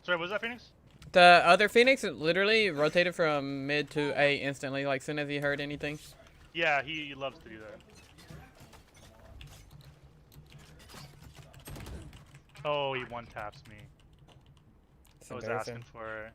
Sorry, what was that, Phoenix? The other Phoenix literally rotated from mid to A instantly, like soon as he heard anything. Yeah, he loves to do that. Oh, he one taps me. I was asking for it.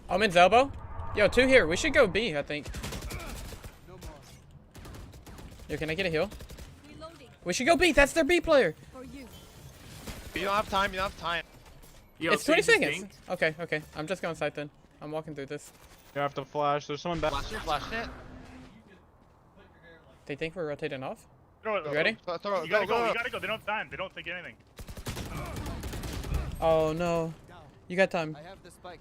Omen's elbow. Yo, 2 here. We should go B, I think. Yo, can I get a heal? We should go B. That's their B player. You don't have time. You don't have time. Yo, It's 20 seconds. Okay, okay. I'm just going side then. I'm walking through this. You have to flash. There's someone back. Flash it. They think we're rotating off? Throw it. You ready? Throw it. You gotta go. You gotta go. They don't have time. They don't think anything. Oh no. You got time. I have the spike.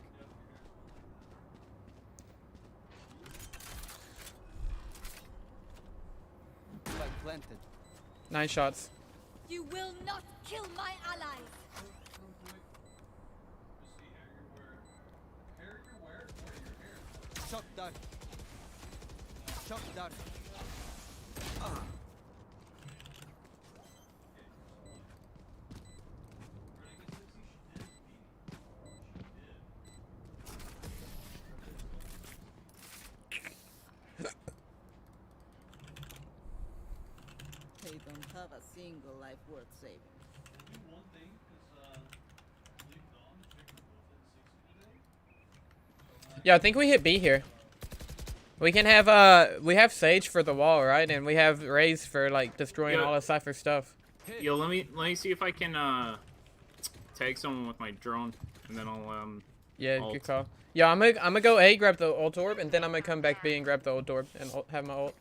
Spike planted. 9 shots. You will not kill my allies. Shot down. Shot down. They don't have a single life worth saving. Yeah, I think we hit B here. We can have we have Sage for the wall, right? And we have Raze for like destroying all of Cypher's stuff. Yo, let me see if I can tag someone with my drone, and then I'll Yeah, ult. good call. Yeah, I'm gonna go A, grab the ult orb, and then I'm gonna come back B and grab the ult orb and have my ult.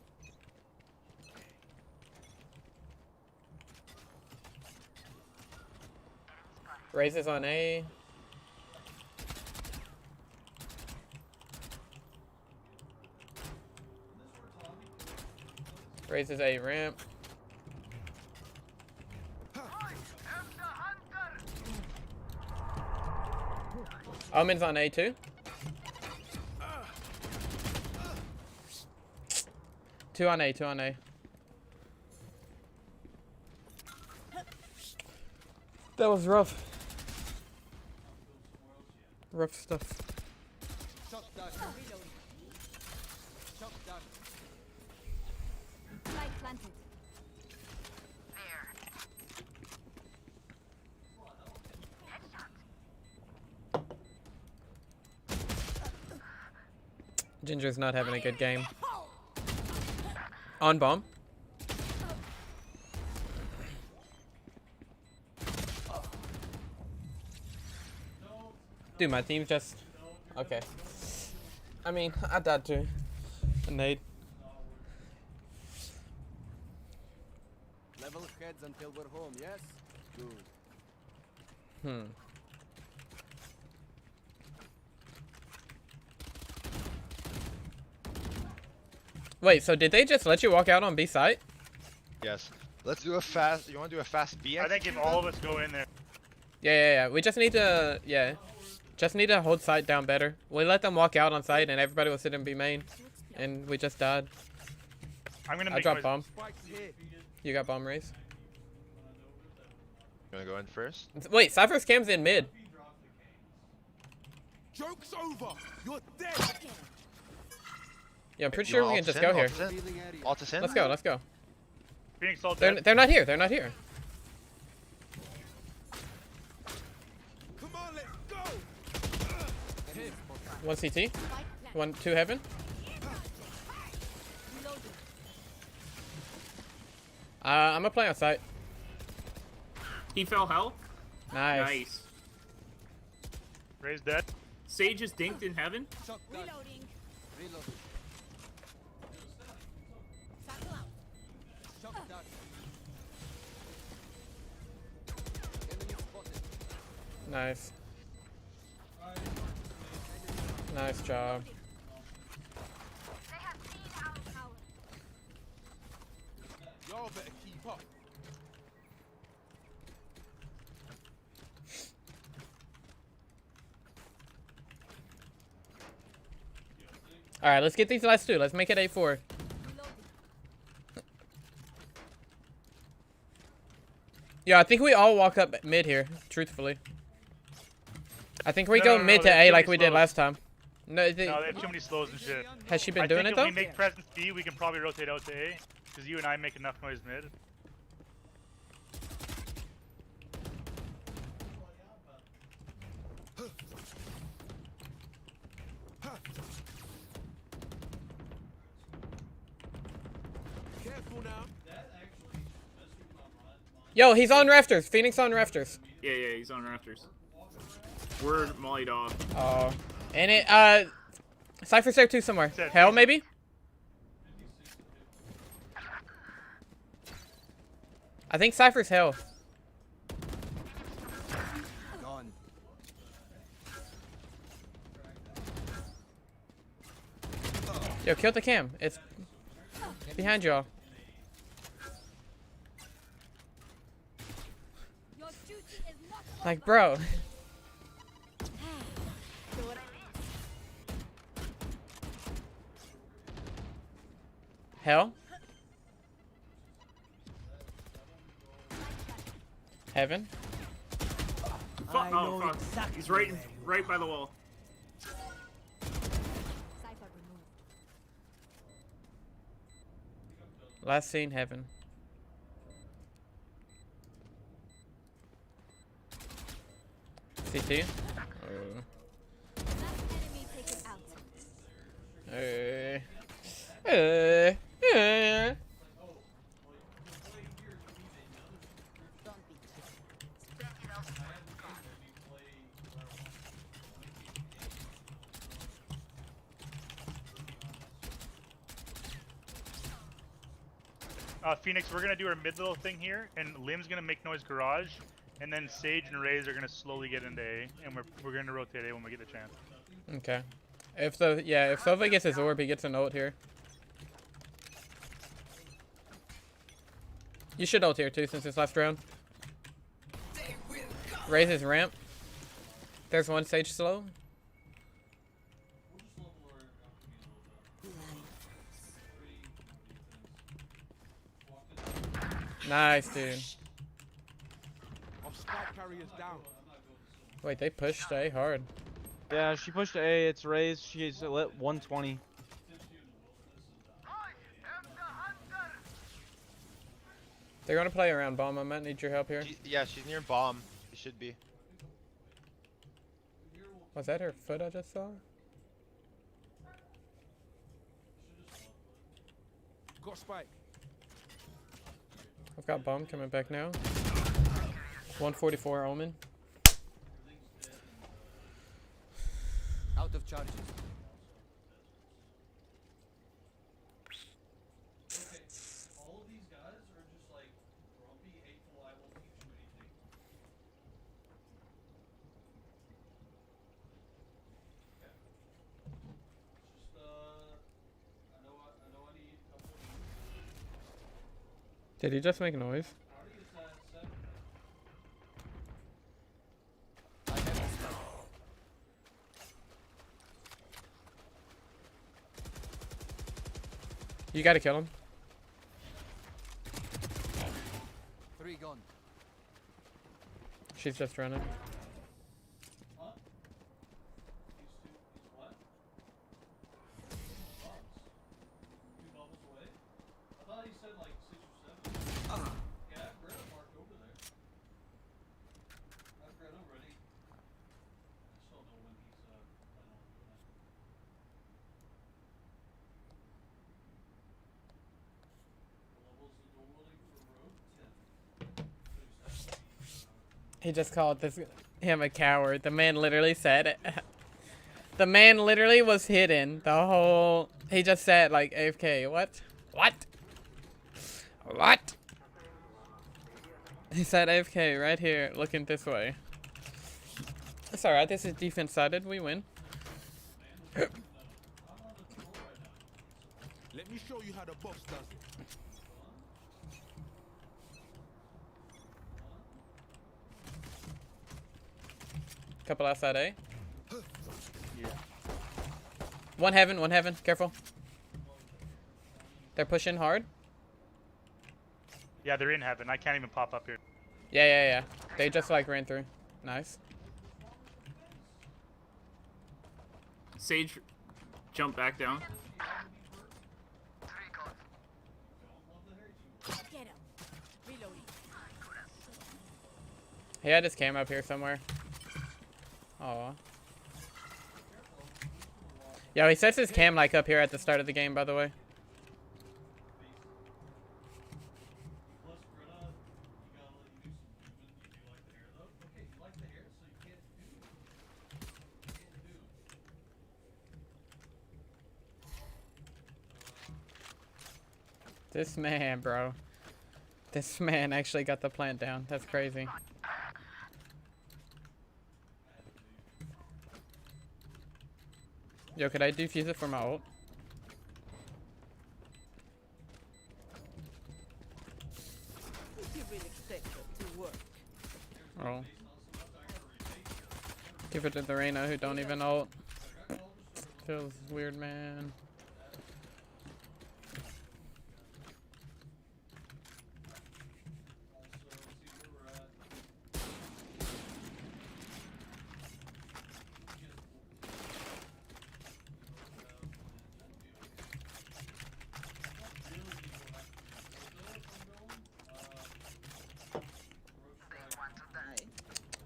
Raze is on A. Raze is A ramp. Omen's on A too. 2 on A, 2 on A. That was rough. Rough stuff. Shot down. Shot down. Spike planted. Ginger's not having a good game. On bomb. Dude, my team's just... Okay. I mean, I died too. A nade. Level heads until we're home, yes? Good. Hmm. Wait, so did they just let you walk out on B site? Yes. Let's do a fast. You want to do a fast B? I think if all of us go in there. Yeah. We just need to... Yeah. Just need to hold site down better. We let them walk out on site and everybody will sit in B main. And we just died. I'm gonna I make dropped bomb. Spike's here. You got bomb raise. You want to go in first? Wait, Cypher's cam's in mid. Joke's over. You're dead. Yeah, I'm pretty You sure want we can ult just us go in? here. Ult us in? Feeling area. Ult us in? Let's go, let's go. Phoenix all dead. They're not here, they're not here. Come on, let's go. 1 CT, 1, 2 heaven. I'm gonna play on site. He fell hell. Nice. Nice. Ray's dead. Sage is dinked in heaven. Shock dart. Reloading. Reload. Satchel out. Shock dart. Enemy spotted. Nice. Nice job. Tower. Y'all better keep up. All right, let's get these last two. Let's make it 8-4. Reloading. Yeah, I think we all walk up mid here, truthfully. I think we No, go no, mid no, to they have A too like many we did slows. last time. No, No, they have too many slows and shit. has she been I doing think it if though? we make presence B, we can probably rotate out to A. Because you and I make enough noise mid. Careful now. Yo, he's on rafters. Phoenix on rafters. Yeah, he's on rafters. We're mollied off. Oh, and it Cypher's there too somewhere. Said Hell, Phoenix. maybe. I think Cypher's hell. Gone. Yo, kill the cam. It's behind y'all. Your duty is not over. Like, bro. Hell. Heaven. Fuck. Oh, fuck. He's right by the wall. Cypher removed. Last seen heaven. CT. Last enemy taken out. Don't be Phoenix, we're gonna do our mid little thing here, and Lim's gonna make noise garage, and then Sage and Raze are gonna slowly get into A, and we're gonna rotate A when we get the chance. Okay. If Sova gets his orb, he gets a note here. You should ult here too, since it's last round. Raise his ramp. There's one Sage slow. Nice, dude. Our spike carriers down. Wait, they pushed A hard. Yeah, she pushed A. It's raised. She's lit 120. They're gonna play around bomb. I might need your help here. Yeah, she's near bomb. She should be. Was that her foot I just saw? Got spike. I've got bomb coming back now. 144 Omen. Out of charges. Did he just make noise? I have the spike. You gotta kill him. 3 gone. She's just running. He just called him a coward. The man literally said it. The man literally was hidden the whole. He just said like AFK. What? What? What? He said AFK right here, looking this way. It's alright. This is defense sided. We win. Let me show you how the boss does it. Couple outside A. Yeah. One heaven. Careful. They're pushing hard. Yeah, they're in heaven. I can't even pop up here. Yeah. They just like ran through. Nice. Sage, jump back down. Get him. Reloading. He had his cam up here somewhere. Aw. Yo, he sets his cam like up here at the start of the game, by the way. This man, bro. This man actually got the plant down. That's crazy. Yo, could I defuse it for my ult? You really expect it to work. Oh. Give it to the Reyna who don't even ult. Feels weird, man.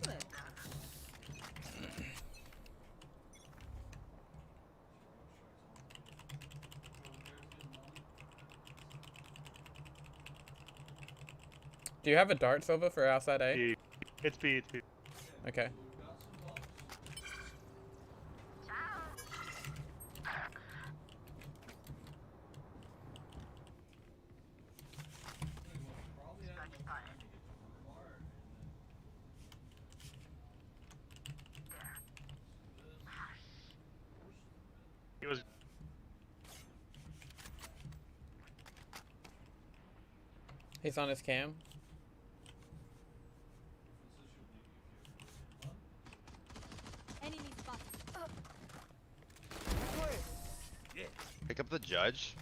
Look, Do you have a dart, Silva, for outside A? B. It's B. It's B. Okay. He was. He's on his cam. Enemy spotted. Pick up the judge.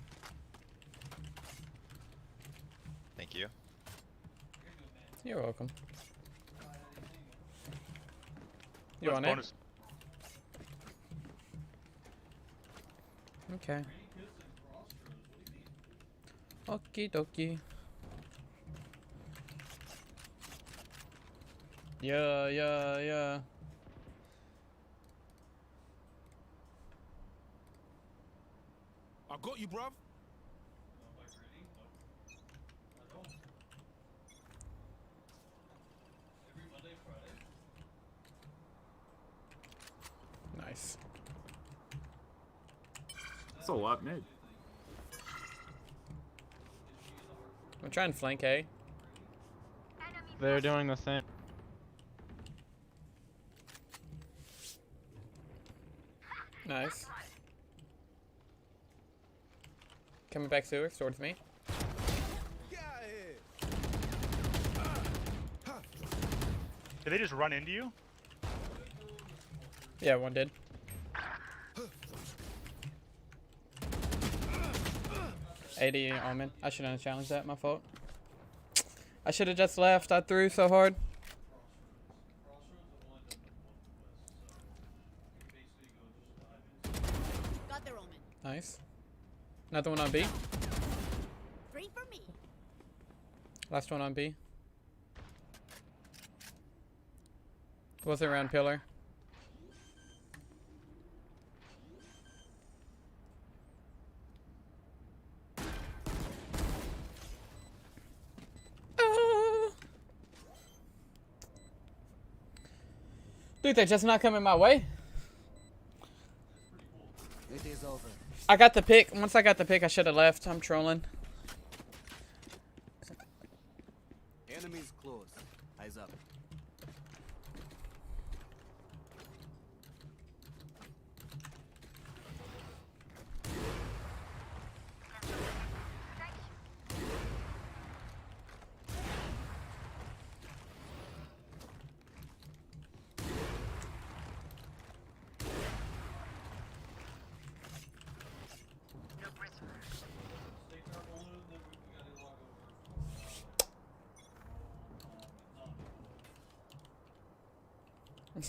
Thank you. You're welcome. You Left want it? bonus. Okay. Okie dokie. Yeah. I got you, bruv. Nice. That's a lot mid. I'm trying to flank A. They're doing the same. Nice. Coming back sewers towards me. Get out of here. Did they just run into you? Yeah, one did. AD Omen. I shouldn't have challenged that. My fault. I should have just left. I threw so hard. Got their omen. Nice. Another one on B. Three for me. Last one on B. Was it around pillar? Dude, they're just not coming my way. It is over. I got the pick. Once I got the pick, I should have left. I'm trolling. Enemies close. Eyes up.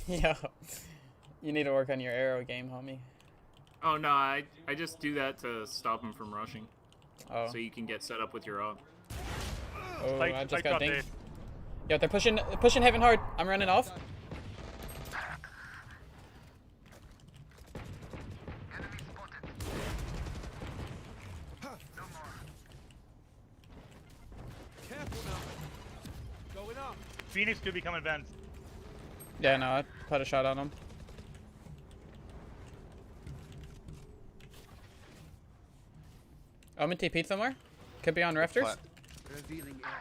Yo, you need to work on your arrow game, homie. Oh no, I just do that to stop him from rushing, Oh, so you can get set up with your ult. oh, Spike- I just spike got top dinged. A. Yo, they're pushing heaven hard. I'm running off. Careful now. Going up. Phoenix could become advanced. Yeah, no, I put a shot on him. I'm in TP somewhere. Could be on rafters. Plat- Revealing area.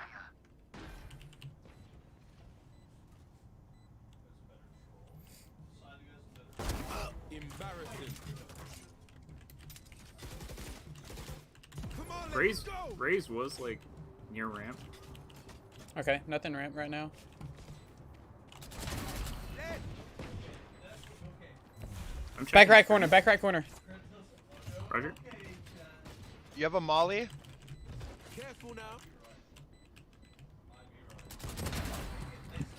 Embarrassing. Come on, let's Raze, go. Raze was like near ramp. Okay, nothing ramp right now. I'm Back checking right corner, back right corner. Roger. You have a molly? Careful now.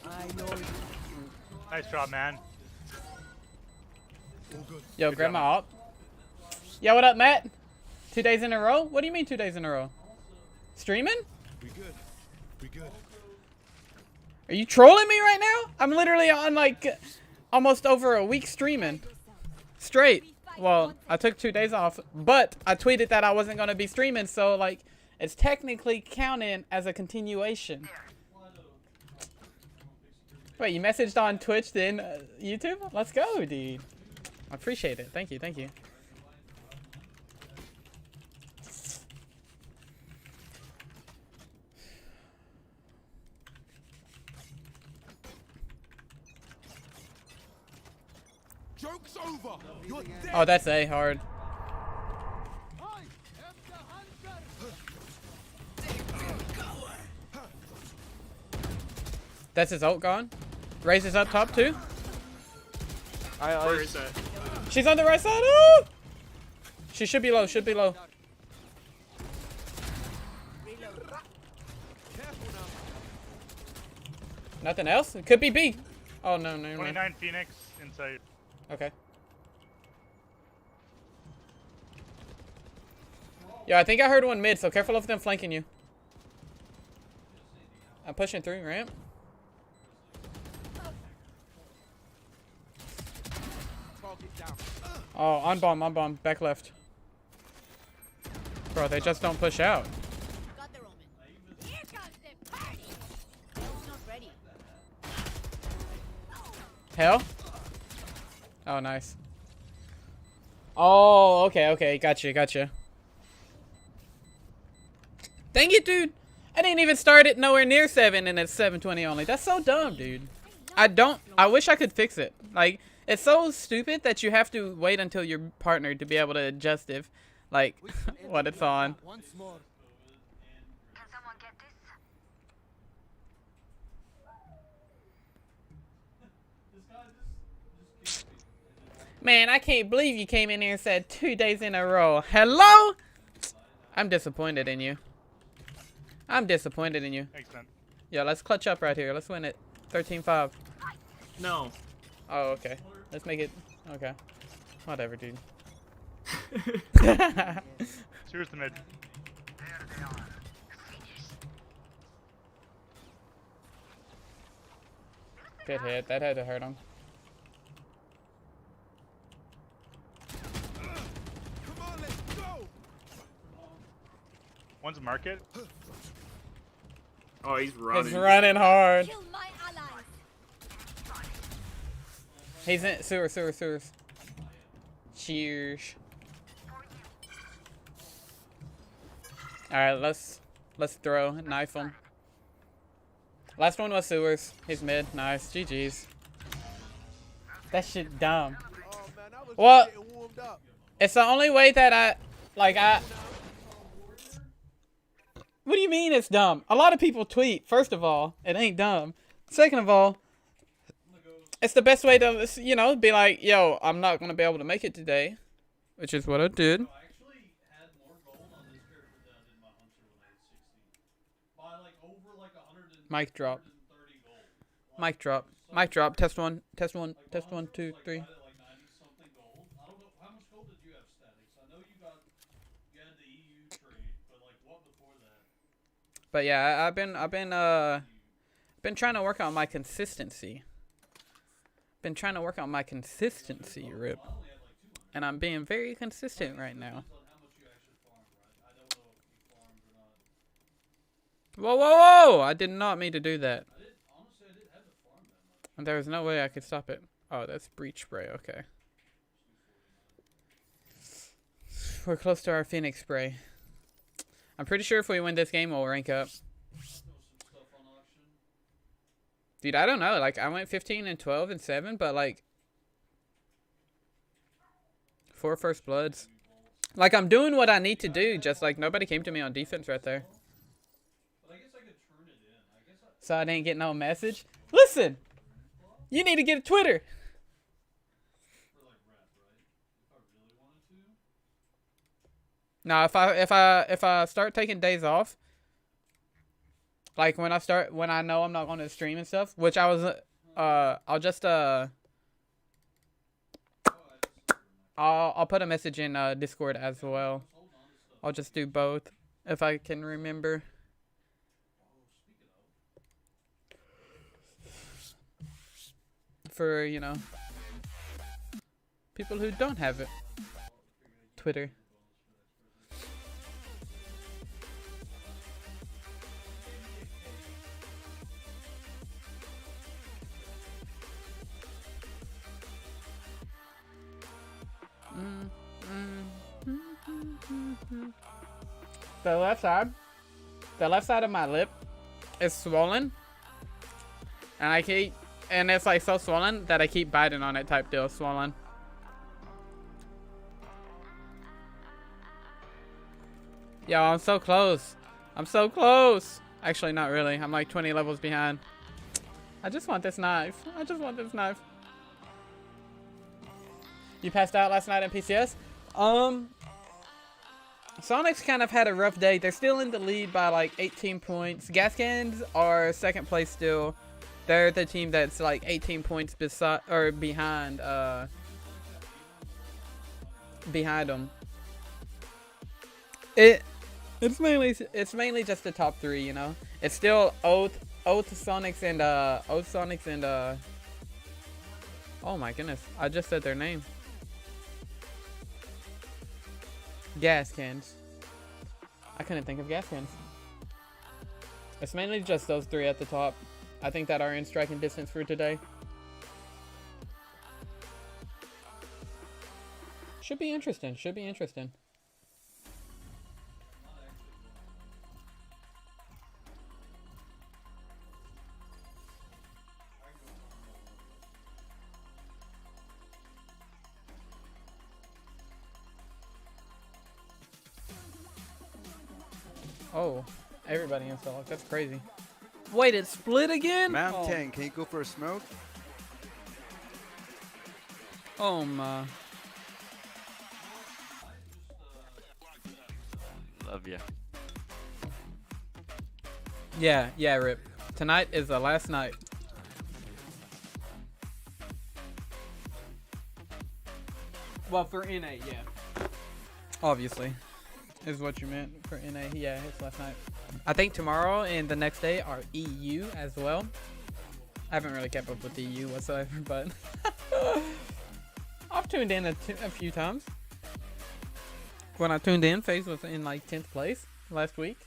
I know you. Nice job, man. All good. Yo, Good grab job, my man. op. Yo, what up, Matt? 2 days in a row? What do you mean 2 days in a row? Streaming? We good. We good. Are you trolling me right now? I'm literally on like almost over a week streaming. Straight. Well, I took 2 days off, but I tweeted that I wasn't going to be streaming, so like it's technically counting as a continuation. Wait, you messaged on Twitch then YouTube? Let's go, dude. I appreciate it. Thank you, thank you. Joke's over. You're dead. Oh, that's A hard. That's his ult gone. Raze is up top too. Where is that? She's on the right side. Oh! She should be low. Should be low. Careful now. Nothing else. It could be B. Oh no, no, no. 29 Phoenix inside. Okay. Yeah, I think I heard one mid, so careful of them flanking you. I'm pushing through ramp. Target down. Oh, on bomb, back left. Bro, they just don't push out. Got their omen. Here comes the party. Hell's not ready. Hell? Oh, nice. Oh, okay. Gotcha. Dang it, dude. I didn't even start it nowhere near 7 and it's 7:20 only. That's so dumb, dude. I wish I could fix it. Like, it's so stupid that you have to wait until you're partnered to be able to adjust if, like, what it's on. Once more. Can someone get this? Man, I can't believe you came in here and said 2 days in a row. Hello? I'm disappointed in you. Thanks, man. Yo, let's clutch up right here. Let's win it. 13-5. No. Oh, okay. Let's make it. Okay. Whatever, dude. Serious to mid. Good hit. That had to hurt him. Come on, let's go. One's market. Oh, he's running. He's running hard. Kill my allies. He's in sewers. Cheers. Alright, let's throw. Knife him. Last one was sewers. He's mid. Nice. GG's. That shit dumb. Oh man, I was Well, just getting warmed up. it's the only way that I What do you mean it's dumb? A lot of people tweet. First of all, it ain't dumb. Second of all, it's the best way to, you know, be like, yo, I'm not going to be able to make it today. Which is what I did. I actually had more gold on this character than I did my hunter when I hit 60. By like over like 100 Mic drop. 130 gold. Mic drop. Mic drop. Test one. Test one. Like, Test my one, hunter two, was, three. Like, got it like 90 something gold. I don't know how much gold did you have, Statics? I know you had the EU trade, but like what before that? But yeah, I've been trying to work on my consistency. Rip. And I'm being very consistent right now. Whoa! I did not mean to do that. And there was no way I could stop it. Oh, that's breach spray. Okay. We're close to our Phoenix spray. I'm pretty sure if we win this game, we'll rank up. Dude, I don't know. Like, I went 15 and 12 and 7, but like 4 first bloods. Like, I'm doing what I need to do. Just like nobody came to me on defense right there. So I didn't get no message. Listen, you need to get a Twitter. No, if I start taking days off, like when I know I'm not going to stream and stuff, which I was, I'll just I'll put a message in Discord as well. I'll just do both if I can remember. For, you know, people who don't have it. Twitter. The left side of my lip is swollen, and it's like so swollen that I keep biting on it type deal. Swollen. Yo, I'm so close. Actually, not really. I'm like 20 levels behind. I just want this knife. You passed out last night in PCS? Sonics kind of had a rough day. They're still in the lead by like 18 points. Gascans are second place still. They're the team that's like 18 points behind them. It's mainly just the top 3, you know. It's still Oath Sonics and oh my goodness, I just said their name. Gascans. I couldn't think of Gascans. It's mainly just those 3 at the top. I think that are in striking distance for today. Should be interesting. Oh, everybody in solo. That's crazy. Wait, it split again? Mountain, can you go for a smoke? Oh my. Love ya. Yeah, Rip. Tonight is the last night. Well, for NA, yeah. Obviously. Is what you meant for NA. Yeah, it's last night. I think tomorrow and the next day are EU as well. I haven't really kept up with the EU whatsoever, but I've tuned in a few times. When I tuned in, FaZe was in like 10th place last week.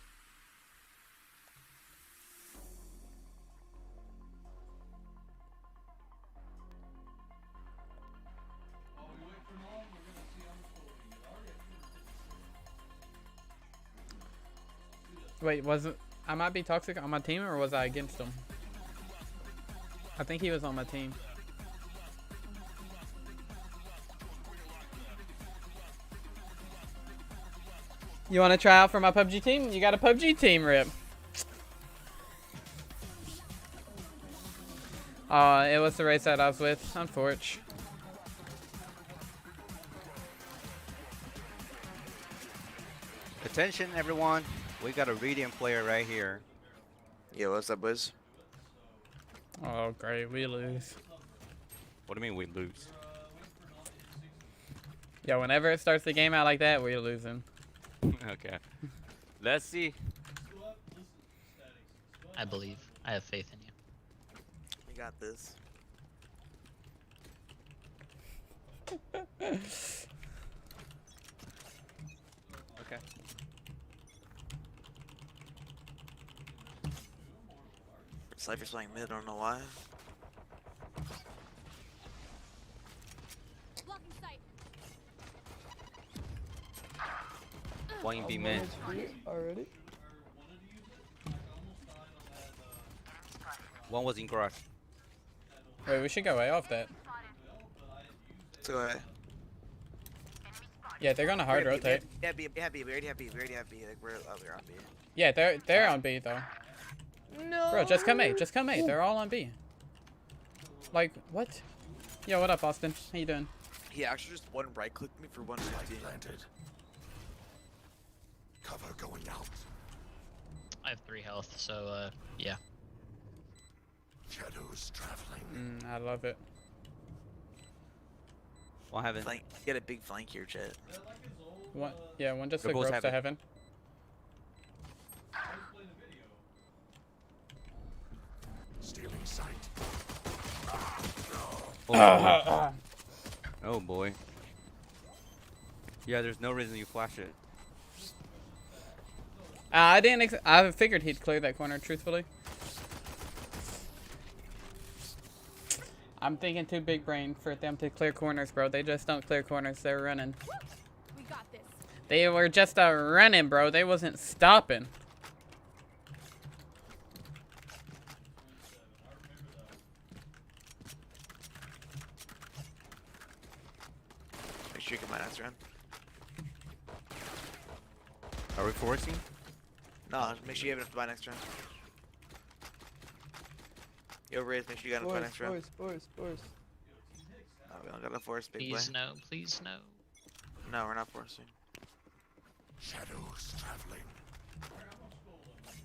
Wait, wasn't I might be toxic on my team, or was I against him? I think he was on my team. You want to try out for my PUBG team? You got a PUBG team, Rip. It was the race that I was with, unfortunately. Attention, everyone. We got a Radiant player right here. Yo, what's up, boys? Oh, great, we lose. What do you mean we lose? Yeah, whenever it starts the game out like that, we're losing. Okay. Let's see. I believe. I have faith in you. We got this. Okay. Cypher's playing mid, I don't know why. Blocking sight. One B mid. Already? One was in garage. Wait, we should go way off that. Let's go ahead. Yeah, they're gonna hard rotate. Yeah, B. We already have B. Like, we're on B. Yeah, they're on B though. No. Bro, just come A. Just come A. They're all on B. Like, what? Yo, what up, Austin? How you doing? He actually just one right clicked me for 150. Planted. Cover going out. I have 3 health, so yeah. Shadows traveling. I love it. One heaven. Flank. Get a big flank here, chat. One, yeah, one just They're took both ropes to heaven. heaven. Stealing sight. Oh boy. Yeah, there's no reason you flash it. I didn't. I figured he'd clear that corner. Truthfully, I'm thinking too big brain for them to clear corners, bro. They just don't clear corners. They're running. We got this. They were just running, bro. They wasn't stopping. Make sure you get my next round. Are we forcing? No, make sure you have enough to buy next round. Yo, Riz, make sure you got enough to buy next round. Force. No, we don't got enough force, big boy. Please no, please no. No, we're not forcing. Shadows traveling.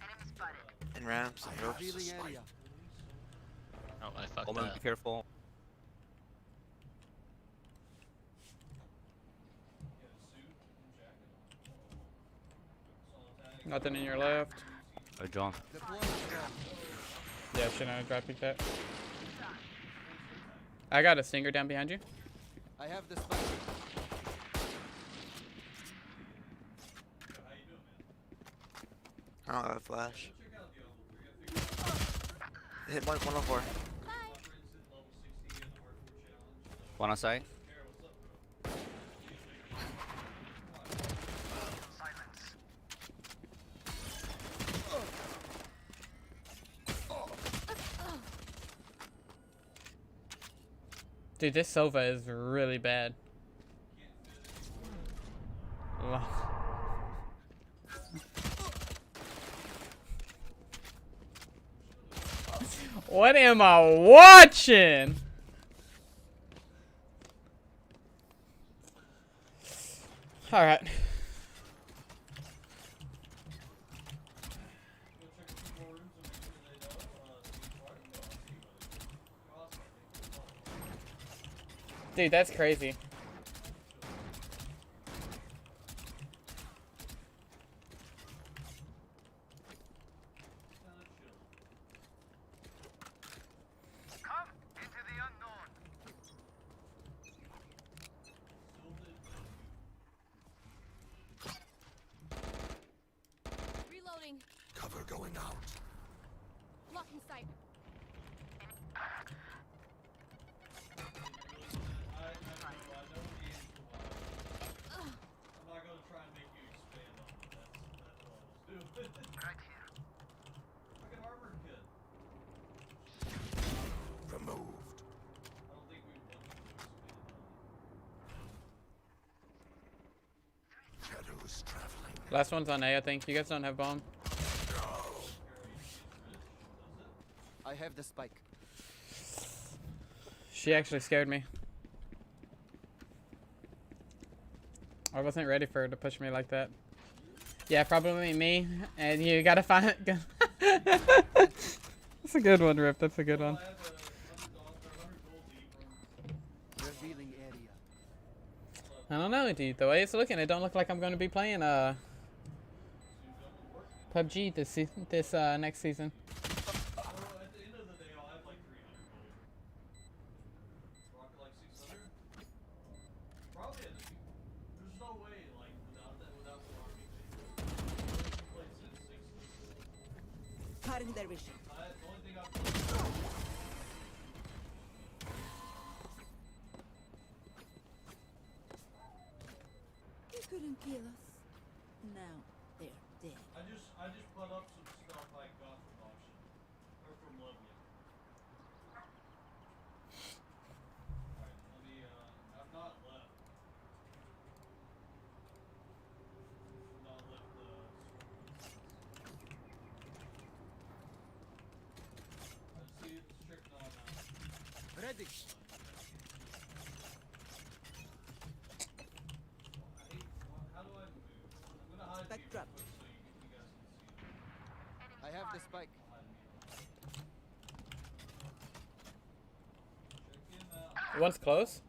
Enemy spotted. In ramps, and ropes. Oh, Oh, I fucked Omen, up. be careful. Nothing in your left. John. Yeah, should I drop kick that? I got a stinger down behind you. I have the spike. I don't have a flash. Hit 104. One on site. Dude, this Sova is really bad. What am I watching? All right. Dude, that's crazy. Come into the unknown. Reloading. Cover going out. Blocking sight. I'm not gonna try and make you expand on it. That's all I was doing. Last one's on A, I think. You guys don't have bomb. I have the spike. She actually scared me. I wasn't ready for her to push me like that. Yeah, probably me. And you gotta find. That's a good one, Rip. That's a good one. Revealing area. I don't know, dude. The way it's looking, it don't look like I'm going to be playing PUBG this next season. At the end of the day, I'll have like 300 gold. Rocket like 600? Probably at the peak. There's no way, like, without that, without the army thing. Played since 6. Cutting their vision. The only thing I've played. You couldn't kill us. Now they're dead. I just put up some stuff I got from auction. Or from Lovia. Alright, let me, I've not left. Not left the let's see if it's strict on Ready. how do I move? I'm gonna hide Backdrop. people quick so you guys can see them. I have the spike. Check him out. One's close.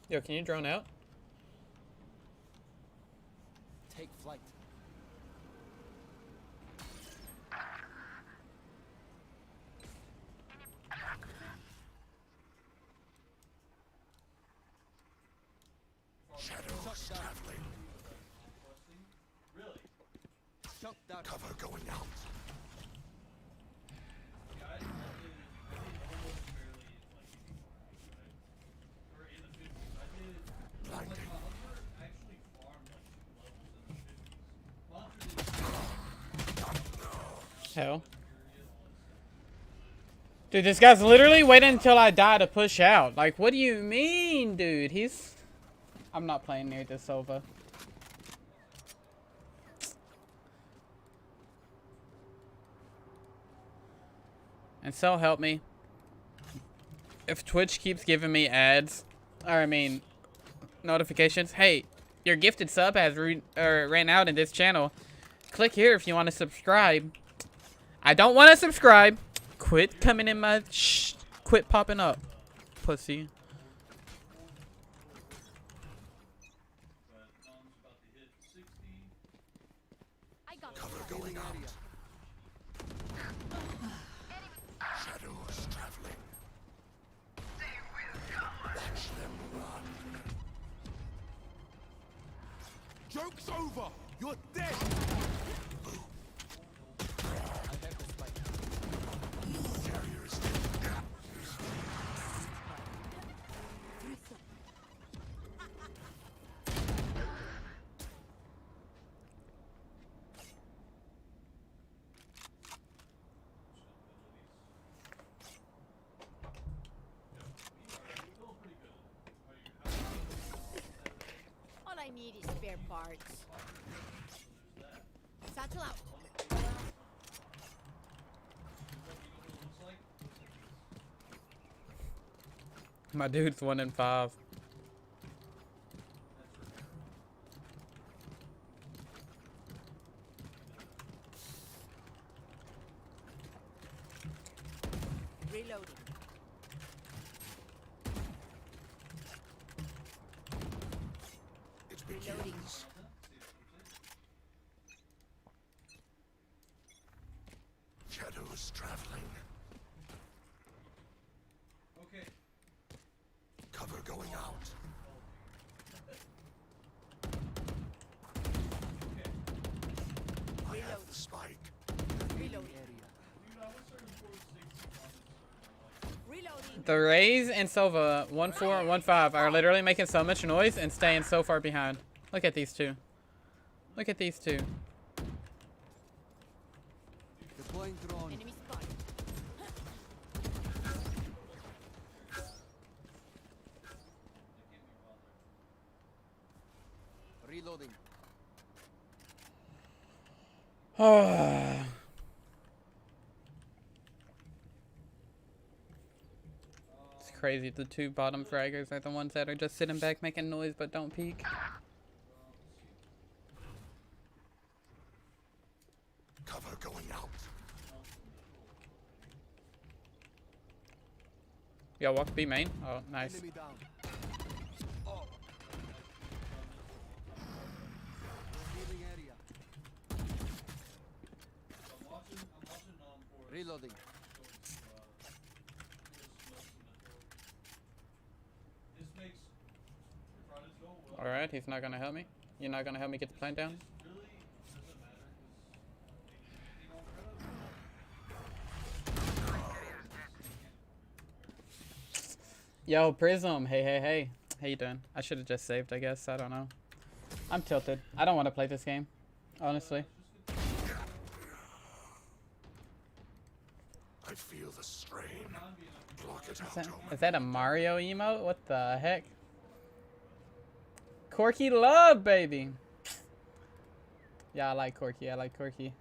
Yo, can you drone out? Take flight. Shadows traveling. Really? Shock dart. Cover going out. Yeah, I did almost barely like or in the 50s. I did like Blinding. my hunter actually farmed like 2 levels in the 50s. Hell. Dude, this guy's literally waiting until I die to push out. Like, what do you mean, dude? I'm not playing near this Sova. And so help me. If Twitch keeps giving me ads, or I mean, notifications, hey, your gifted sub has ran out in this channel. Click here if you want to subscribe. I don't want to subscribe. Quit coming in my quit popping up, pussy. I got Cover going out. Shadows traveling. Watch them run. Joke's over! You're dead! I have the spike. Carrier is dead. all I need is spare parts. Satchel out. My dude's 1 in 5. Reloading. It begins. Shadows traveling. Okay. Cover going out. I have the spike. Reloading. Reloading. The Rays and Sova 1-4 and 1-5 are literally making so much noise and staying so far behind. Look at these two. Look at these two. Deploying drone. Enemy spotted. Reloading. It's crazy. The two bottom fraggers are the ones that are just sitting back making noise but don't peek. Cover going out. Yeah, walk B main. Oh, nice. Enemy down. Revealing area. Reloading. Alright, he's not gonna help me. You're not gonna help me get the plane down? Yo, Prism. Hey, hey, hey. How you doing? I should have just saved, I guess. I don't know. I'm tilted. I don't want to play this game. Honestly. I feel the strain. Block it out. Is that a Mario emote? What the heck? Corky love, baby. Yeah, I like Corky. I like Corky.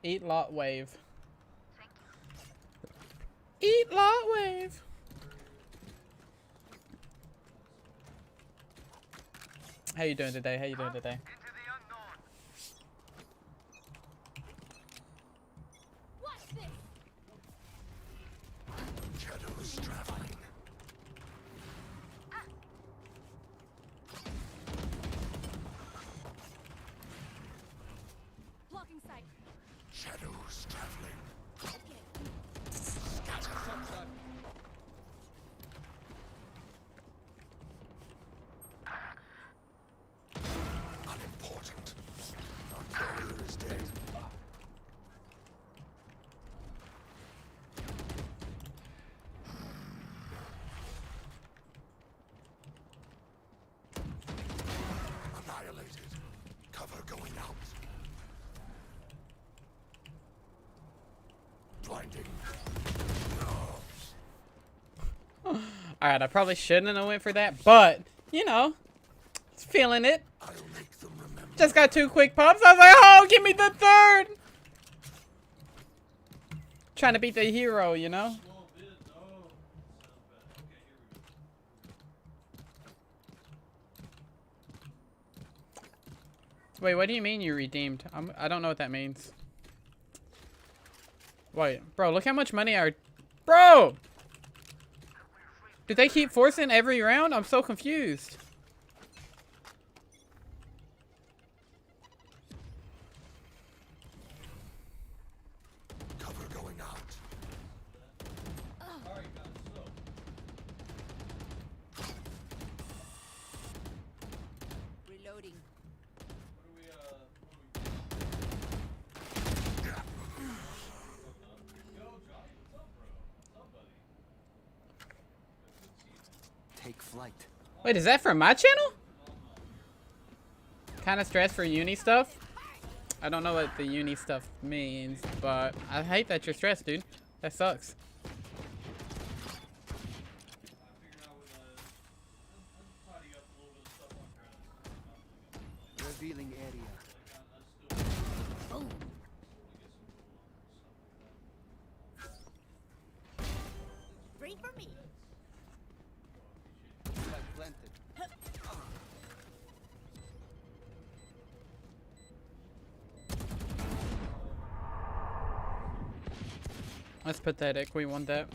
Eat lot wave. Eat lot wave. How you doing today? How you doing today? What's this? Shadows traveling. Blocking sight. Shadows traveling. Unimportant. Our carrier is dead. Annihilated. Cover going out. Blinding. Alright, I probably shouldn't have went for that, but, you know, it's feeling it. I'll make them remember. Just got 2 quick pops. I was like, oh, give me the third. Trying to beat the hero, you know? Wait, what do you mean you redeemed? I don't know what that means. Wait, bro, look how much money I... Bro! Did they keep forcing every round? I'm so confused. Cover going out. Reloading. Take flight. Wait, is that from my channel? Kind of stressed for uni stuff? I don't know what the uni stuff means, but I hate that you're stressed, dude. That sucks. Revealing area. Free for me. Flag planted. That's pathetic. We won that.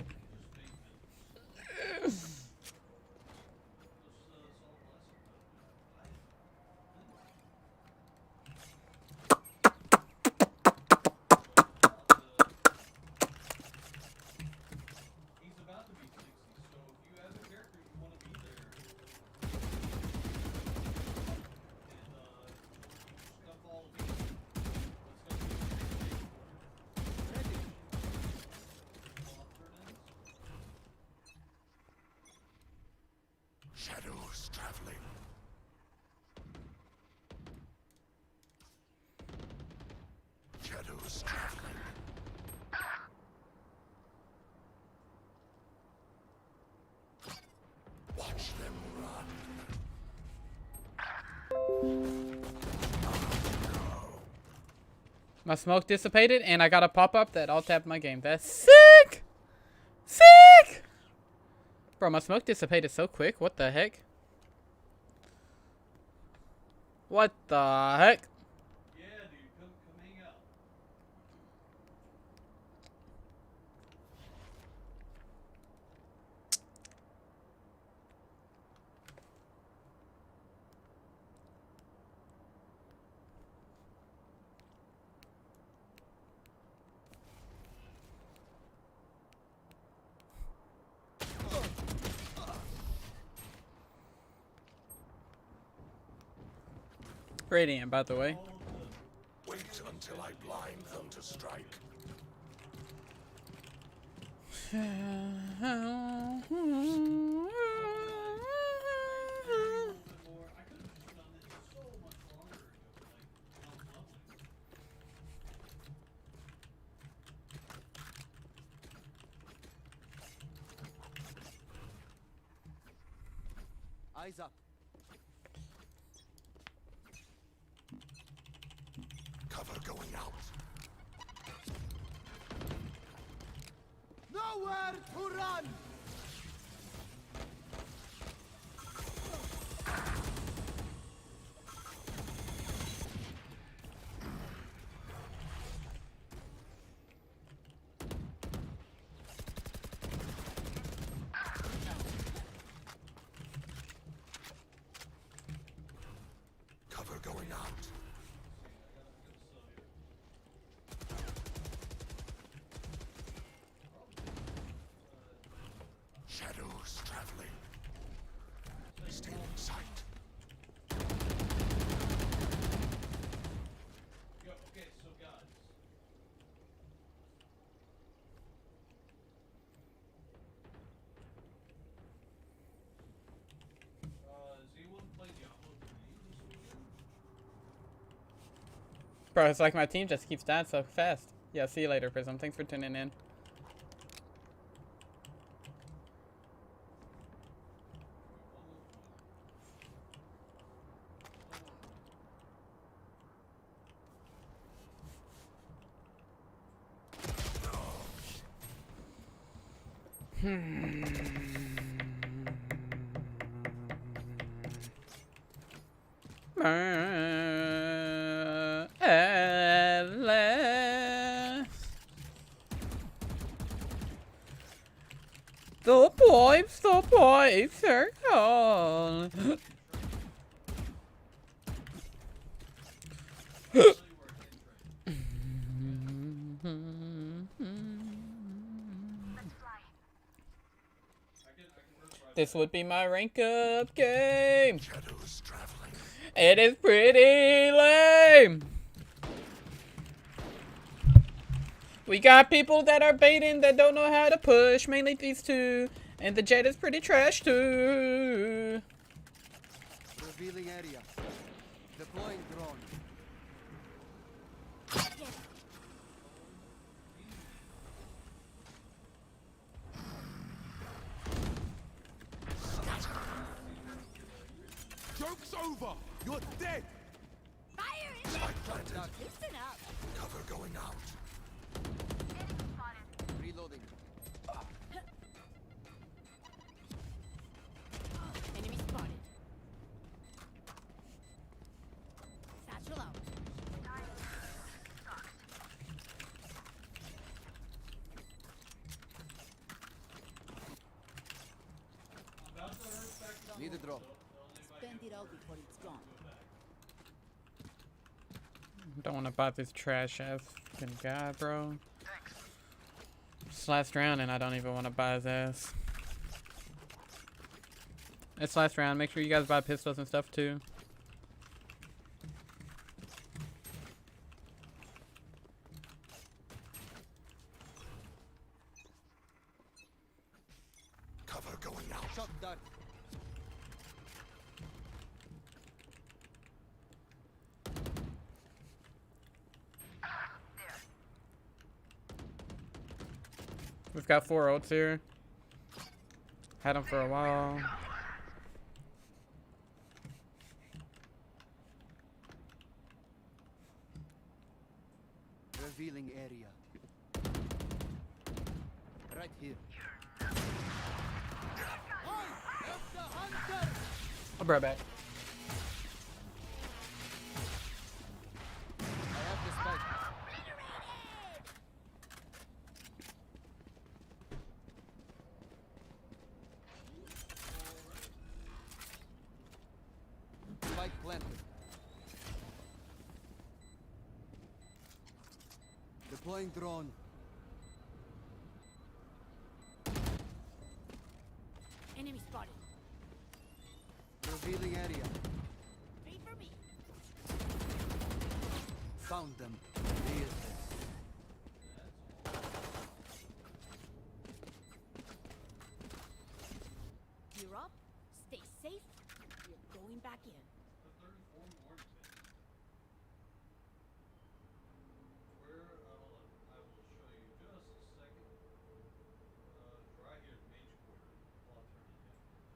Shadows traveling. Shadows traveling. Watch them run. My smoke dissipated, and I got a pop-up that alt-tapped my game. That's sick! Sick! Bro, my smoke dissipated so quick. What the heck? What the heck? Yeah, dude, come hang out. Radiant, by the way. Wait until I blind them to strike. Eyes up. Cover going out. Nowhere to run! Cover going out. Shadows traveling. Still in sight. Yo, okay, so guys. Does anyone play Diablo 3 this weekend? Bro, it's like my team just keeps dying so fast. Yeah, see you later, Prism. Thanks for tuning in. At last. The pipes are gone. This would be my rank up game. Shadows traveling. It is pretty lame. We got people that are baiting that don't know how to push, mainly these two. And the jet is pretty trash too. Revealing area. Deploying drone. Joke's over! You're dead! Fire in there! Spike planted. Listen up. Cover going out. Reloading. Enemy spotted. Satchel out. Need a drop. Spend it all before it's gone. Don't want to buy this trash ass fucking guy, bro. It's last round and I don't even want to buy his ass. It's last round. Make sure you guys buy pistols and stuff too. Cover going out. Shot done. We've got 4 ults here. Had them for a while. Revealing area. Right here. I'll be right back. I have the spike. Spike planted. Deploying drone. Enemy spotted. Revealing area. Wait for me. Found them. Here. Gear up. Stay safe. We're going back in. Where, hold on. I will show you just a second. Right here, mage quarter. I'll turn it down.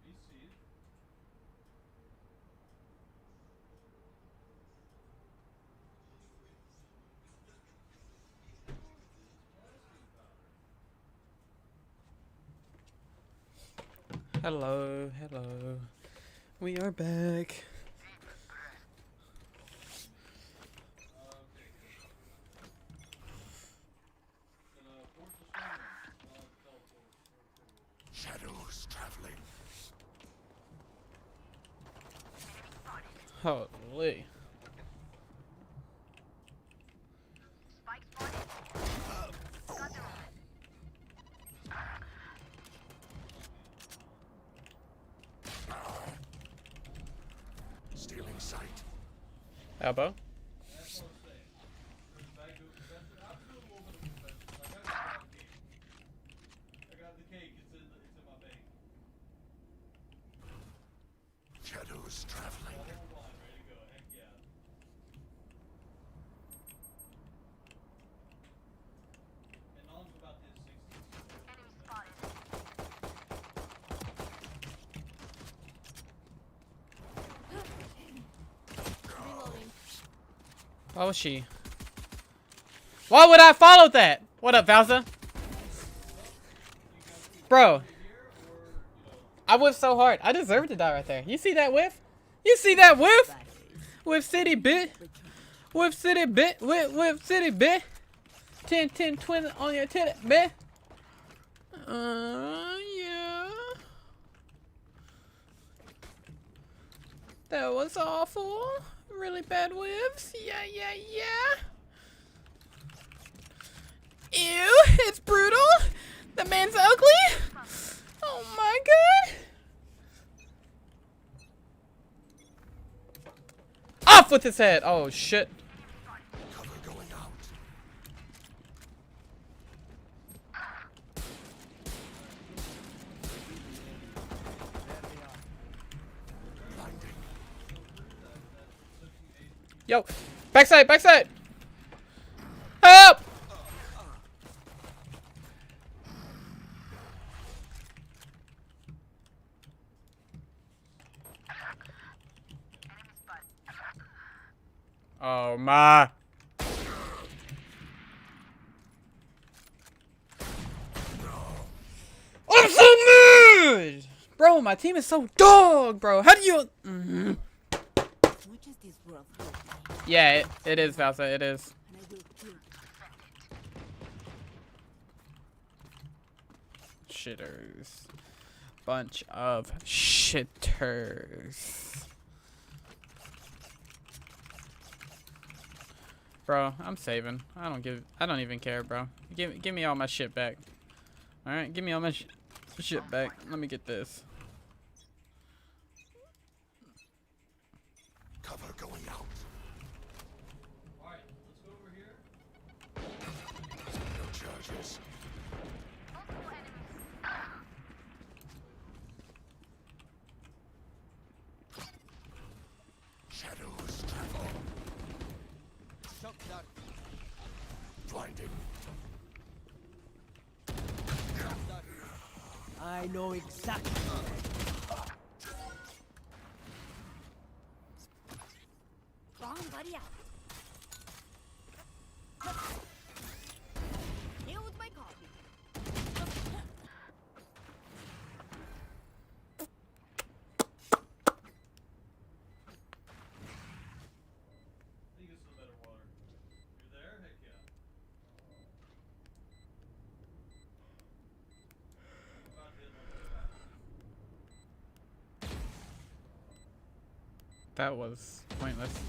Can you see it? Hello, hello. We are back. Shadows traveling. Holy. Stealing sight. Elbow. I got the cake. It's in my bag. Shadows traveling. Hold on, ready to go. Heck yeah. And Nom's about this 60. Reloading. Why was she? Why would I follow that? What up, Valza? Bro. I whiffed so hard. I deserved to die right there. You see that whiff? You see that whiff? Whiff city bit. Whiff city bit. Whiff city bit. 10, 10, 20 on your titty bit. Yeah. That was awful. Really bad whiffs. Yeah, yeah, yeah. Ew, it's brutal. The man's ugly. Oh my god. Off with his head. Oh shit. Cover going out. Blinding. Yo, backside, backside. Help! Oh my. I'm so mad! Bro, my team is so dog, bro. How do you... As much as this world hurt me, Yeah, it is, Valsa, it is. and I will kill you. Shitters. Bunch of shitters. Bro, I'm saving. I don't even care, bro. Give me all my shit back. All right, give me all my shit back. Let me get this. Cover going out. Alright, let's go over here. No charges. Shadows travel. Shock dart. Blinding. Shock dart. I know exactly. way out. Here with my coffee. I think it's the better water. You're there? Heck yeah. About to hit one. That was pointless.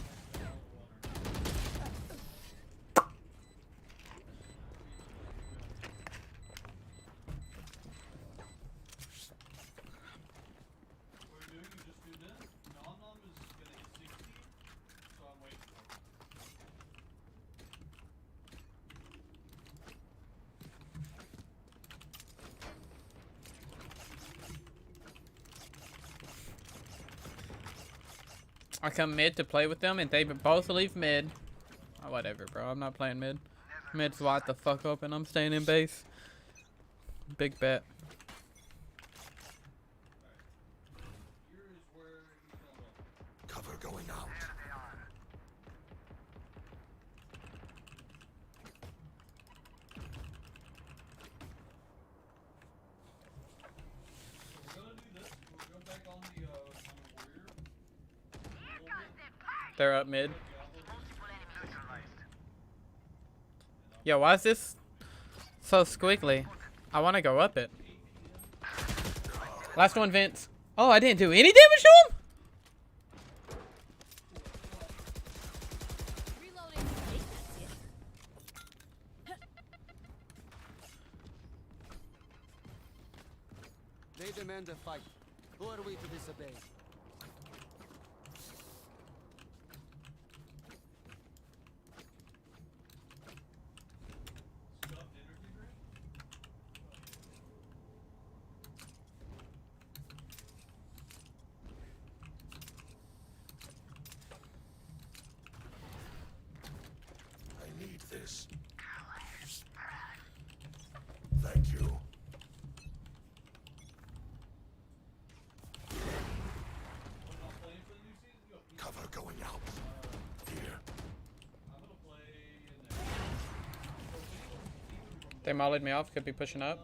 What are you doing? You just tuned in? Nom Nom is gonna hit 60, so I'm waiting for him. I come mid to play with them, and they both leave mid. Oh, whatever, bro. I'm not playing mid. Mid's wide the fuck open. I'm staying in base. Big bet. Here is where he's gonna look. Cover going out. So we're gonna do this. We'll go back on the warrior. They're up mid. Yo, why is this so squiggly? I want to go up it. Last one, Vince. Oh, I didn't do any damage to him? Reloading. They demand a fight. Who are we to disobey? Stuffed energy drink? I need this. Thank you. We're not playing for the new season? Yo, Cover going out. Here. I'm gonna play in there. They mollied me off. Could be pushing up.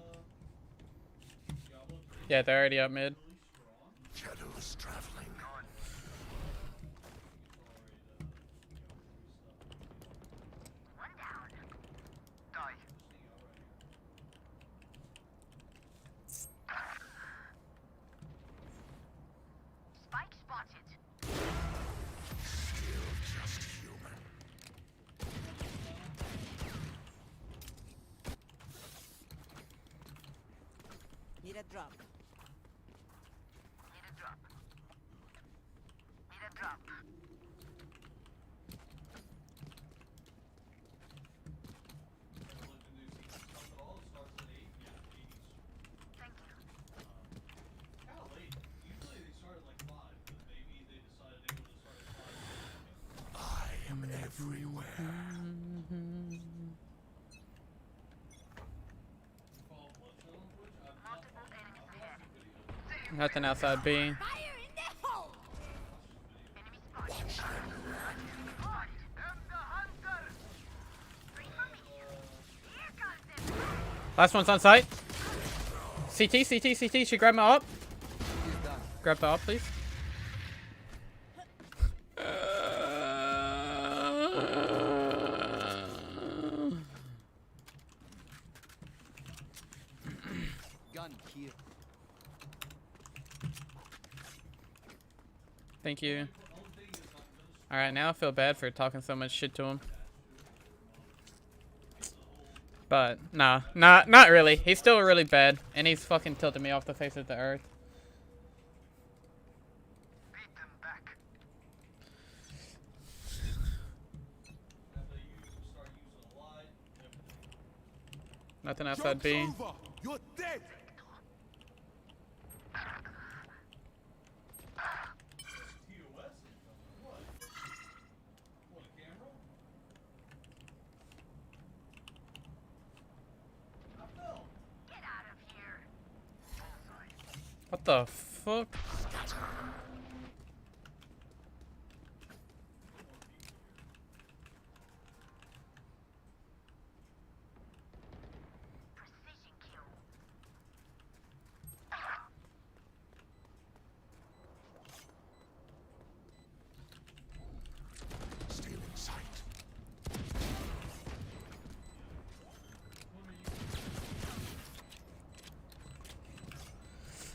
Diablo 3 Yeah, they're already up mid. really strong. Shadows traveling. Spike spotted. Still just human. Need a drop. Need a drop. Need a drop. Thank you. Kinda late. Usually they start at like 5, but maybe they decided they were gonna start at 5. I am everywhere. Follow Bloodshot on Twitch? I've not Multiple followed him. enemies I've ahead. watched his videos. Nothing outside B. Fire in the hole! Enemy spotted. Spotted. I'm the hunter! Free for me. Here comes them. Last one's on site. CT, CT, CT. She grabbed my up. He's done. Grab the up, please. Gun here. Thank you. Alright, now I feel bad for talking so much shit to him. But, nah. Not really. He's still really bad. And he's fucking tilted me off the face of the earth. Beat them back. After you start using a light, Nothing outside B. Joke's over. You're dead. TOS incoming. What? What, a camera? I fell. Get out of here. What the fuck?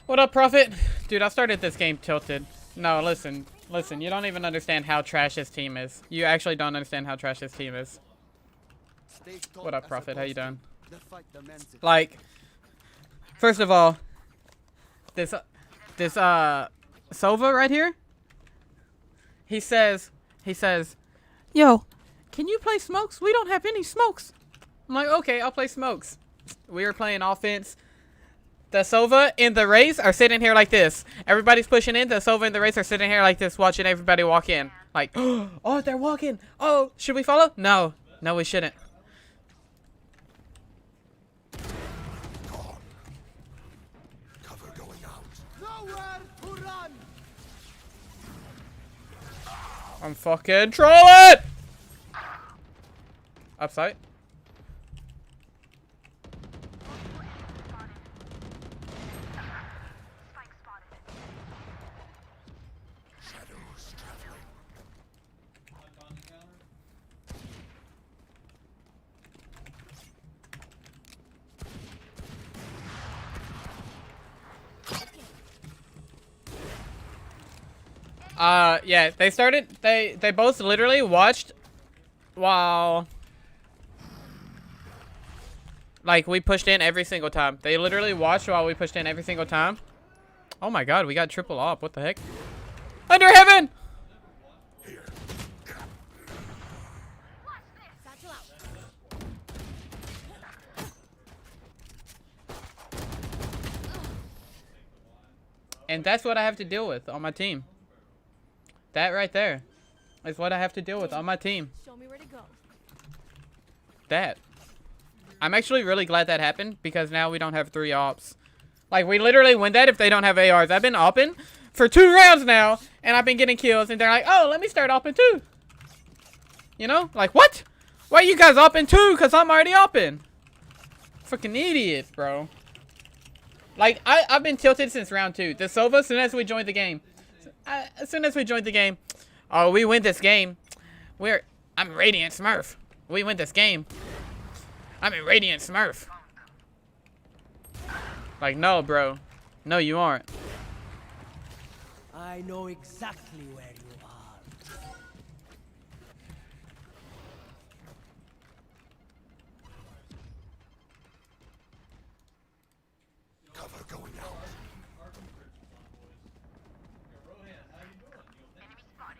What up, Prophet? Dude, I started this game tilted. No, listen. Listen, you don't even understand how trash this team is. You actually don't understand how trash this team is. What up, Prophet? How you doing? Like, first of all, this Sova right here, he says, yo, can you play smokes? We don't have any smokes. I'm like, okay, I'll play smokes. We are playing offense. The Sova and the Rays are sitting here like this. Everybody's pushing in. The Sova and the Rays are sitting here like this, watching everybody walk in. Like, oh, they're walking. Oh, should we follow? No. No, we shouldn't. Gone. Cover going out. Nowhere to run. I'm fucking trolling! Upside. Shadows traveling. Yeah, they started, they both literally watched while, like, we pushed in every single time. They literally watched while we pushed in every single time. Oh my god, we got triple op, what the heck? Under heaven! And that's what I have to deal with on my team. That right there is what I have to deal with on my team. Show me where to go. That. I'm actually really glad that happened because now we don't have 3 ops. Like, we literally win that if they don't have ARs. I've been opping for 2 rounds now, and I've been getting kills, and they're like, oh, let me start opping too. You know? Like, what? Why are you guys opping too? Because I'm already opping. Freaking idiots, bro. Like, I've been tilted since round 2. The Sova, as soon as we joined the game. Oh, we win this game. I'm Radiant Smurf. We win this game. I'm a Radiant Smurf. Like, no, bro. No, you aren't. I know exactly where you are. Cover going out.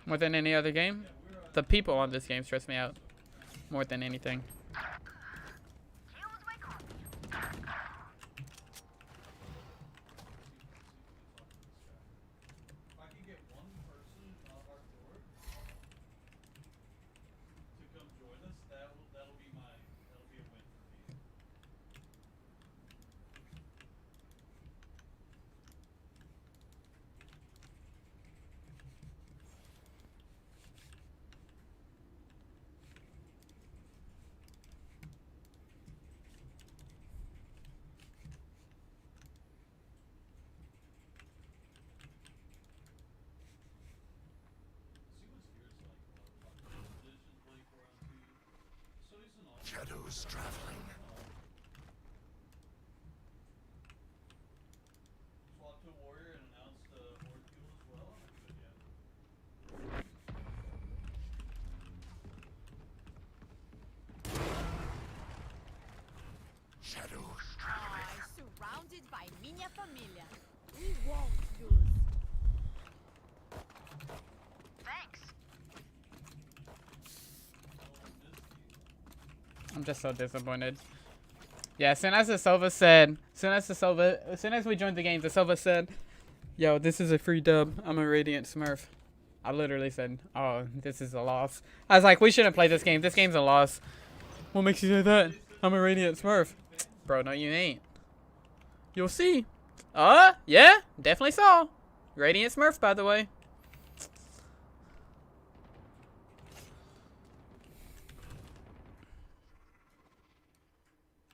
More than any other game, the people on this game stress me out. More than anything. Shadows traveling. Swap to warrior and announce the horde kill as well. Shadows traveling. Surrounded by minha família. We won't lose. I'm just so disappointed. Yeah, as soon as the Sova said, as soon as we joined the game, the Sova said, yo, this is a free dub. I'm a Radiant Smurf. I literally said, oh, this is a loss. I was like, we shouldn't play this game. This game's a loss. What makes you say that? I'm a Radiant Smurf. Bro, no, you ain't. You'll see. Yeah, definitely saw. Radiant Smurf, by the way.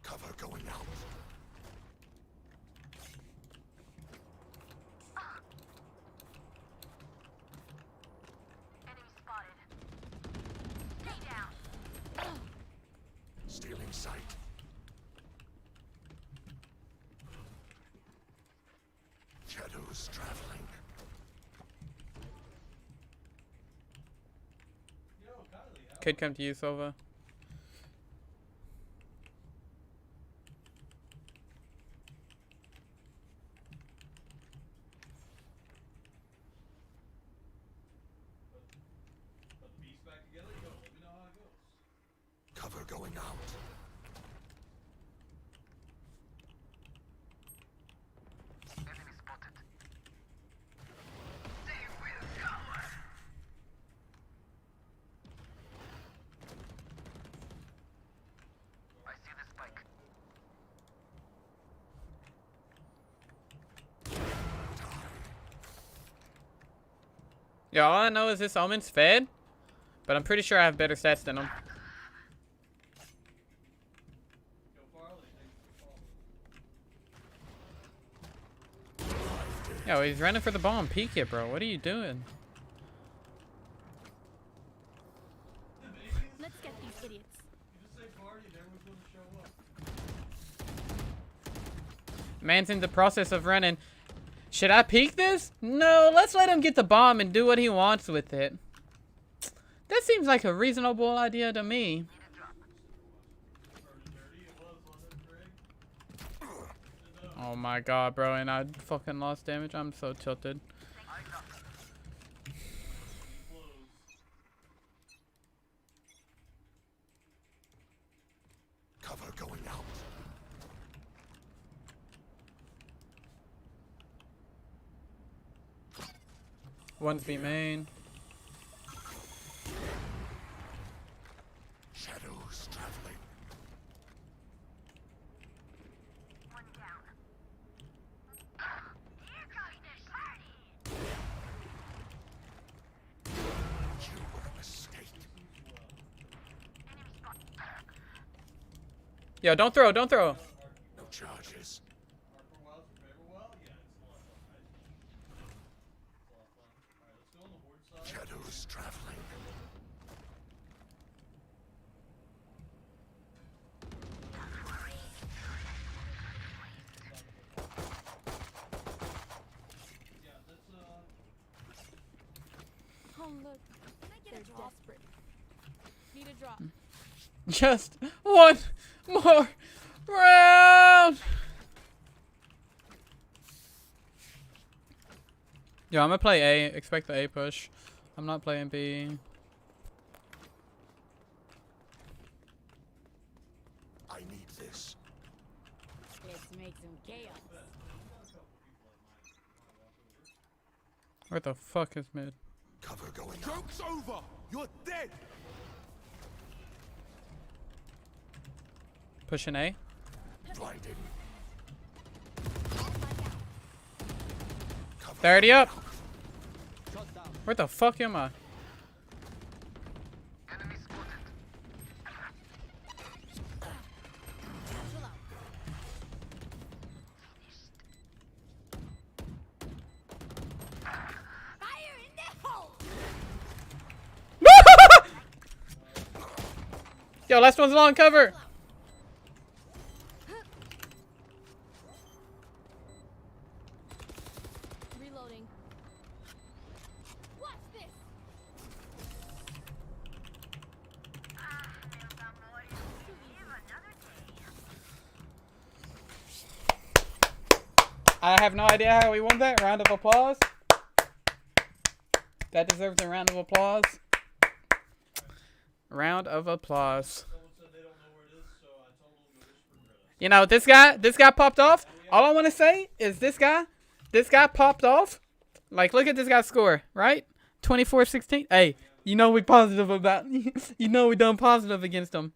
Cover going out. Enemy spotted. Stay down. Stealing sight. Shadows traveling. Could come to you, Silva. Cover going out. Enemy spotted. They will cover. I see the spike. Yeah, all I know is this Omen's fed, but I'm pretty sure I have better stats than him. Yo, he's running for the bomb. Peek it, bro. What are you doing? Let's get these idiots. Man's in the process of running. Should I peek this? No, let's let him get the bomb and do what he wants with it. That seems like a reasonable idea to me. Oh my god, bro, and I fucking lost damage. I'm so tilted. Cover going out. One's B main. Shadows traveling. One down. Here comes the party. You were a mistake. Enemy spot. Yo, don't throw, don't throw. No charges. Shadows traveling. Oh look, they're desperate. Need a drop. Just one more round. Yo, I'm gonna play A. Expect the A push. I'm not playing B. I need this. Let's make some chaos. Where the fuck is mid? Cover going out. Joke's over! You're dead! Pushing A. Blinded. 30 up. Shut down. Where the fuck am I? Enemy spotted. Fire in the hole! Yo, last one's long cover. Reloading. Watch this! I have no idea how we won that. Round of applause. That deserves a round of applause. Round of applause. You know, this guy popped off. All I want to say is this guy popped off. Like, look at this guy's score, right? 24-16. Hey, you know we positive about, you know we done positive against him.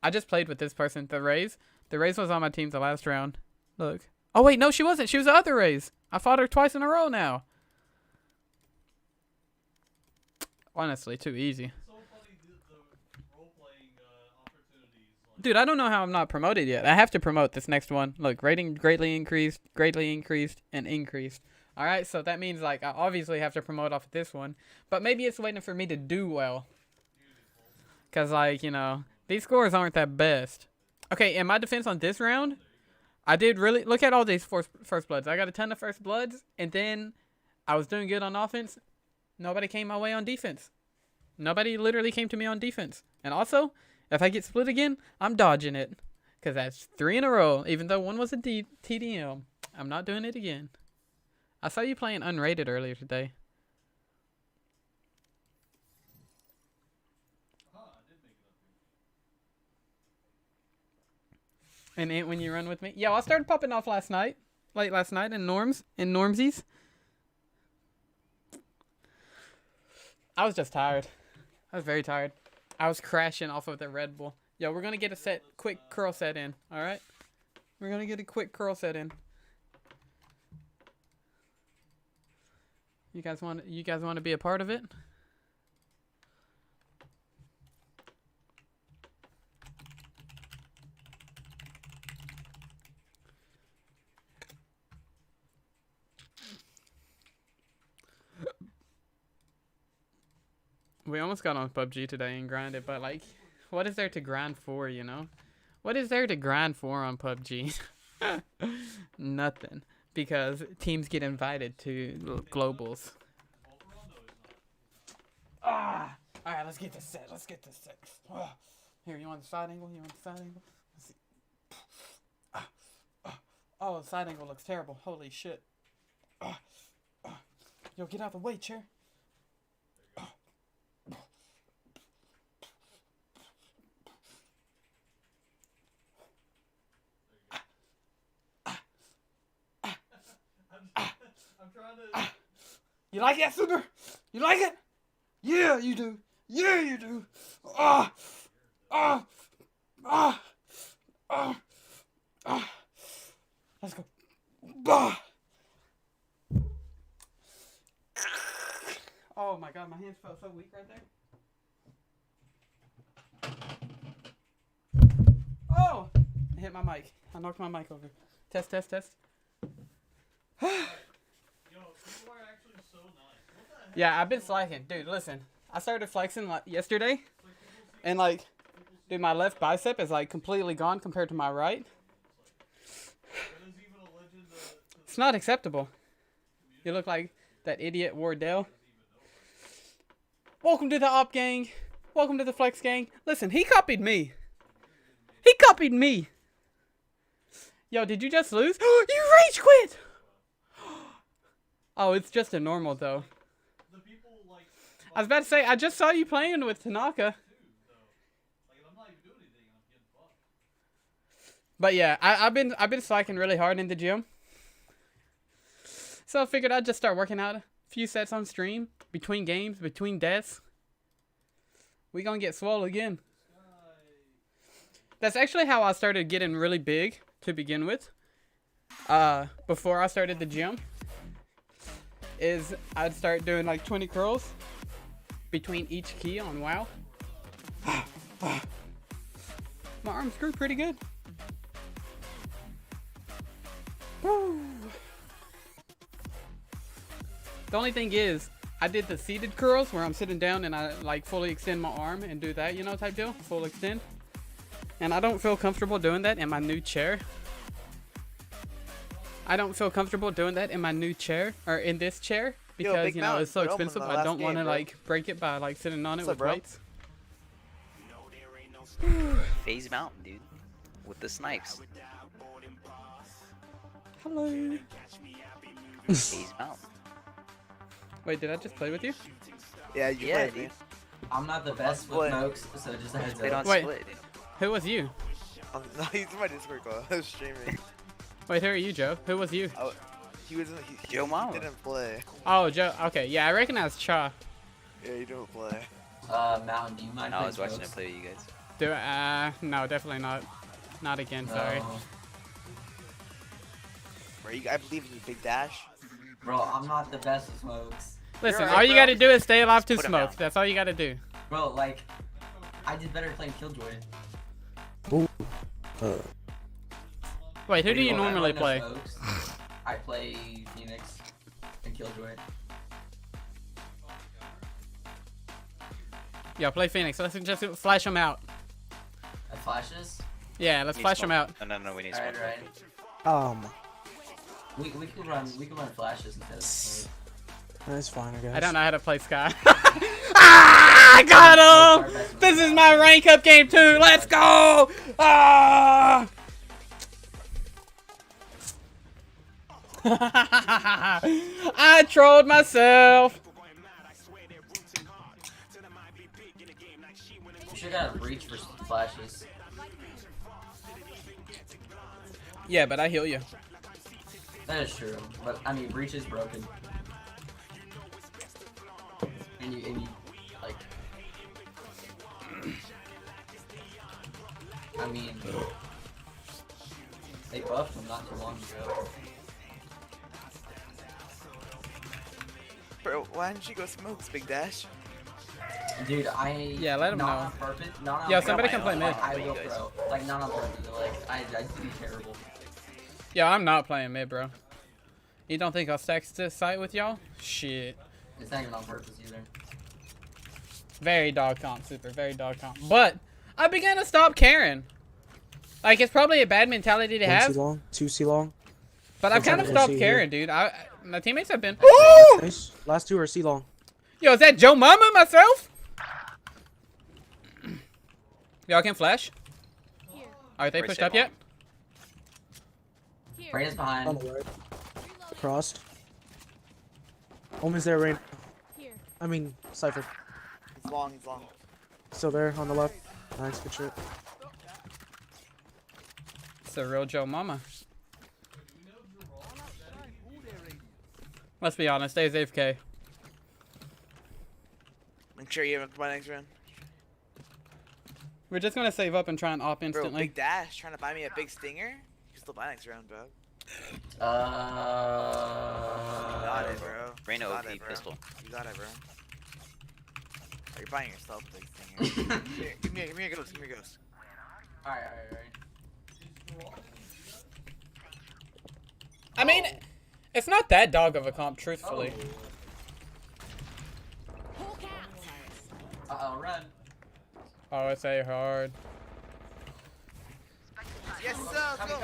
I just played with this person, the Raze. The Raze was on my team the last round. Look. Oh, wait, no, she wasn't. She was the other Raze. I fought her twice in a row now. Honestly, too easy. Dude, I don't know how I'm not promoted yet. I have to promote this next one. Look, rating greatly increased, and increased. Alright, so that means, like, I obviously have to promote off of this one. But maybe it's waiting for me to do well. Because, like, you know, these scores aren't that best. Okay, in my defense on this round, I did really look at all these first bloods. I got a ton of first bloods, and then I was doing good on offense. Nobody came my way on defense. Nobody literally came to me on defense. And also, if I get split again, I'm dodging it. Because that's 3 in a row. Even though one was a TDM. I'm not doing it again. I saw you playing unrated earlier today. And Ant, when you run with me. Yo, I started popping off last night. Late last night in Normsies. I was just tired. I was very tired. I was crashing off of the Red Bull. Yo, we're gonna get a quick curl set in. All right, we're gonna get a quick curl set in. You guys want to be a part of it? We almost got on PUBG today and grinded, but like, what is there to grind for, you know? What is there to grind for on PUBG? Nothing. Because teams get invited to globals. Ah! Alright, let's get this set. Let's get this set. Here, you want the side angle? You want the side angle? Let's see. Oh, the side angle looks terrible. Holy shit. Yo, get out the way, chair. You like it, Super? You like it? Yeah, you do. Yeah, you do. Let's go. Oh my god, my hands felt so weak right there. Oh! I hit my mic. I knocked my mic over. Test, test, test. Yeah, I've been slacking. Dude, listen. I started flexing like yesterday. And like, dude, my left bicep is like completely gone compared to my right. It's not acceptable. You look like that idiot Wardell. Welcome to the op gang. Welcome to the flex gang. Listen, he copied me. He copied me. Yo, did you just lose? You rage quit! Oh, it's just a normal though. I was about to say, I just saw you playing with Tanaka. But yeah, I've been slacking really hard in the gym. So I figured I'd just start working out a few sets on stream, between games, between deaths. We gonna get swole again. That's actually how I started getting really big to begin with. Before I started the gym, is I'd start doing like 20 curls between each key on WoW. My arms grew pretty good. Woo. The only thing is, I did the seated curls where I'm sitting down and I like fully extend my arm and do that, you know, type deal, full extend. And I don't feel comfortable doing that in my new chair. I don't feel comfortable doing that in my new chair, or in this chair, because, you know, it's so expensive. I don't want to, like, break it by, like, sitting on it with weights. Phase Mountain, dude. With the snipes. Hello. Phase Mountain. Wait, did I just play with you? Yeah, you played, dude. I'm not the best with smokes, so just a heads up. Wait, who was you? No, he's in my Discord call. I was streaming. Wait, who are you, Joe? Who was you? Oh, he Joe Mama. didn't play. Oh, Joe. Okay, yeah, I recognize Cha. Yeah, you don't play. Mountain, do you mind? I know, I was watching him play with you guys. No, definitely not. Not again, sorry. Bro, I believe in you, Big Dash. Bro, I'm not the best with smokes. Listen, You're right, all you bro. gotta do is stay alive to Put him smoke. down. That's all you gotta do. Bro, like, I did better playing Killjoy. Wait, who do you Bro, I normally know play? smokes. I play Phoenix and Killjoy. Yo, play Phoenix. Let's just flash them out. That flashes? Yeah, let's Need flash them smoke. out. No, we need Alright, smoke. right. We could run flashes instead of. That's fine, I guess. I don't know how to play Sky. Ah, I got him! This is my rank up game too. Let's go! Ah! I trolled myself. You should have reach for flashes. Yeah, but I heal you. That is true, but I mean, breach is broken. And you like. I mean, they buffed him not too long ago. Bro, why didn't you go smokes, Big Dash? Dude, Yeah, let him not know. On purpose, not on Yo, purpose, somebody can play mid. I will throw. Like, not on purpose. Like, I do terrible. Yo, I'm not playing mid, bro. You don't think I'll stack to site with y'all? Shit. It's not even on purpose either. Very dog comp, super. Very dog comp. But I began to stop caring. Like, it's probably a bad mentality to 1 have. C long, 2 C long. But I've kind of Sometimes I stopped see caring, here. dude. My teammates have been. Ooh! Nice. Last 2 are C long. Yo, is that Joe Mama myself? Y'all can flash? Are they pushed up yet? Rain is behind. On the right. Crossed. Omen's there, Rain. I mean, Cypher. He's long, he's long. Still there on the left. Nice, good shit. It's a real Joe Mama. Let's be honest, stays AFK. Make sure you have my next round. We're just gonna save up and try and op Bro, instantly. Big Dash trying to buy me a big stinger? You can still buy next round, bro. You got it, bro. Reyna You got OP it, bro. pistol. You got it, bro. Oh, you're buying yourself a big stinger. Here, give me a ghost, give me a ghost. Alright. I mean, it's not that dog of a comp, truthfully. Uh-oh, run. Oh, it's a hard. Yes, sir, let's go.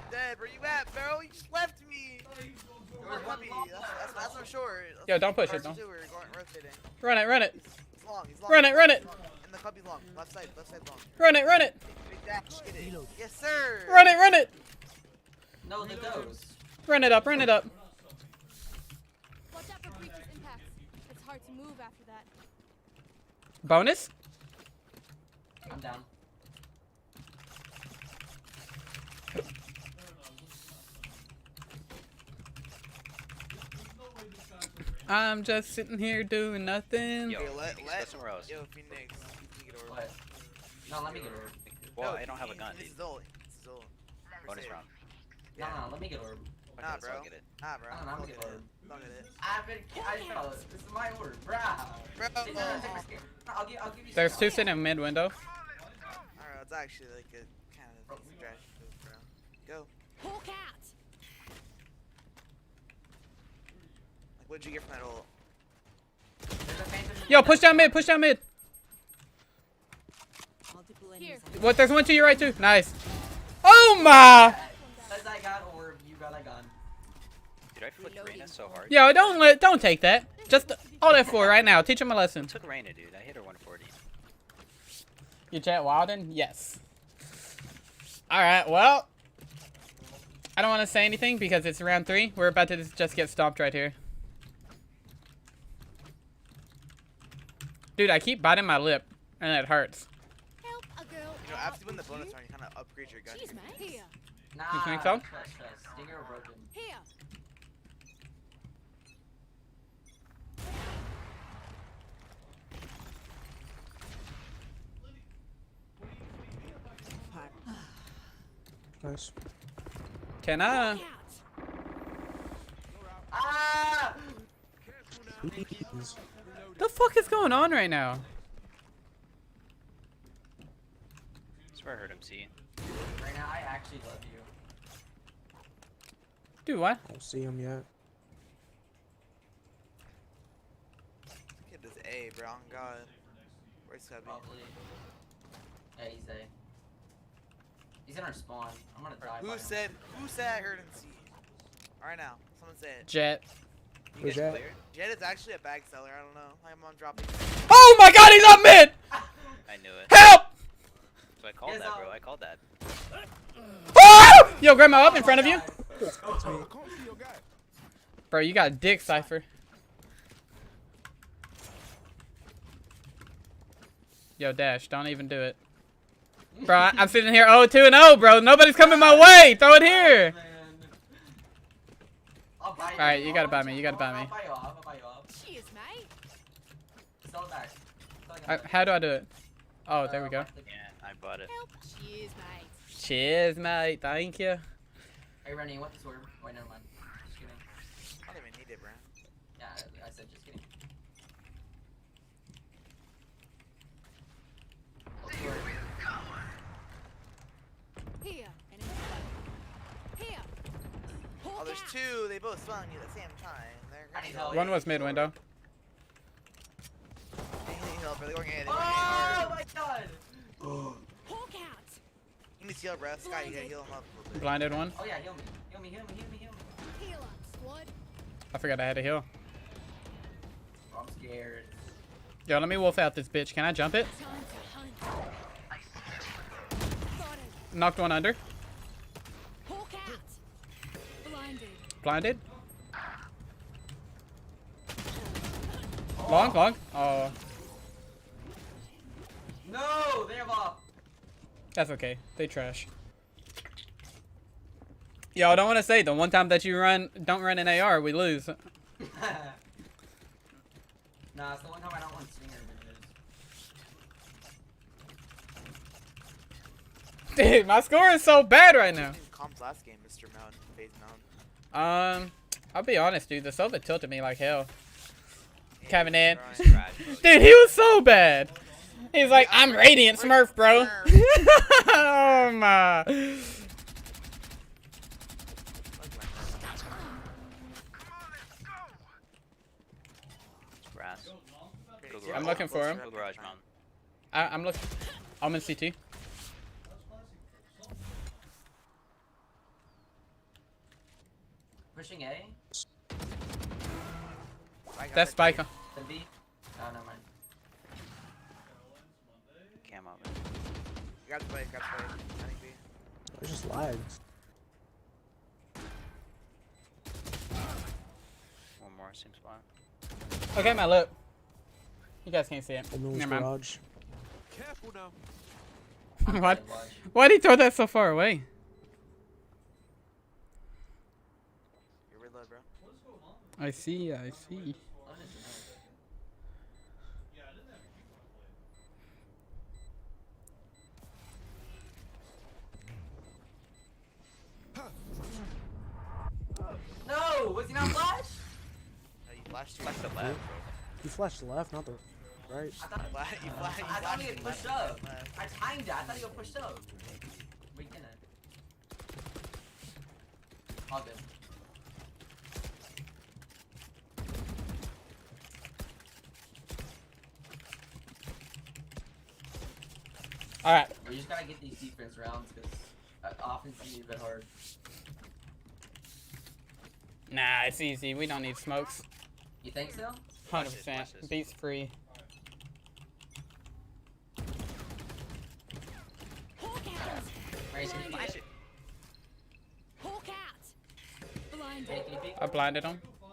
Dead, where you at, bro? You just left me. That's for sure. Yo, don't push it, don't. We're going rotating. Run it. He's long, he's long. Run it. In the cubby long. Left side long. Run it. Big Dash, get it. Yes, sir. Run it. No, the goes. Run it up. Watch out for breach's impacts. It's hard to move after that. Bonus? I'm down. I'm just sitting here doing nothing. Yo, let somewhere else. Yo, Phoenix, you can get over. What? No, let me get orb. Well, No, I don't have a gun, This dude. is Zol. Bonus round. No, let me get orb. Okay, Nah, so bro. I'll get it. Nah, bro. I'm Don't gonna get get it. orb. Don't get it. This is my orb, brah. Bro, I'll give you. There's some. 2 sitting in mid window. Alright, it's actually like a kind of strategy move, bro. Go. Hawk out. Like, what'd you get from that ult? There's a phantom. Yo, push down mid. Here. What? There's one to your right too. Nice. Oh my! Says I got orb, you got a gun. Dude, I flicked Reyna so hard. Yo, don't take that. Just all that for right now. Teach him a lesson. Took Reyna, dude. I hit her 140. You chat Wilden? Yes. Alright, well. I don't want to say anything because it's round 3. We're about to just get stomped right here. Dude, I keep biting my lip, and it hurts. Help a girl. You know, after you win the bonus round, you kind of upgrade your gun. Jeez, man. Here. Nah. You think so? Stinger broken. Here. Nice. Can I? Ah! Please. The fuck is going on right now? I swear I heard him see. Right now, I actually love you. Dude, what? I don't see him yet. Kid is A, bro. On God. Where's Cubby? Probably. Yeah, he's A. He's in our spawn. I'm gonna die. Who said I heard and see? Alright now, someone say it. Jet. You Who's guys Jet? clear? Jet is actually a bag seller, I don't know. I'm on dropping. Oh my god, he's up mid! I knew it. Help! So I called that, bro. I called that. Oh! Yo, grandma up in front of you. your guy. Bro, you got a dick, Cypher. Yo, Dash, don't even do it. Bro, I'm sitting here 0-2-0, bro. Nobody's coming my way. Throw it here. Alright, you gotta buy me. You gotta buy me. I'll buy you off. I'll buy you off. Cheers, mate. Sell it back. How do I do it? Oh, there we go. Yeah, I bought it. Help. Cheers, mate. Cheers, mate. Thank you. Hey, Rennie, you want this orb? Wait, never mind. Just kidding. I don't even need it, bro. Yeah, I said just kidding. Here. And here. Oh, there's two. They both spawn you at the same time. They're gonna help. One was mid window. They need help, bro. They're going in. Oh my god! Hawk out. You need to heal, bro. Sky, you gotta heal him up a little bit. Blinded one. Oh yeah, heal me. Heal me, heal me, heal me, heal me. Heal up, squad. I forgot I had a heal. Oh, I'm scared. Yo, let me wolf out this bitch. Can I jump it? Time to hunt. Spotted. Knocked one under. Hawk out. Blinded. Blinded. Long, long. Oh, No, they have off. that's okay. They trash. Yo, I don't want to say the one time that you don't run an AR, we lose. Nah, it's the one time I don't want Stinger images. Dude, my score is so bad right now. Comps last game, Mr. Mountain, Phase Mountain. I'll be honest, dude. The Sova tilted me like hell. Kevin in. Trash, bro. Dude, he was so bad. He's like, I'm Radiant Smurf, bro. Oh my. Grass. Go I'm looking for him. Go garage mountain. I'm looking. I'm in CT. Pushing A. That's Spike. Then B. Oh, never mind. Cam out. You got to play, I think B. There's just lags. One more, same spot. Okay, my look. You guys can't see it. In the Never mind. garage. Careful now. What? Why'd he throw that so far away? You're reload, bro. I see, I see. No! Was he not flash? No, you flashed Flash the left, You flashed the left, not the right. I thought, You flashed I thought he had left, pushed up. left. I timed it. I thought he got pushed up. Wait, didn't it? All good. Alright. We just gotta get these defense rounds because offense is a bit hard. Nah, it's easy. We don't need smokes. You think so? 100%. Beats free. Hawk out. Right, can you flash it? Hawk out. Blinded. Hey, can you peek? I blinded him. I'll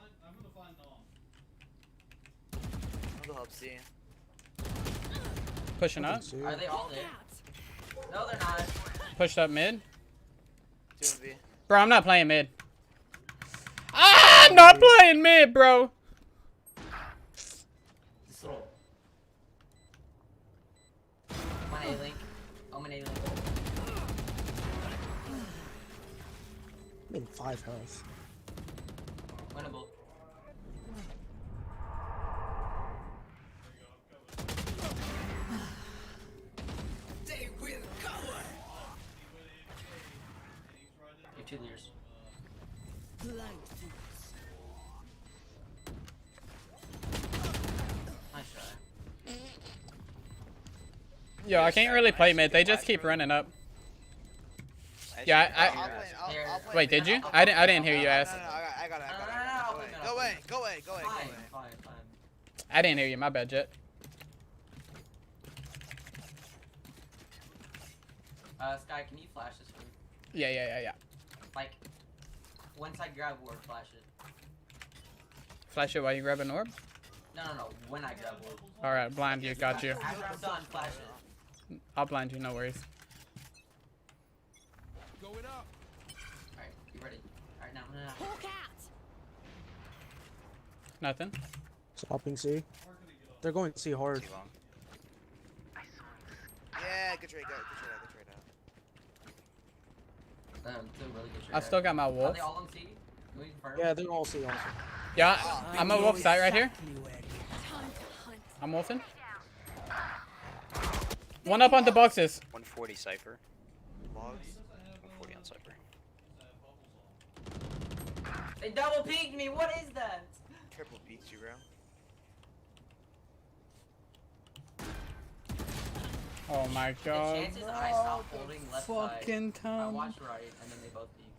go help C. Pushing up. Are they all there? No, they're not. Pushed up mid. 2 and B. Bro, I'm not playing mid. Ah, I'm not playing mid, bro. This little. I'm on A-Link. I'm on A-Link. I'm in 5 health. Winnable. They will cover. You have 2 leaders. Nice try. Yo, I can't really play mid. They just keep running up. Yeah, I'll play wait, did you? I didn't hear you ask. No, I got it. Go away. Fine, fine. I didn't hear you. My bad, Jet. Sky, can you flash this for me? Yeah. Like, once I grab orb, flash it. Flash it while you grab an orb? No, when I grab orb. Alright, blind you. Got you. After I'm done, flash it. I'll blind you. No worries. Going up. Alright, you ready? Alright, now. Hawk out. Nothing. Stopping C. They're going C hard. Yeah, good trade out. It's a really good trade. I still got my Are wolf. they all on C? Yeah, they're all C also. Yeah, I'm a wolf site right here. Time to hunt. I'm wolfing. One up on the boxes. 140 Cypher. Logs. 140 on Cypher. They double peeked me. What is that? Triple beats you, bro. Oh my The god. chances I stop holding left Fucking side, I time. watch right, and then they both peek.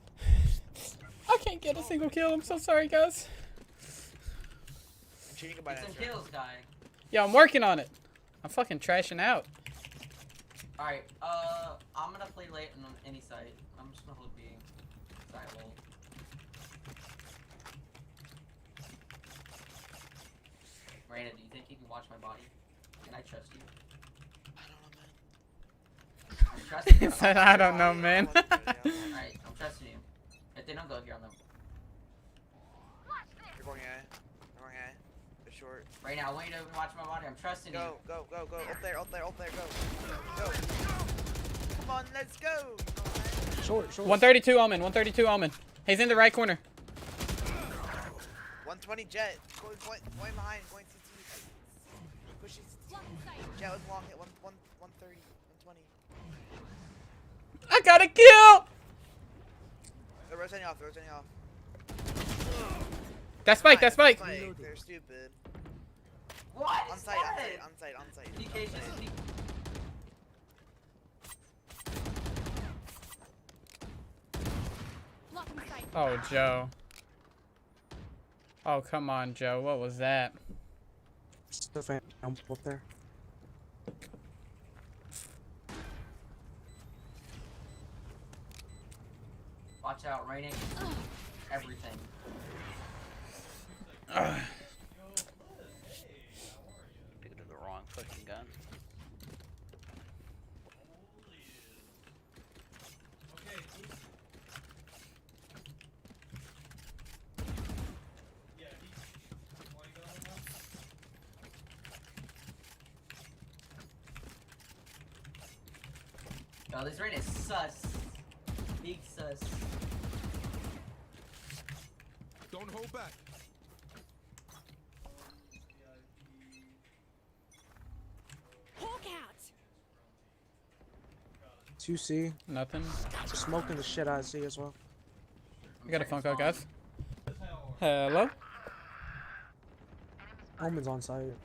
I can't get a single kill. I'm so sorry, guys. I'm cheating about Get some that. kills, guy. Yeah, I'm working on it. I'm fucking trashing out. Alright, I'm gonna play late on any side. I'm just gonna hold B. Side wall. Miranda, do you think you can watch my body? Can I trust you? I'm trusting He you. said, I don't know, man. Alright, I'm trusting you. If they don't go here, I'm them. You're going A. They're short. Right now, I want you to watch my body. I'm trusting you. Go. Up there, go. Come on, let's go. Short. 132 Omen. 132 Omen. He's in the right corner. 120 Jet. Going behind. Going CT. Pushing CT. Jet was long hit. 130. 120. I got a kill. They're rotating off. That's Spike. They're stupid. What? On site. DK, just DK. Blocking sight. Oh, Joe. Oh, come on, Joe. What was that? The fan up there. Watch out, raining. Everything. Picked up the wrong fucking gun. Oh, this rain is sus. Big sus. Don't hold back. Hawk out. 2C. Nothing. Smoking the shit out of C as well. We got a phone call, guys. Hello? Omen's on site.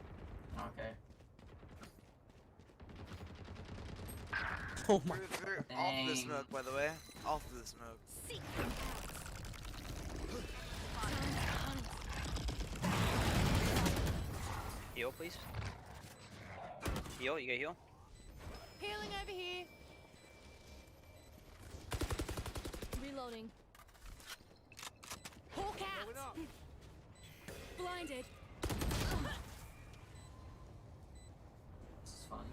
Okay. Oh my. Off the smoke, by the way. Off the smoke. Heal, please. Heal, you got heal? Healing over here. Reloading. Hawk out. Blinded. This is fun.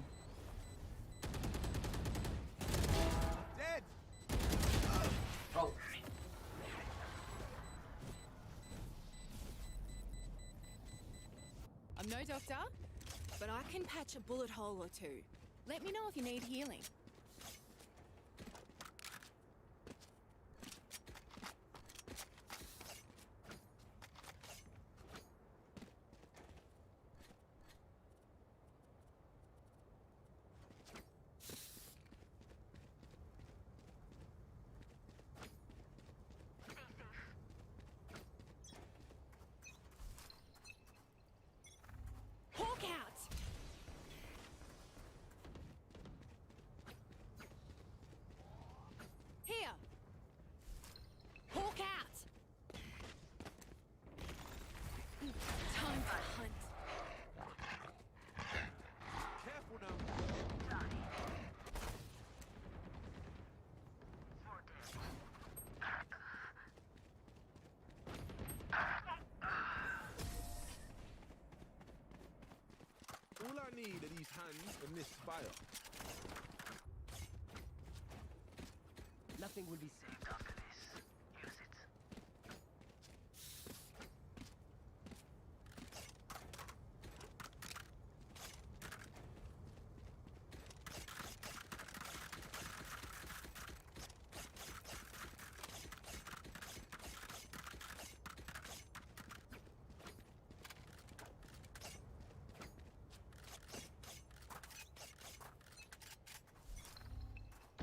Dead. Oh. I'm no doctor, but I can patch a bullet hole or two. Let me know if you need healing. Hawk out. need of these hands and this fire. Nothing will be saved after this. Use it.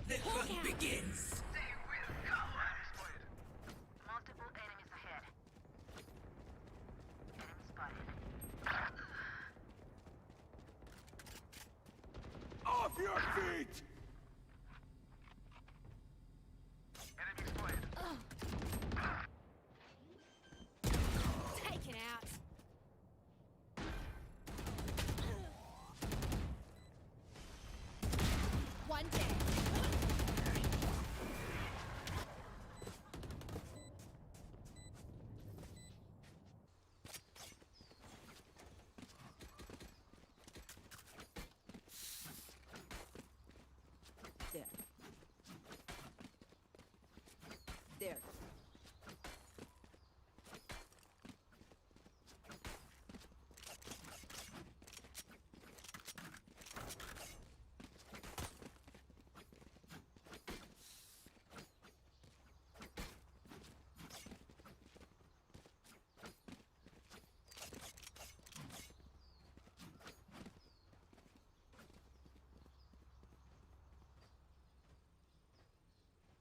The hunt begins! They will come! Multiple enemies ahead. Enemy spotted. Off your feet! Enemy spotted. Taken out. One dead. There. There.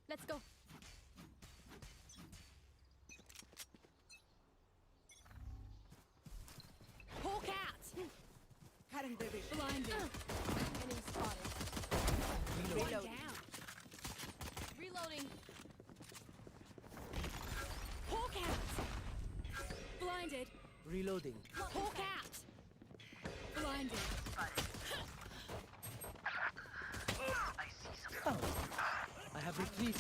Let's go. Hawk out. Cutting their vision. Blinded. Enemy spotted. One down. Reloading. Hawk out. Blinded. Reloading. Hawk out. Blinded. I see something. I have retreated.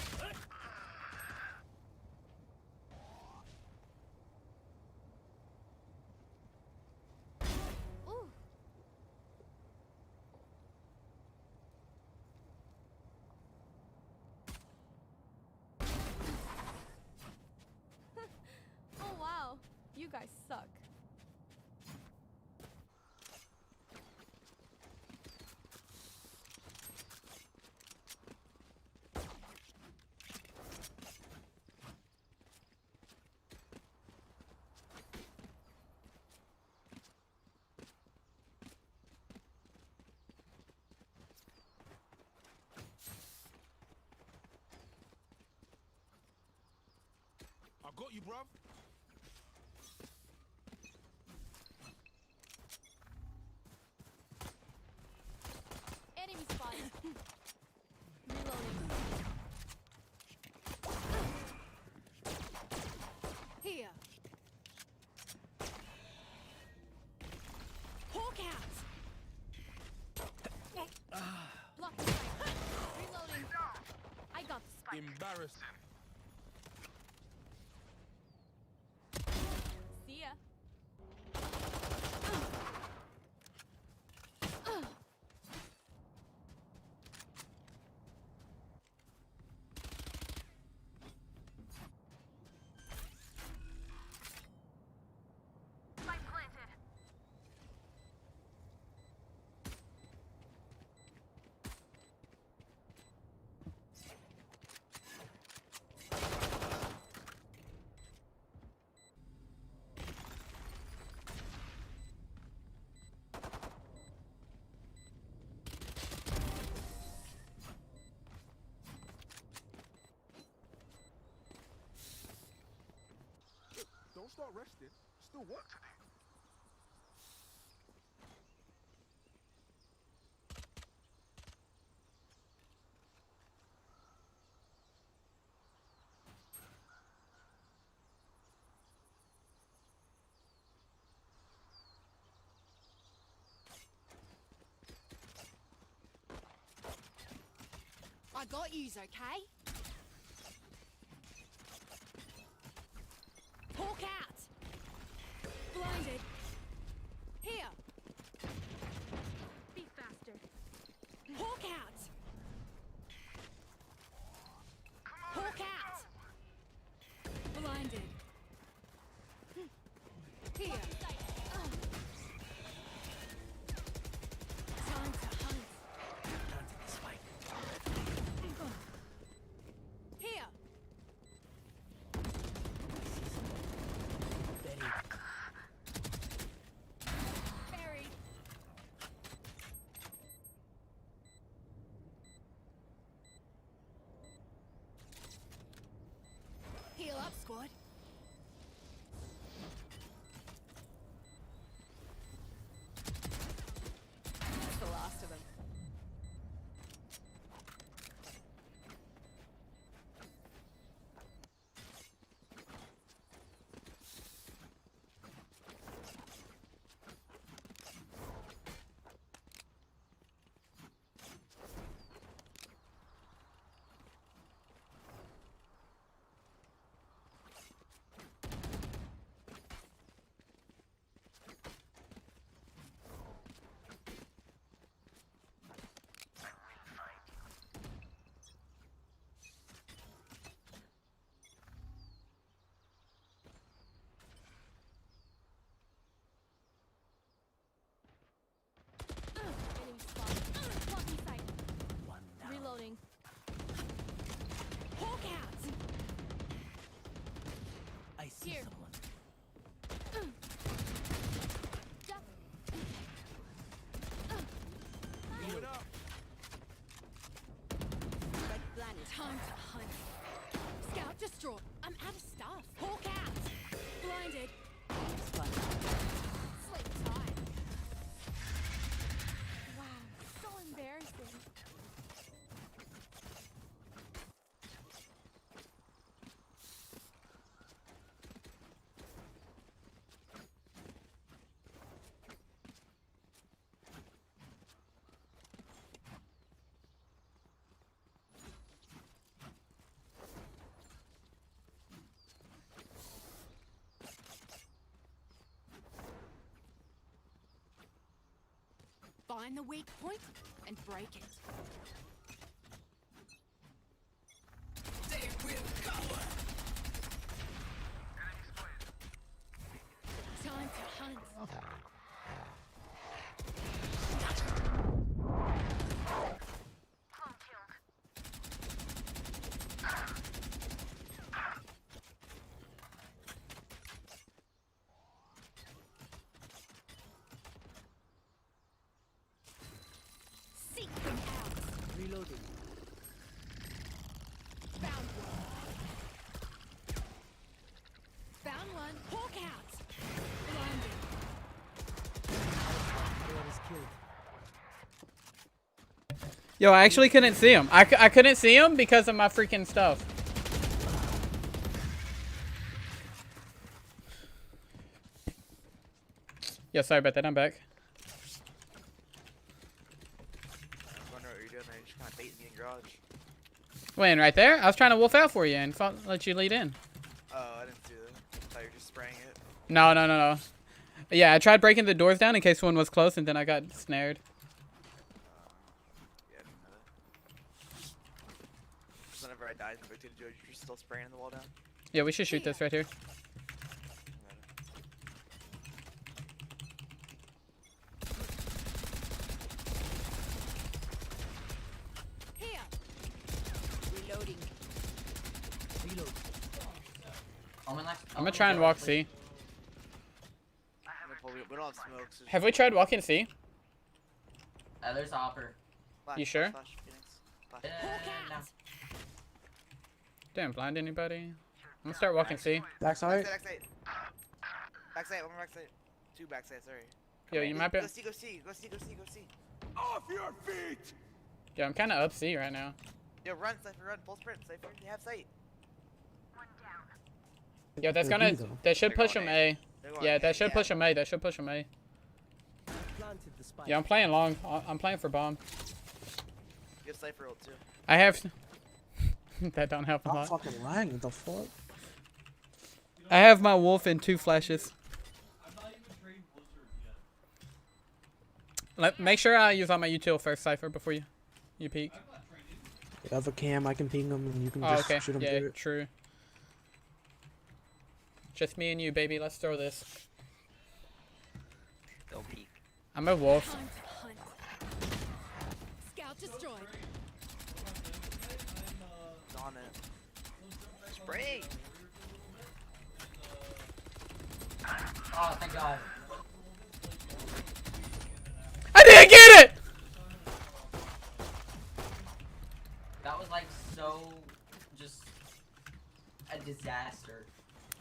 Ooh. Oh wow, you guys suck. I got you, bruv. Enemy spotted. Reloading. Here. Hawk out. Block the sight. Reloading. I got the spike. Embarrassing. See ya. Spike planted. Don't start resting. Still work to do. I got yous, okay? Hawk out. Blinded. Here. Time to hunt. Scout destroy. I'm out of stuff. Hawk out. Blinded. Sleep tight. Wow, so embarrassing. Find the weak point and break it. They will cover. Time to hunt. Seek them out. Reloading. Found one. Found one. Hawk out. Blinded. Player is killed. Yo, I actually couldn't see him. I couldn't see him because of my freaking stuff. Yeah, sorry about that. I'm back. I was wondering what you're doing there. You just kind of baiting me in garage. When, right there? I was trying to wolf out for you and let you lead in. Oh, I didn't do that. I thought you were just spraying it. No, no, no, no. Yeah, I tried breaking the doors down in case one was close, and then I got snared. Yeah, I didn't know that. Just whenever I died in the Victory George, you're still spraying the wall down? Yeah, we should shoot this right here. Here. Reloading. Reload. I'm gonna try and walk C. We don't have smoke. So Have we tried walking C? There's Hopper. You sure? Flash, Phoenix. Flash. No. Didn't blind anybody. I'm gonna start walking C. Backside. Backside. Backside. One more backside. Two backside. Sorry. Yo, you might be. Go see. Go see. Go see. Go see. Go see. Off your feet! Yo, I'm kind of up C right now. Yo, run, Cypher, run. Full sprint, Cypher. You have sight. Yo, that's They're gonna. B, though. That should They're push going him A. A. They're going Yeah, A, that should yeah. push him A. That should push him A. Planted the spike. Yeah, I'm playing long. I'm playing for bomb. You have Cypher ult too. I have. That don't help a I'm lot. fucking lying. What the fuck? I have my wolf and 2 flashes. I'm not even trained Blizzard yet. Make sure I use all my util first, Cypher, before you peek. I'm not trained either. You have a cam. I can ping them, and you can Oh, just okay. shoot them Yeah, through it. true. Just me and you, baby. Let's throw this. Don't peek. I'm a wolf. Time to hunt. Scout destroyed. It's on it. Spray. Oh, thank God. I didn't get it! That was like so just a disaster.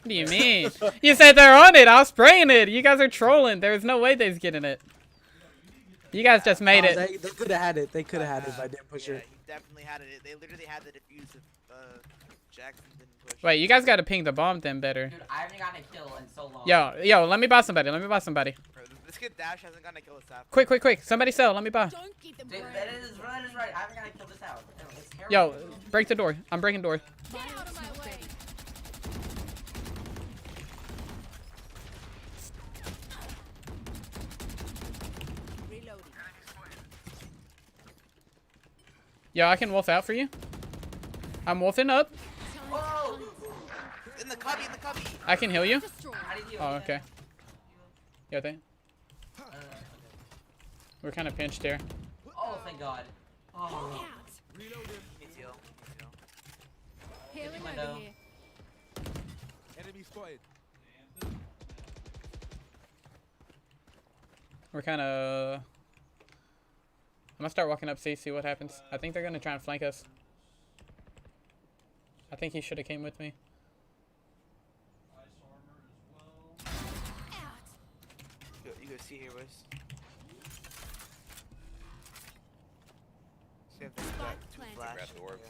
What do you mean? You said they're on it. I was spraying it. You guys are trolling. There's no way they's getting it. You guys just made it. They could have had it. They could have had it if I didn't push Yeah, it. he definitely had it. They literally had the defuse if Jackson didn't push. Wait, you guys gotta ping the bomb then better. Dude, I haven't gotten a kill in so long. Yo, let me buy somebody. Let me buy somebody. Bro, this kid Dash hasn't gotten a kill this half. Quick. Somebody sell. Let me buy. Don't give them Dude, bread. that is right. I haven't gotten a kill this out. It's terrible. Yo, break the door. I'm breaking door. Get out of my way. Reloading. Yo, I can wolf out for you. I'm wolfing up. Whoa! In the cubby, in the cubby. I can heal you. Destroy. How did you? Oh, okay. Yeah, we're kind of pinched here. Oh, thank God. Hawk Oh. out. Needs heal. Healing Window. over here. Enemy spotted. We're kind of. I'm gonna start walking up C, see what happens. I think they're gonna try and flank us. I think he should have came with me. You go see here, boys. See if they got two flash. Grab the orb.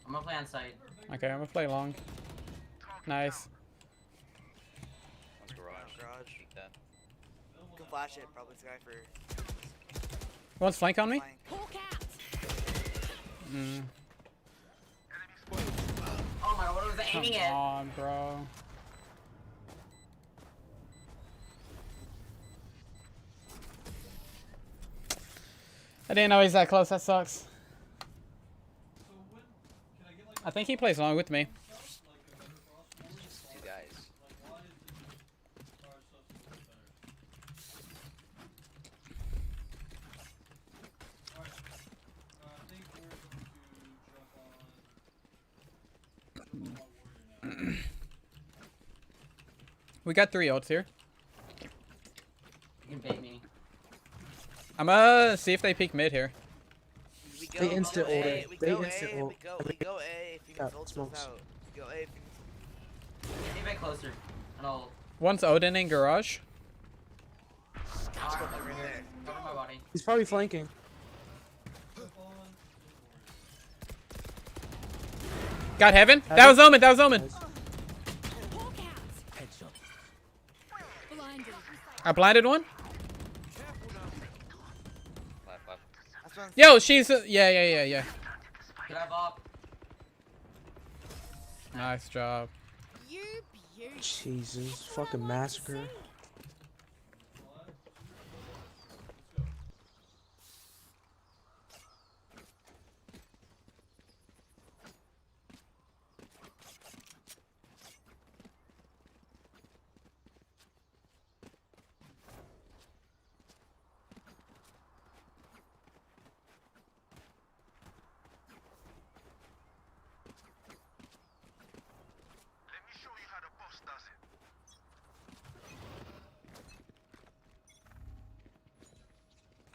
I'm gonna play on site. Okay, I'm gonna play long. Nice. One's garage. Garage. Keep that. You can flash it, probably Sky for One's flank on me? flank. Hawk out. Mm. Oh my god, what was I aiming Come at? on, bro. I didn't know he's that close. That sucks. I think he plays long with me. Two guys. We got 3 ults here. You can bait me. I'm gonna see if they peek mid here. We go, They instant we go ult A, it. we They go instant A, ult. we go A if you can Got ult us smokes. out. We go A if you Get a bit closer. And I'll One's Odin in garage. can right there. cover my body. He's probably flanking. Got heaven. That was Omen. That was Omen. Hawk out. Headshot. Blinded. I blinded one. Left. That's one. Yo, she's yeah. Could I have up? Nice job. You beauty. Jesus, fucking massacre.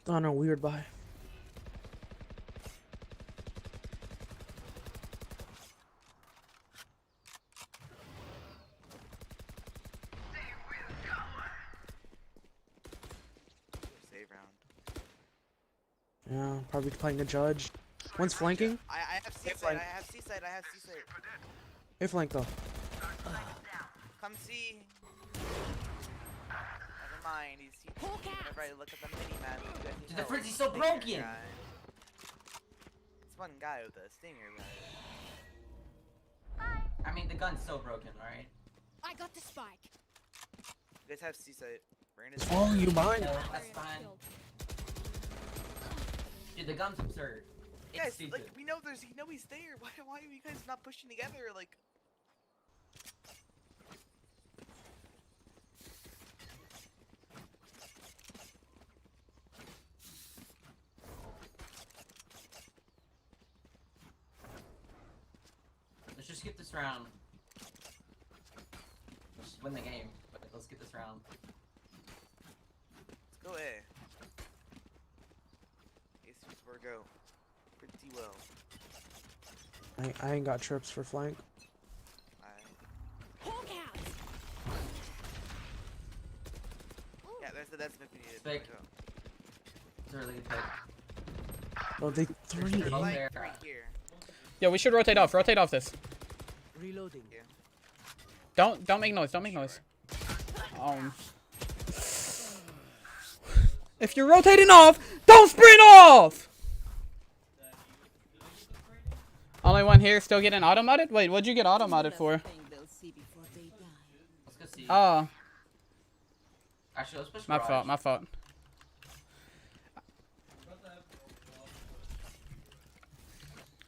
Oh no, weird buy. Save round. Yeah, probably playing a judge. One's flanking. I have C side. I have C side. I have C side. Hey, flank though. Come see. Never mind. He's whenever I look at the mini map. Dude, the frenzy's so broken. It's one guy with a stinger. I mean, the gun's so broken, alright? I got the spike. You guys have C side. Brandon's Oh, you mine. No, that's fine. Dude, the gun's absurd. It's guys, stupid. like we know he's there. Why are you guys not pushing together? Like. Let's just get this round. Let's just win the game, but let's get this round. Let's go A. Jesus, where go? Pretty well. I ain't got trips for flank. Hawk out. Yeah, that's what we needed. Pick. It's a really good pick. Oh, they 3 There's in. one there. Right here. Yeah, we should rotate off. Rotate off this. Reloading. Don't make noise. Don't make noise. If you're rotating off, don't sprint off. Only one here still getting auto modded? Wait, what'd you get auto modded for? Let's go see. Oh, Actually, let's push my garage. fault. My fault.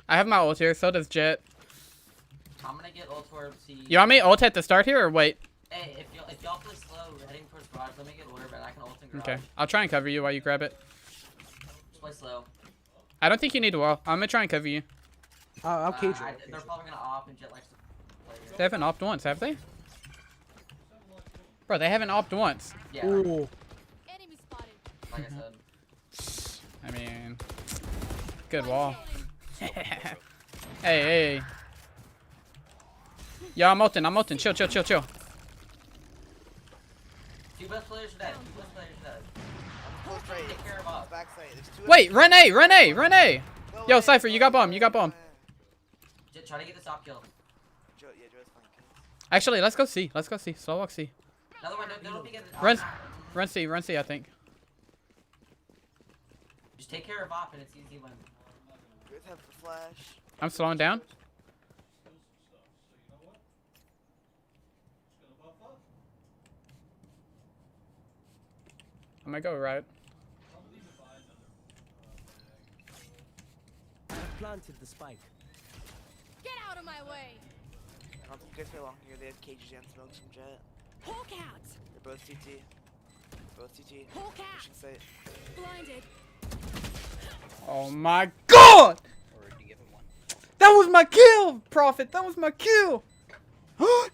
I have my ult here. So does Jet. I'm gonna get ult towards C. You want me ult at the start here or wait? Hey, if y'all play slow, heading towards garage, let me get order, but I can ult in garage. Okay, I'll try and cover you while you grab it. Just play slow. I don't think you need a wall. I'm gonna try and cover you. I'll cage They're it. probably gonna op and Jet likes to play. They haven't opted once, have they? Bro, they haven't opted once. Yeah. Ooh. Enemy spotted. Like I said. I mean, good wall. Hey. Yo, I'm ulting. Chill. Two best players dead. Close right. Take care of us. Backside. There's two. Wait, run A. Yo, Cypher, you got bomb. Try to get the stop kill. Joe's fine. Actually, let's go C. Slow walk C. Another one. Don't be getting. Run C, I think. Just take care of op and it's easy win. Good have the flash. I'm slowing down. I'm gonna go right. I planted the spike. Get out of my way! I don't think you guys stay long here. They have cages and smokes from Jet. Hawk out! They're both TT. Hawk out! Pushing site. Blinded. Oh my god! Already given one. That was my kill, Prophet. That was my kill. Oh.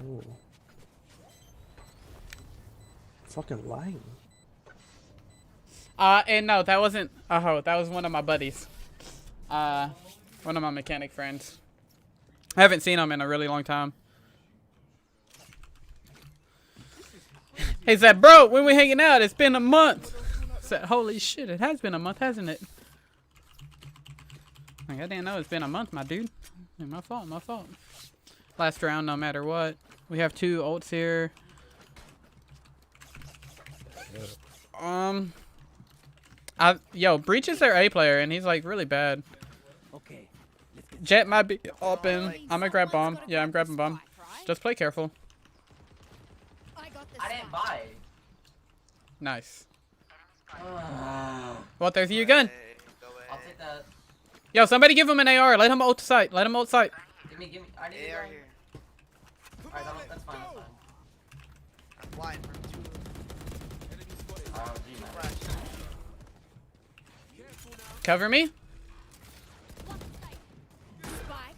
Ooh. Fucking lying. And no, that wasn't a hoe. That was one of my buddies. One of my mechanic friends. I haven't seen him in a really long time. He said, bro, when we hanging out, it's been a month. I said, holy shit, it has been a month, hasn't it? Like, I didn't know it's been a month, my dude. My fault. Last round, no matter what. We have 2 ults here. Yo, Breach is their A player, and he's like really bad. Okay. Jet might be open. I'm gonna grab bomb. Yeah, I'm grabbing bomb. Just play careful. I didn't buy. Nice. Well, there's your gun. I'll take that. Yo, somebody give him an AR. Let him ult sight. Give me. I need AR AR here. Alright, that's fine. I'm blind from 2. Oh, gee, man. Flash. Cover me.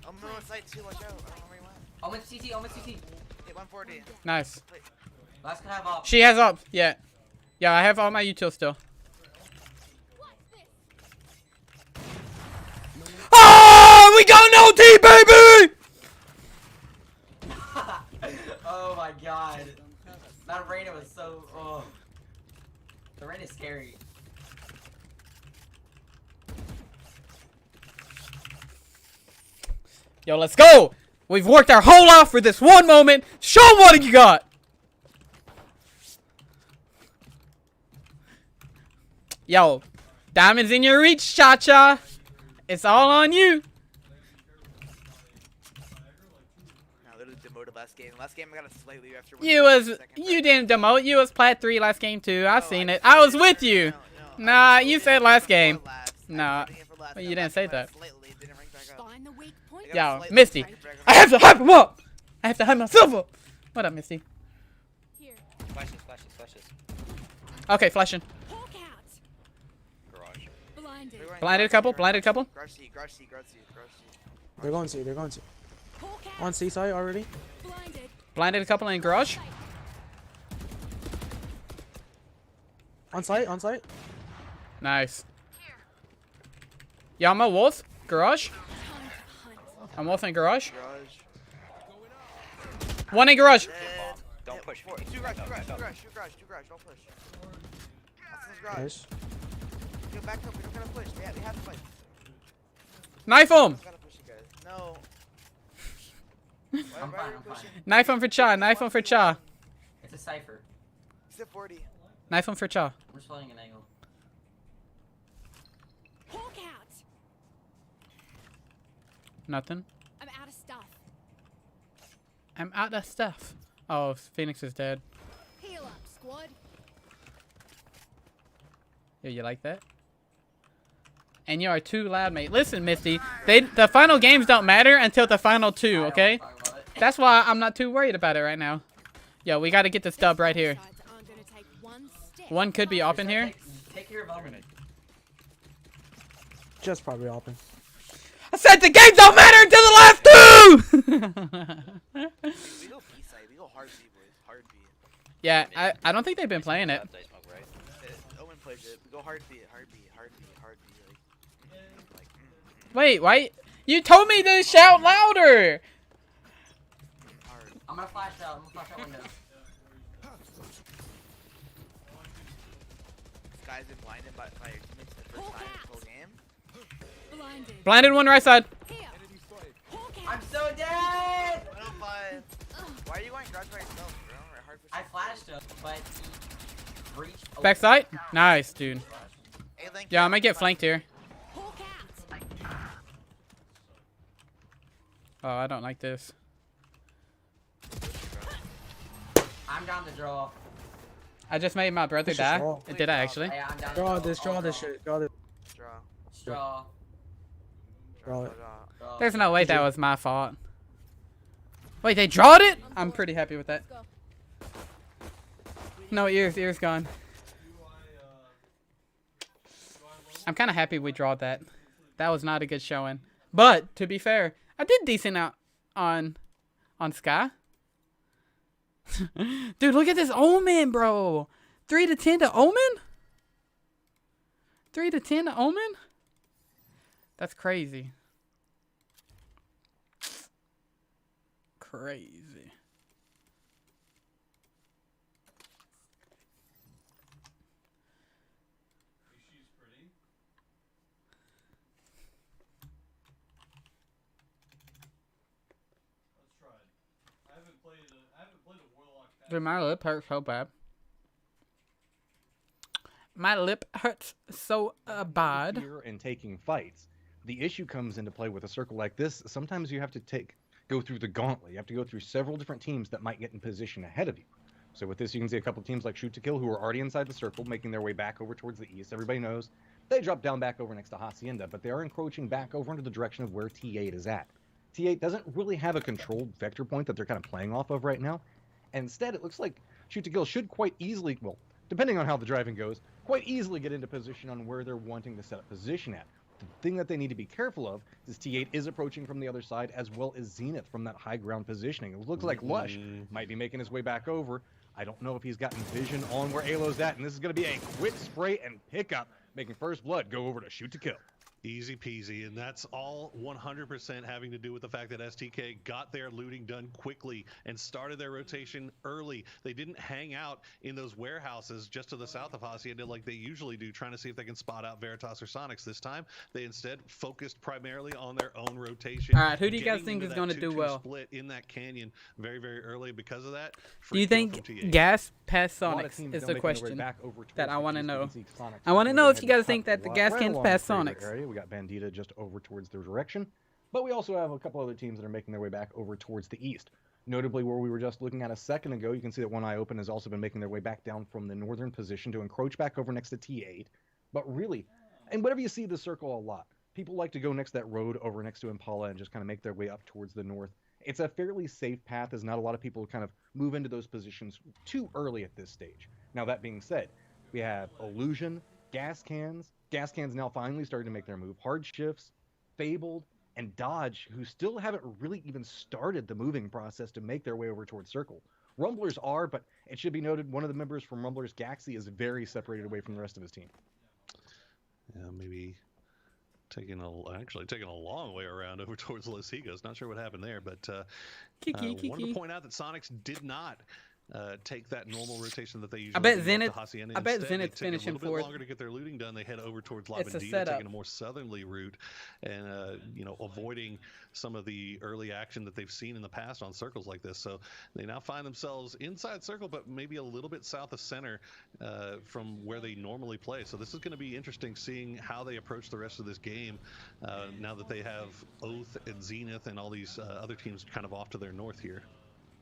I'm on site too. Watch out. I don't know where you went. Almost CT. Hit 140. Nice. Last can have op. She has up. Yeah. Yeah, I have all my util still. Oh, we got no T, baby! Oh my god. That Reyna was so. Oh. The Reyna is scary. Yo, let's go! We've worked our whole life for this one moment. Show 'em what you got! Yo, diamonds in your reach, cha-cha. It's all on you. No, literally demoted last game. Last game I got a slightly after. You didn't demote. You was plat 3 last game too. I seen it. I was with you. Nah, you said last game. Nah, well, you didn't say that. Yo, Misty, I have to hype him up. I have to hype myself up. What up, Misty? Flashes. Okay, flashing. Garage. Blinded a couple. Garage C. They're going to. On C side already. Blinded a couple in garage. On site. Nice. Yeah, I'm a wolf. Garage. I'm wolf in garage. One in garage. Don't push. Two garage. Don't push. That's his garage. Nice. Go back up. We don't gotta push. We have to fight. Knife him. We gotta push you guys. No. I'm fine. Knife him for Cha. Knife him for Cha. It's a cipher. He's at 40. Knife him for Cha. I'm just playing an angle. Nothing. I'm out of stuff. I'm out of stuff. Oh, Phoenix is dead. Heal up, squad. Yo, you like that? And you are too loud, mate. Listen, Misty. The final games don't matter until the final 2, okay? That's why I'm not too worried about it right now. Yo, we got to get this dub right here. One could be up in here. Take care of Elman. Just probably open. I said the games don't matter until the last 2! We go B side. We go hard B, boys. Hard B. Yeah, I don't think they've been playing it. Owen plays it. We go hard B. Wait, why? You told me to shout louder! I'm gonna flash out. I'm gonna flash out window. This guy's been blinded by your teammates the first time in the whole game. Blinded. Blinded one right side. Here. I'm so dead! 105. Why are you going garage by yourself, bro? Or hard push I flashed him, but he reached. over. Backside? Nice, dude. Hey, Link, Yeah, I might get flanked here. Hawk out. Oh, I don't like this. I'm down to draw. I just made my brother Push die. this wall. Did I actually? Hey, I'm down to Draw this, I'll draw this shit. Draw this. Draw. Draw. Draw it. Draw. There's no way that was my fault. Wait, they drawed it? I'm pretty happy with that. Let's go. No, ears gone. I'm kind of happy we drawed that. That was not a good showing. But, to be fair, I did decent out on Sky. Dude, look at this Omen, bro. 3 to 10 to Omen? 3 to 10 to Omen? That's crazy. Crazy. She's pretty. Let's try it. I haven't played a Warlock. Dude, my lip hurts so bad. My lip hurts so bad. Here and taking fights. The issue comes into play with a circle like this. Sometimes you have to go through the gauntlet. You have to go through several different teams that might get in position ahead of you. So with this, you can see a couple of teams like Shoot to Kill who are already inside the circle, making their way back over towards the east. Everybody knows they drop down back over next to Hacienda, but they are encroaching back over into the direction of where T8 is at. T8 doesn't really have a controlled vector point that they're kind of playing off of right now. And instead, it looks like Shoot to Kill should quite easily, well, depending on how the driving goes, quite easily get into position on where they're wanting to set up position at. The thing that they need to be careful of is T8 is approaching from the other side, as well as Zenith from that high ground positioning. It looks like Lush might be making his way back over. I don't know if he's gotten vision on where Alo's at, and this is going to be a quick spray and pickup, making First Blood go over to Shoot to Kill. Easy peasy, and that's all 100% having to do with the fact that STK got their looting done quickly and started their rotation early. They didn't hang out in those warehouses just to the south of Hacienda like they usually do, trying to see if they can spot out Veritas or Sonics. This time, they instead focused primarily on their own rotation. All right, who do you guys think is going to do well? Split in that canyon very, very early because of that. Do you think gas past Sonics is the question that I want to know? I want to know if you guys think that the gas cans pass Sonics. We got Bandita just over towards their direction, but we also have a couple other teams that are making their way back over towards the east. Notably, where we were just looking at a second ago, you can see that One Eye Open has also been making their way back down from the northern position to encroach back over next to T8. But really, and whenever you see the circle a lot, people like to go next to that road over next to Impala and just kind of make their way up towards the north. It's a fairly safe path, as not a lot of people kind of move into those positions too early at this stage. Now, that being said, we have Illusion, Gas Cans now finally starting to make their move. Hard Shifts, Fabled, and Dodge, who still haven't really even started the moving process to make their way over towards Circle. Rumblers are, but it should be noted, one of the members from Rumblers, Gaxi, is very separated away from the rest of his team. Yeah, maybe taking a long way around over towards Los Higos. Not sure what happened there, but wanted to point out that Sonics did not take that normal rotation that they usually bet do up Zenith- to Hacienda. I bet Instead, Zenith's they take finishing a little fourth. bit longer to get their looting done. They head over towards It's a Lavandina, setup. taking a more southerly route and avoiding some of the early action that they've seen in the past on circles like this. So they now find themselves inside circle, but maybe a little bit south of center from where they normally play. So this is going to be interesting seeing how they approach the rest of this game now that they have Oath and Zenith and all these other teams kind of off to their north here.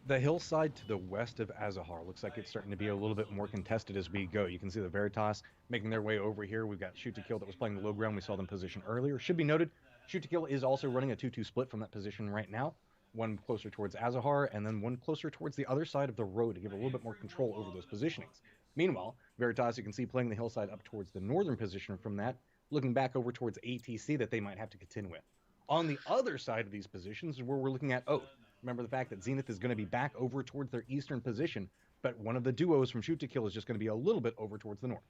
The hillside to the west of Azahar looks like it's starting to be a little bit more contested as we go. You can see the Veritas making their way over here. We've got Shoot to Kill that was playing the low ground. We saw them position earlier. Should be noted, Shoot to Kill is also running a 2-2 split from that position right now. One closer towards Azahar, and then one closer towards the other side of the road to give a little bit more control over those positionings. Meanwhile, Veritas, you can see playing the hillside up towards the northern position from that, looking back over towards ATC that they might have to contend with. On the other side of these positions is where we're looking at Oath. Remember the fact that Zenith is going to be back over towards their eastern position, but one of the duos from Shoot to Kill is just going to be a little bit over towards the north.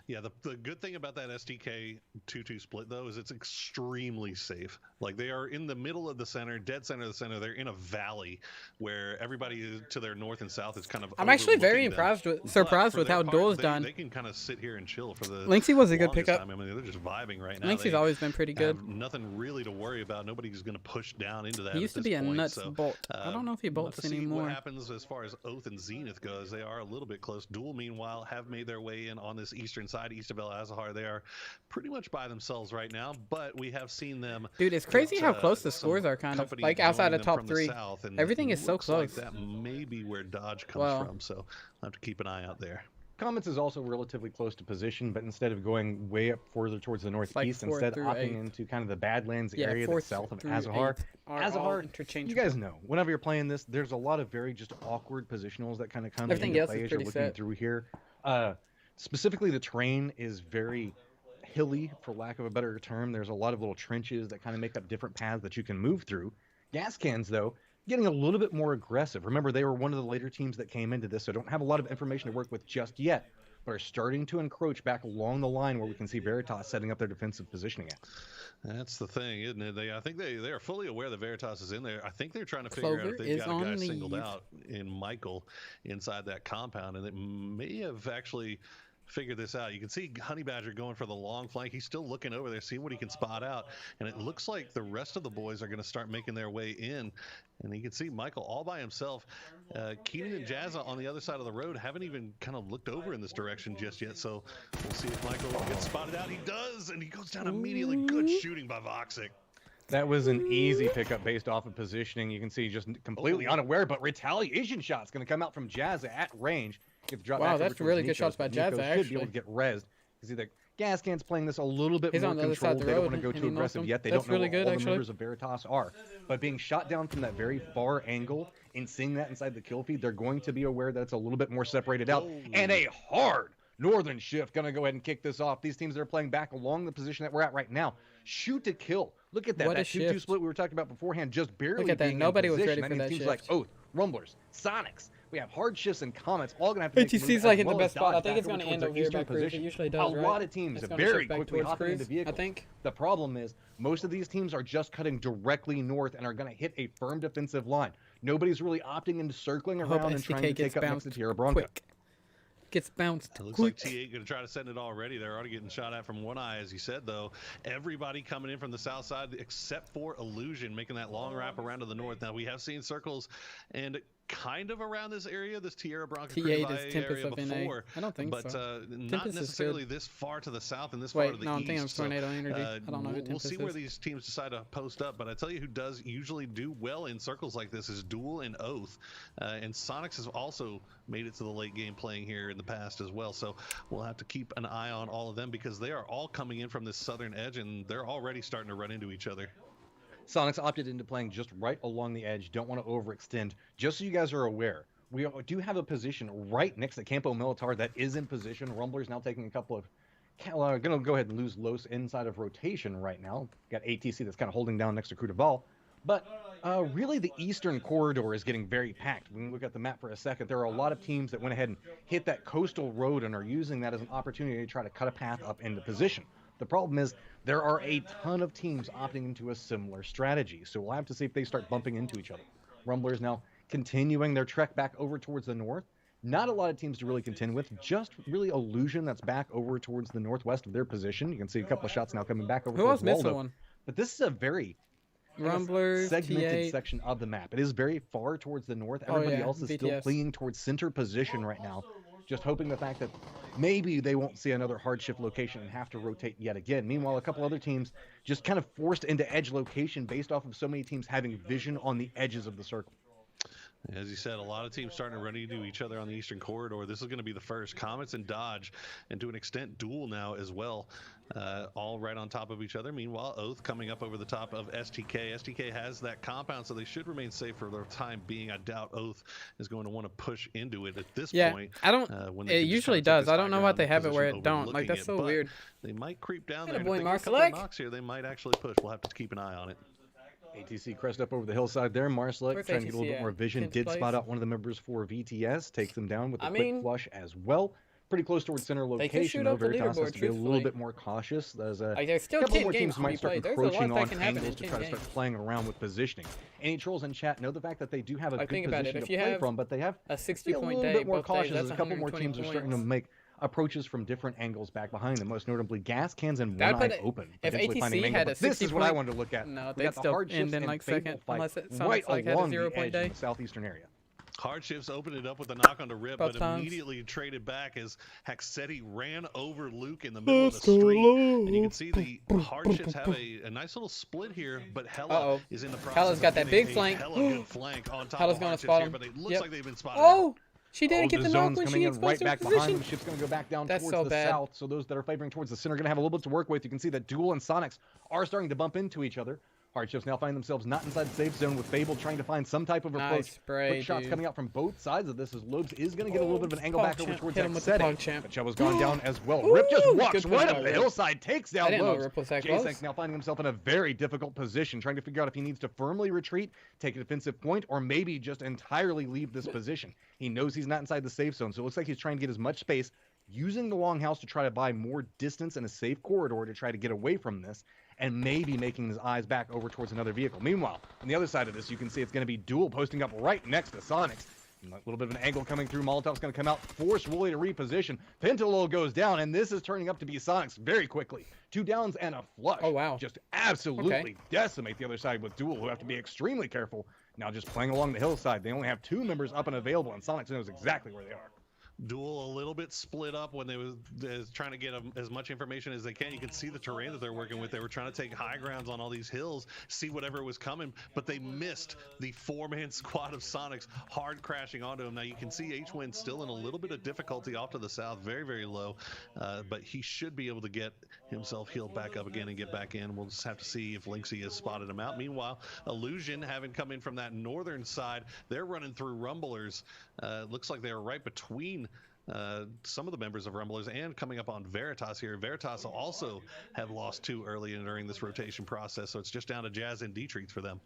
Yeah, the good thing about that STK 2-2 split though is it's extremely safe. Like they are in the middle of the center, dead center of the center. They're in a valley where everybody is to their north and south is kind of. I'm actually very overlooking them. surprised But with for how their Duel's part, done. They can kind of sit here and chill for the. Lynxie was a good longest pickup. time. I mean, they're just vibing right now. Lynxie's They always been pretty good. have nothing really to worry about. Nobody's going to push down into that. He used to at be this a point. nuts So, bolt. I don't know if he we'll have bolts to see anymore. What happens as far as Oath and Zenith goes? They are a little bit close. Duel, meanwhile, have made their way in on this eastern side, east of El Azahar. They are pretty much by themselves right now, but we have seen them. Dude, it's crazy get, how close the some scores are, kind of company like outside joining of them top from the 3. south, and Everything it is so looks like close. that may be where Dodge comes Wow. from. So I'll have to keep an eye out there. Comets is also relatively close to position, but instead of going way up further towards the northeast, like 4th instead through opting 8th. into kind of the Badlands Yeah, area 4th that's south of through Azahar. 8th are all Azahar, you interchangeable. guys know, whenever you're playing this, there's a lot of very just awkward positionals that kind of come Everything into else play is as you're pretty looking set. through here. Specifically, the terrain is very hilly, for lack of a better term. There's a lot of little trenches that kind of make up different paths that you can move through. Gas cans, though, getting a little bit more aggressive. Remember, they were one of the later teams that came into this, so don't have a lot of information to work with just yet, but are starting to encroach back along the line where we can see Veritas setting up their defensive positioning at. That's the thing, isn't it? I think they are fully aware that Veritas is in there. I think they're trying to figure out Clover if they've is got a guy on singled leave. out in Michael inside that compound, and it may have actually figured this out. You can see Honey Badger going for the long flank. He's still looking over there, seeing what he can spot out, and it looks like the rest of the boys are going to start making their way in. And you can see Michael all by himself. Keenan and Jazza on the other side of the road haven't even kind of looked over in this direction just yet. So we'll see if Michael gets spotted out. He does, and he goes down immediately. Good shooting by Voxic. That was an easy pickup based off of positioning. You can see just completely unaware, but retaliation shot's going to come out from Jazza at range. Gets dropped Wow, back over that's towards really good Nico, shots by but Nico Jazza, should be actually. able to get rezzed. You see the gas can's playing this a little bit He's more on the other side of controlled. the They don't road, want to go and too he knocked aggressive him. yet. They That's don't know really what good, all the actually. members of Veritas are. But being shot down from that very far angle and seeing that inside the kill feed, they're going to be aware that it's a little bit more separated out. And a hard northern shift going to go ahead and kick this off. These teams that are playing back along the position that we're at right now. Shoot to kill. Look at that. What a That 2-2 shift. split we were talking about beforehand just barely Look at that. being in Nobody was position. ready for means that teams like shift. Oath, Rumblers, Sonics. We have hard shifts and Comets all going to have to make ATC's moves, like as in the well best as spot. I dodge think back it's going to towards end their over here eastern by Cruise. It position. usually A does, right? lot of teams It's are gonna very shift back quickly towards hopping into Cruise, I vehicles. think. The problem is most of these teams are just cutting directly north and are going to hit a firm defensive line. Nobody's really opting into circling I hope around and trying to STK gets take up next to bounced Tierra Bronco. quick. Gets bounced It looks quick. like T8 going to try to send it already. They're already getting shot at from one eye, as you said, though. Everybody coming in from the south side, except for Illusion, making that long wrap around to the north. Now, we have seen circles and kind of around this area, this Tierra Bronco T8 Crevalle is Tempest area of NA. before. I don't think but, so. not Tempest is necessarily good. this far to the south and this Wait, far to the no, I'm east. thinking of Tornado Energy. I don't know who we'll Tempest see where is. these teams decide to post up, but I tell you who does usually do well in circles like this is Duel and Oath. And Sonics has also made it to the late game playing here in the past as well. So we'll have to keep an eye on all of them because they are all coming in from this southern edge and they're already starting to run into each other. Sonics opted into playing just right along the edge. Don't want to overextend. Just so you guys are aware, we do have a position right next to Campo Militar that is in position. Rumbler's now taking a couple of... going to go ahead and lose Los inside of rotation right now. Got ATC that's kind of holding down next to Crudaval. But really the eastern corridor is getting very packed. When we look at the map for a second, there are a lot of teams that went ahead and hit that coastal road and are using that as an opportunity to try to cut a path up into position. The problem is there are a ton of teams opting into a similar strategy. So we'll have to see if they start bumping into each other. Rumblers now continuing their trek back over towards the north. Not a lot of teams to really contend with. Just really Illusion that's back over towards the northwest of their position. You can see a couple of shots now coming back over Who towards else missed Waldo. one? But this is a very Rumblers, segmented T8. section of the map. It is very far towards the north. Oh, Everybody yeah, else is still BTS. clinging towards center position right now. Just hoping the fact that maybe they won't see another hard shift location and have to rotate yet again. Meanwhile, a couple other teams just kind of forced into edge location based off of so many teams having vision on the edges of the circle. As you said, a lot of teams starting to run into each other on the eastern corridor. This is going to be the first. Comets and Dodge, and to an extent, Duel now as well, all right on top of each other. Meanwhile, Oath coming up over the top of STK. STK has that compound, so they should remain safe for the time being. I doubt Oath is going to want to push into it at this point. I don't. When they It can just usually kinda take does. this I don't know high why ground they have it where position it don't. Like overlooking that's it, so but weird. They might creep down Atta there. And boy, if they get a couple Marsalek. of knocks here, they might actually push. We'll have to keep an eye on it. ATC crest up over the hillside there. Marsalek Where's trying to get a little ATC bit more at? vision. 10th Did place? spot out one of the members for VTS. Takes them down with a I quick mean- flush as well. pretty close towards center They can location. shoot Though up the Veritas has leaderboard, to be a little truthfully. bit more cautious. There's a Like, there's still couple 10 more games teams to might be start played. There's a lot encroaching that on can happen in angles to 10 try to start games. playing around with positioning. Any trolls in chat know the fact that they do have a Like, good think about it. position If to you play have from, but they have a to be 60-point a little day, bit more both days, cautious that's as a couple more 120 teams are starting to points. make approaches from different angles back behind them, most notably gas cans and That'd one put eye it- open. if potentially finding ATC an had angle. a But this is what I 60-point wanted to look at. No, We they'd got the still hardships end in and like Fable second, fight unless it right sounds like had a along the 0-point edge in day. the southeastern area. Hardships opened it up with a knock on the rip, Both but times. immediately traded back as Haxetti ran over Luke in the middle of the street. And you can see the Hardships have a nice little split here, but Hella Uh-oh. is in the process Hella's got of that getting big a flank. Hella good flank on top Hella's of gonna Hardships spot here, him. but it looks Yep. like they've been spotted. Oh! She didn't Oh, get the knock zone's when coming she in exposed right her back behind position. them. The ship's going to go back down That's towards so the bad. south. So those that are favoring towards the center are going to have a little bit to work with. You can see that Duel and Sonics are starting to bump into each other. Hardships now find themselves not inside the safe zone with Fable trying to find some type of Nice approach. spray, Quick shots dude. coming out from both sides of this as Lobes is going to get a little bit of an angle back over PogChamp. towards Hit him with the setting. PogChamp. But Chuba's gone down as well. Ooh, Rip just walks good right push up by the Rip. hillside, takes I down didn't know Lobes. Rip was that close. Jacenk's now finding himself in a very difficult position, trying to figure out if he needs to firmly retreat, take a defensive point, or maybe just entirely leave this position. He knows he's not inside the safe zone, so it looks like he's trying to get as much space, using the longhouse to try to buy more distance and a safe corridor to try to get away from this, and maybe making his eyes back over towards another vehicle. Meanwhile, on the other side of this, you can see it's going to be Duel posting up right next to Sonics. And a little bit of an angle coming through. Molotov's going to come out, force Wooly to reposition. Pentalol goes down, and this is turning up to be Sonics very quickly. 2 downs and a flush. Oh, wow. Just absolutely Okay. decimate the other side with Duel, who have to be extremely careful. Now just playing along the hillside. They only have 2 members up and available, and Sonics knows exactly where they are. Duel a little bit split up when they was trying to get as much information as they can. You can see the terrain that they're working with. They were trying to take high grounds on all these hills, see whatever was coming, but they missed the 4-man squad of Sonics hard crashing onto him. Now you can see H-Win still in a little bit of difficulty off to the south, very, very low, but he should be able to get himself healed back up again and get back in. We'll just have to see if Lynxie has spotted him out. Meanwhile, Illusion, having come in from that northern side, they're running through Rumblers. Looks like they were right between some of the members of Rumblers and coming up on Veritas here. Veritas also have lost 2 early and during this rotation process, so it's just down to Jazz and D-Treats for them.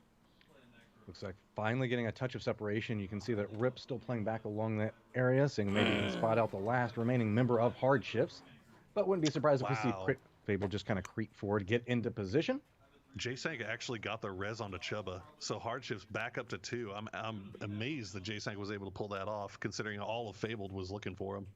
Looks like finally getting a touch of separation. You can see that Rip's still playing back along that area, seeing maybe he can spot out the last remaining member of Hardships. But wouldn't be surprised if we see Fable just kind of creep forward, get into position. J-Sank actually got the res onto Chuba, so Hardships back up to 2. I'm amazed that J-Sank was able to pull that off, considering all of Fabled was looking for him.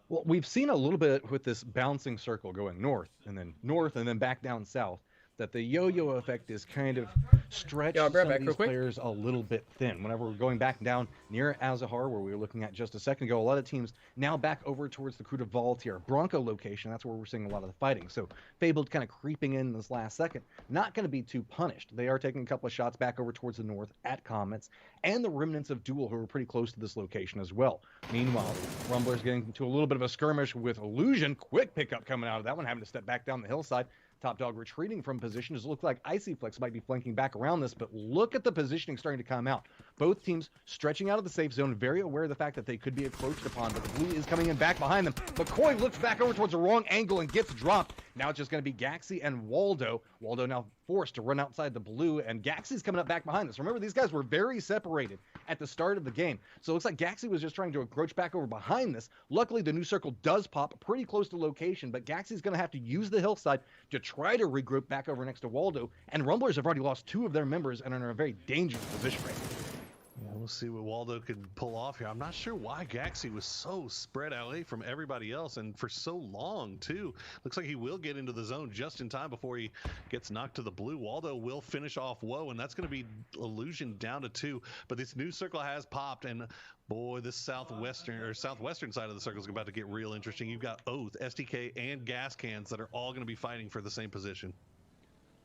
Well, we've seen a little bit with this bouncing circle going north and then back down south, that the yo-yo effect is kind of stretched I'll be right some back of real these quick. players a little bit thin. Whenever we're going back down near Azahar, where we were looking at just a second ago, a lot of teams now back over towards the Cruda Volunteer Bronco location. That's where we're seeing a lot of the fighting. So Fabled kind of creeping in this last second, not going to be too punished. They are taking a couple of shots back over towards the north at Comets, and the remnants of Duel, who are pretty close to this location as well. Meanwhile, Rumblers getting into a little bit of a skirmish with Illusion. Quick pickup coming out of that one, having to step back down the hillside. Top Dog retreating from position. It looks like Icy Flex might be flanking back around this, but look at the positioning starting to come out. Both teams stretching out of the safe zone, very aware of the fact that they could be encroached upon, but the blue is coming in back behind them. McCoy looks back over towards the wrong angle and gets dropped. Now it's just going to be Gaxi and Waldo. Waldo now forced to run outside the blue, and Gaxi's coming up back behind us. Remember, these guys were very separated at the start of the game, so it looks like Gaxi was just trying to encroach back over behind this. Luckily, the new circle does pop pretty close to location, but Gaxi's going to have to use the hillside to try to regroup back over next to Waldo, and Rumblers have already lost 2 of their members and are in a very dangerous position right now. Yeah, we'll see what Waldo can pull off here. I'm not sure why Gaxi was so spread out from everybody else and for so long, too. Looks like he will get into the zone just in time before he gets knocked to the blue. Waldo will finish off Woe, and that's going to be Illusion down to 2. But this new circle has popped, and boy, this southwestern side of the circle is about to get real interesting. You've got Oath, STK, and Gas Cans that are all going to be fighting for the same position.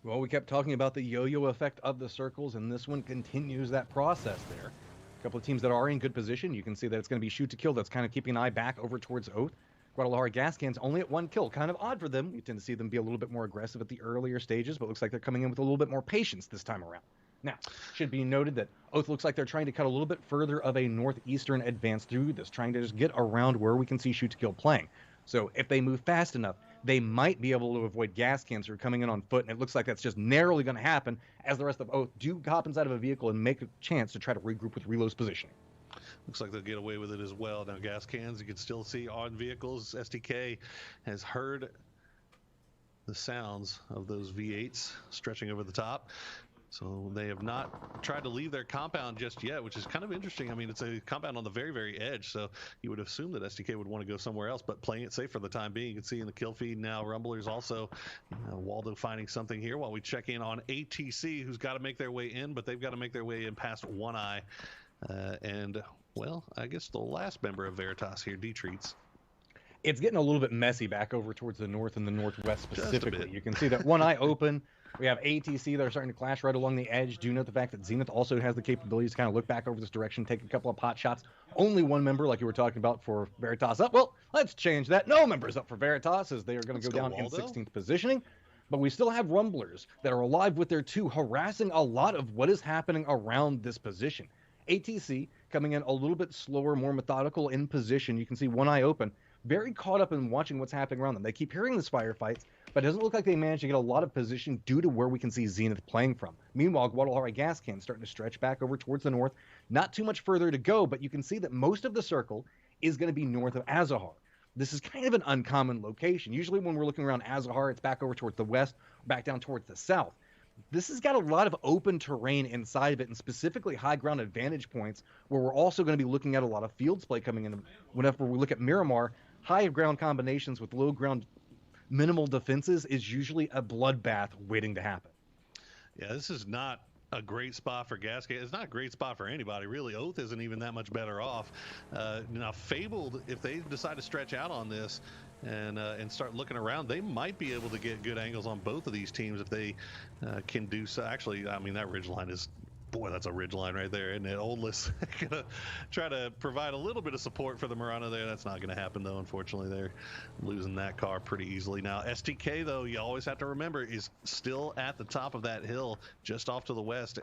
Well, we kept talking about the yo-yo effect of the circles, and this one continues that process there. A couple of teams that are in good position. You can see that it's going to be shoot to kill. That's kind of keeping an eye back over towards Oath. Guadalajara Gas Cans only at 1 kill. Kind of odd for them. We tend to see them be a little bit more aggressive at the earlier stages, but looks like they're coming in with a little bit more patience this time around. Now, should be noted that Oath looks like they're trying to cut a little bit further of a northeastern advance through this, trying to just get around where we can see shoot to kill playing. So if they move fast enough, they might be able to avoid gas cans who are coming in on foot, and it looks like that's just narrowly going to happen as the rest of Oath do hop inside of a vehicle and make a chance to try to regroup with Reload's positioning. Looks like they'll get away with it as well. Now, gas cans, you can still see on vehicles. STK has heard the sounds of those V8s stretching over the top. So they have not tried to leave their compound just yet, which is kind of interesting. I mean, it's a compound on the very, very edge, so you would assume that SDK would want to go somewhere else, but playing it safe for the time being. You can see in the kill feed now, Rumblers also, Waldo finding something here while we check in on ATC, who's got to make their way in, but they've got to make their way in past One Eye. And, well, I guess the last member of Veritas here, D-Treats. It's getting a little bit messy back over towards the north and the northwest specifically. You can see that One Eye open. We have ATC that are starting to clash right along the edge. Do note the fact that Zenith also has the capabilities to kind of look back over this direction, take a couple of pot shots. Only one member, like you were talking about, for Veritas up. Well, let's change that. No members up for Veritas, as they are going to go down in 16th positioning. But we still have Rumblers that are alive with their 2, harassing a lot of what is happening around this position. ATC coming in a little bit slower, more methodical in position. You can see One Eye open, very caught up in watching what's happening around them. They keep hearing this firefights, but it doesn't look like they managed to get a lot of position due to where we can see Zenith playing from. Meanwhile, Guadalajara gas can starting to stretch back over towards the north. Not too much further to go, but you can see that most of the circle is going to be north of Azahar. This is kind of an uncommon location. Usually when we're looking around Azahar, it's back over towards the west, or back down towards the south. This has got a lot of open terrain inside of it, and specifically high ground advantage points, where we're also going to be looking at a lot of fields play coming in. Whenever we look at Miramar, high ground combinations with low ground minimal defenses is usually a bloodbath waiting to happen. Yeah, this is not a great spot for Gascade. It's not a great spot for anybody, really. Oath isn't even that much better off. Now, Fabled, if they decide to stretch out on this and start looking around, they might be able to get good angles on both of these teams if they can do so. Actually, I mean, that ridgeline is... Boy, that's a ridge line right there, isn't it? Oldless gonna try to provide a little bit of support for the Murano there. That's not gonna happen though, unfortunately. They're losing that car pretty easily. Now, STK though, you always have to remember, is still at the top of that hill, just off to the west.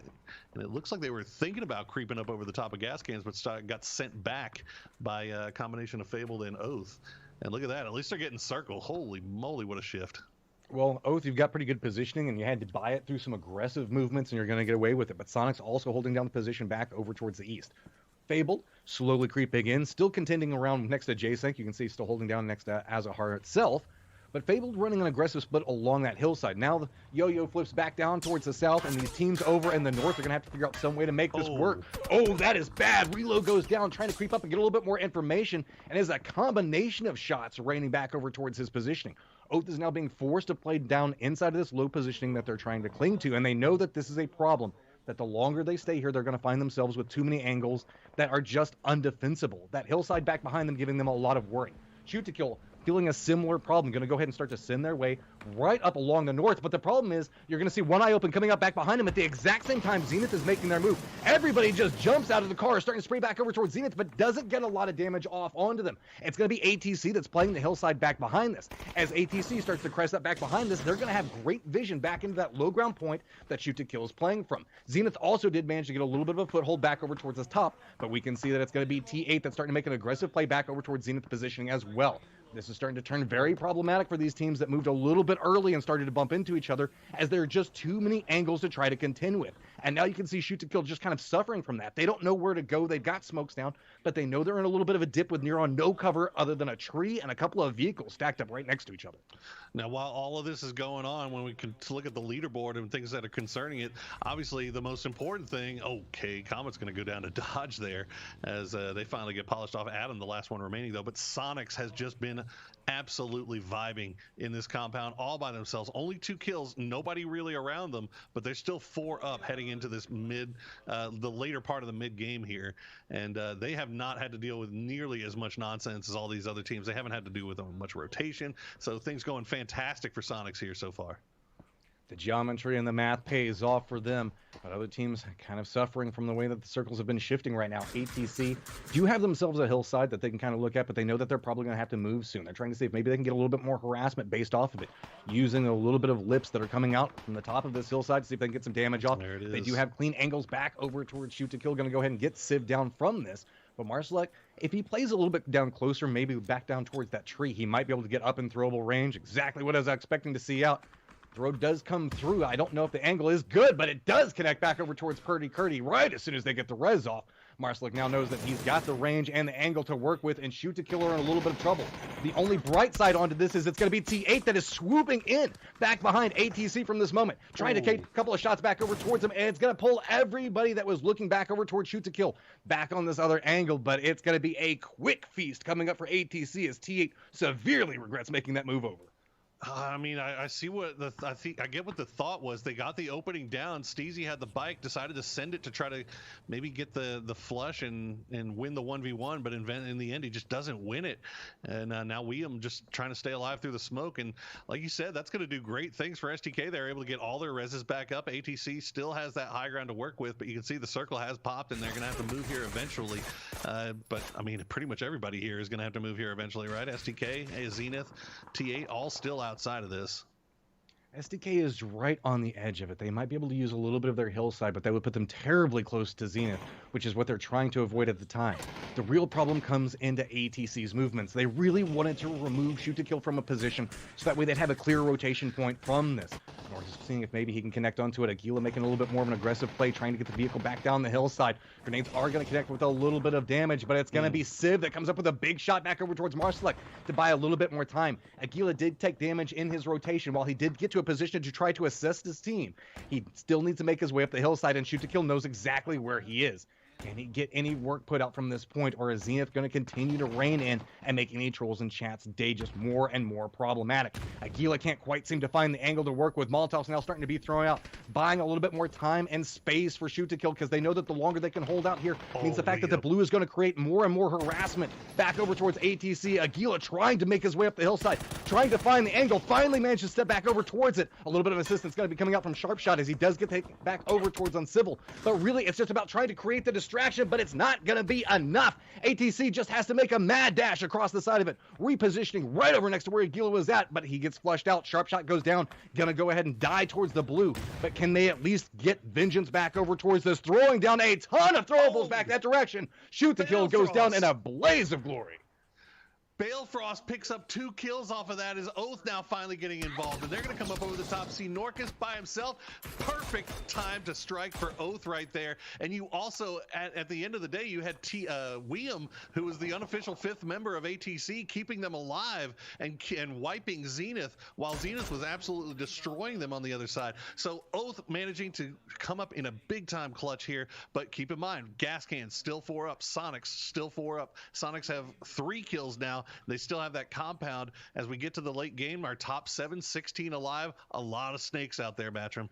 And it looks like they were thinking about creeping up over the top of gas cans, but got sent back by a combination of Fabled and Oath. And look at that, at least they're getting circle. Holy moly, what a shift. Well, Oath, you've got pretty good positioning, and you had to buy it through some aggressive movements, and you're going to get away with it. But Sonic's also holding down the position back over towards the east. Fabled, slowly creeping in, still contending around next to J-Sync. You can see still holding down next to Azahar itself. But Fabled running an aggressive split along that hillside. Now the Yo-Yo flips back down towards the south, and these teams over in the north are going to have to figure out some way to make this work. Oh, that is bad. Reload goes down, trying to creep up and get a little bit more information, and is a combination of shots raining back over towards his positioning. Oath is now being forced to play down inside of this low positioning that they're trying to cling to, and they know that this is a problem, that the longer they stay here, they're going to find themselves with too many angles that are just undefensible. That hillside back behind them giving them a lot of worry. Shoot to kill, feeling a similar problem, going to go ahead and start to send their way right up along the north. But the problem is, you're going to see One Eye open coming up back behind him at the exact same time Zenith is making their move. Everybody just jumps out of the car, starting to spray back over towards Zenith, but doesn't get a lot of damage off onto them. It's going to be ATC that's playing the hillside back behind this. As ATC starts to crest up back behind this, they're going to have great vision back into that low ground point that Shoot to Kill is playing from. Zenith also did manage to get a little bit of a foothold back over towards this top, but we can see that it's going to be T8 that's starting to make an aggressive play back over towards Zenith positioning as well. This is starting to turn very problematic for these teams that moved a little bit early and started to bump into each other, as there are just too many angles to try to contend with. And now you can see Shoot to Kill just kind of suffering from that. They don't know where to go. They've got smokes down, but they know they're in a little bit of a dip with near on no cover other than a tree and a couple of vehicles stacked up right next to each other. Now, while all of this is going on, when we can look at the leaderboard and things that are concerning it, obviously the most important thing, okay, Comet's going to go down to Dodge there as they finally get polished off. Adam, the last one remaining, though, but Sonics has just been absolutely vibing in this compound all by themselves. Only 2 kills, nobody really around them, but they're still 4 up heading into this the later part of the mid game here, and they have not had to deal with nearly as much nonsense as all these other teams. They haven't had to do with much rotation, so things going fantastic for Sonics here so far. The geometry and the math pays off for them, but other teams kind of suffering from the way that the circles have been shifting right now. ATC do have themselves a hillside that they can kind of look at, but they know that they're probably going to have to move soon. They're trying to see if maybe they can get a little bit more harassment based off of it, using a little bit of lips that are coming out from the top of this hillside to see if they can get some damage off. There it is. They do have clean angles back over towards Shoot to Kill, going to go ahead and get Civ down from this. But Marsalek, if he plays a little bit down closer, maybe back down towards that tree, he might be able to get up in throwable range. Exactly what I was expecting to see out. Throw does come through. I don't know if the angle is good, but it does connect back over towards Purdy Curdy right as soon as they get the res off. Marslick now knows that he's got the range and the angle to work with, and Shoot to Kill are in a little bit of trouble. The only bright side onto this is it's going to be T8 that is swooping in back behind ATC from this moment, trying to take a couple of shots back over towards him, and it's going to pull everybody that was looking back over towards Shoot to Kill back on this other angle, but it's going to be a quick feast coming up for ATC as T8 severely regrets making that move over. I mean, I see what I get what the thought was. They got the opening down. Steezy had the bike, decided to send it to try to maybe get the flush and win the 1v1, but in the end, he just doesn't win it. And now William just trying to stay alive through the smoke. And like you said, that's going to do great things for STK. They're able to get all their reses back up. ATC still has that high ground to work with, but you can see the circle has popped, and they're going to have to move here eventually. But I mean, pretty much everybody here is going to have to move here eventually, right? STK, Zenith, T8, all still outside of this. SDK is right on the edge of it. They might be able to use a little bit of their hillside, but that would put them terribly close to Zenith, which is what they're trying to avoid at the time. The real problem comes into ATC's movements. They really wanted to remove Shoot to Kill from a position so that way they'd have a clear rotation point from this. Or just seeing if maybe he can connect onto it. Aguila making a little bit more of an aggressive play, trying to get the vehicle back down the hillside. Grenades are going to connect with a little bit of damage, but it's going to be Civ that comes up with a big shot back over towards Marselek to buy a little bit more time. Aguila did take damage in his rotation. While he did get to a position to try to assist his team, he still needs to make his way up the hillside, and Shoot to Kill knows exactly where he is. Can he get any work put out from this point, or is Zenith going to continue to rein in and make any trolls and chats day just more and more problematic? Aguila can't quite seem to find the angle to work with. Molotov's now starting to be thrown out, buying a little bit more time and space for Shoot to Kill, because they know that the longer they can hold out here means the fact that the blue is going to create more and more harassment back over towards ATC. Aguila trying to make his way up the hillside, trying to find the angle, finally managed to step back over towards it. A little bit of assistance going to be coming out from Sharpshot as he does get taken back over towards Uncivil, but really it's just about trying to create the distraction, but it's not going to be enough. ATC just has to make a mad dash across the side of it, repositioning right over next to where Aguila was at, but he gets flushed out. Sharpshot goes down, gonna go ahead and die towards the blue, but can they at least get vengeance back over towards this, throwing down a ton of throwables back that direction. Shoot to Kill goes down in a blaze of glory. Balefrost picks up 2 kills off of that as Oath now finally getting involved, and they're going to come up over the top. See Norcus by himself. Perfect time to strike for Oath right there. And you also, at the end of the day, you had William, who was the unofficial 5th member of ATC, keeping them alive and wiping Zenith, while Zenith was absolutely destroying them on the other side. So Oath managing to come up in a big-time clutch here, but keep in mind, Gas Cans still 4 up, Sonics still 4 up. Sonics have 3 kills now. They still have that compound. As we get to the late game, our top 7, 16 alive. A lot of snakes out there, Batrim.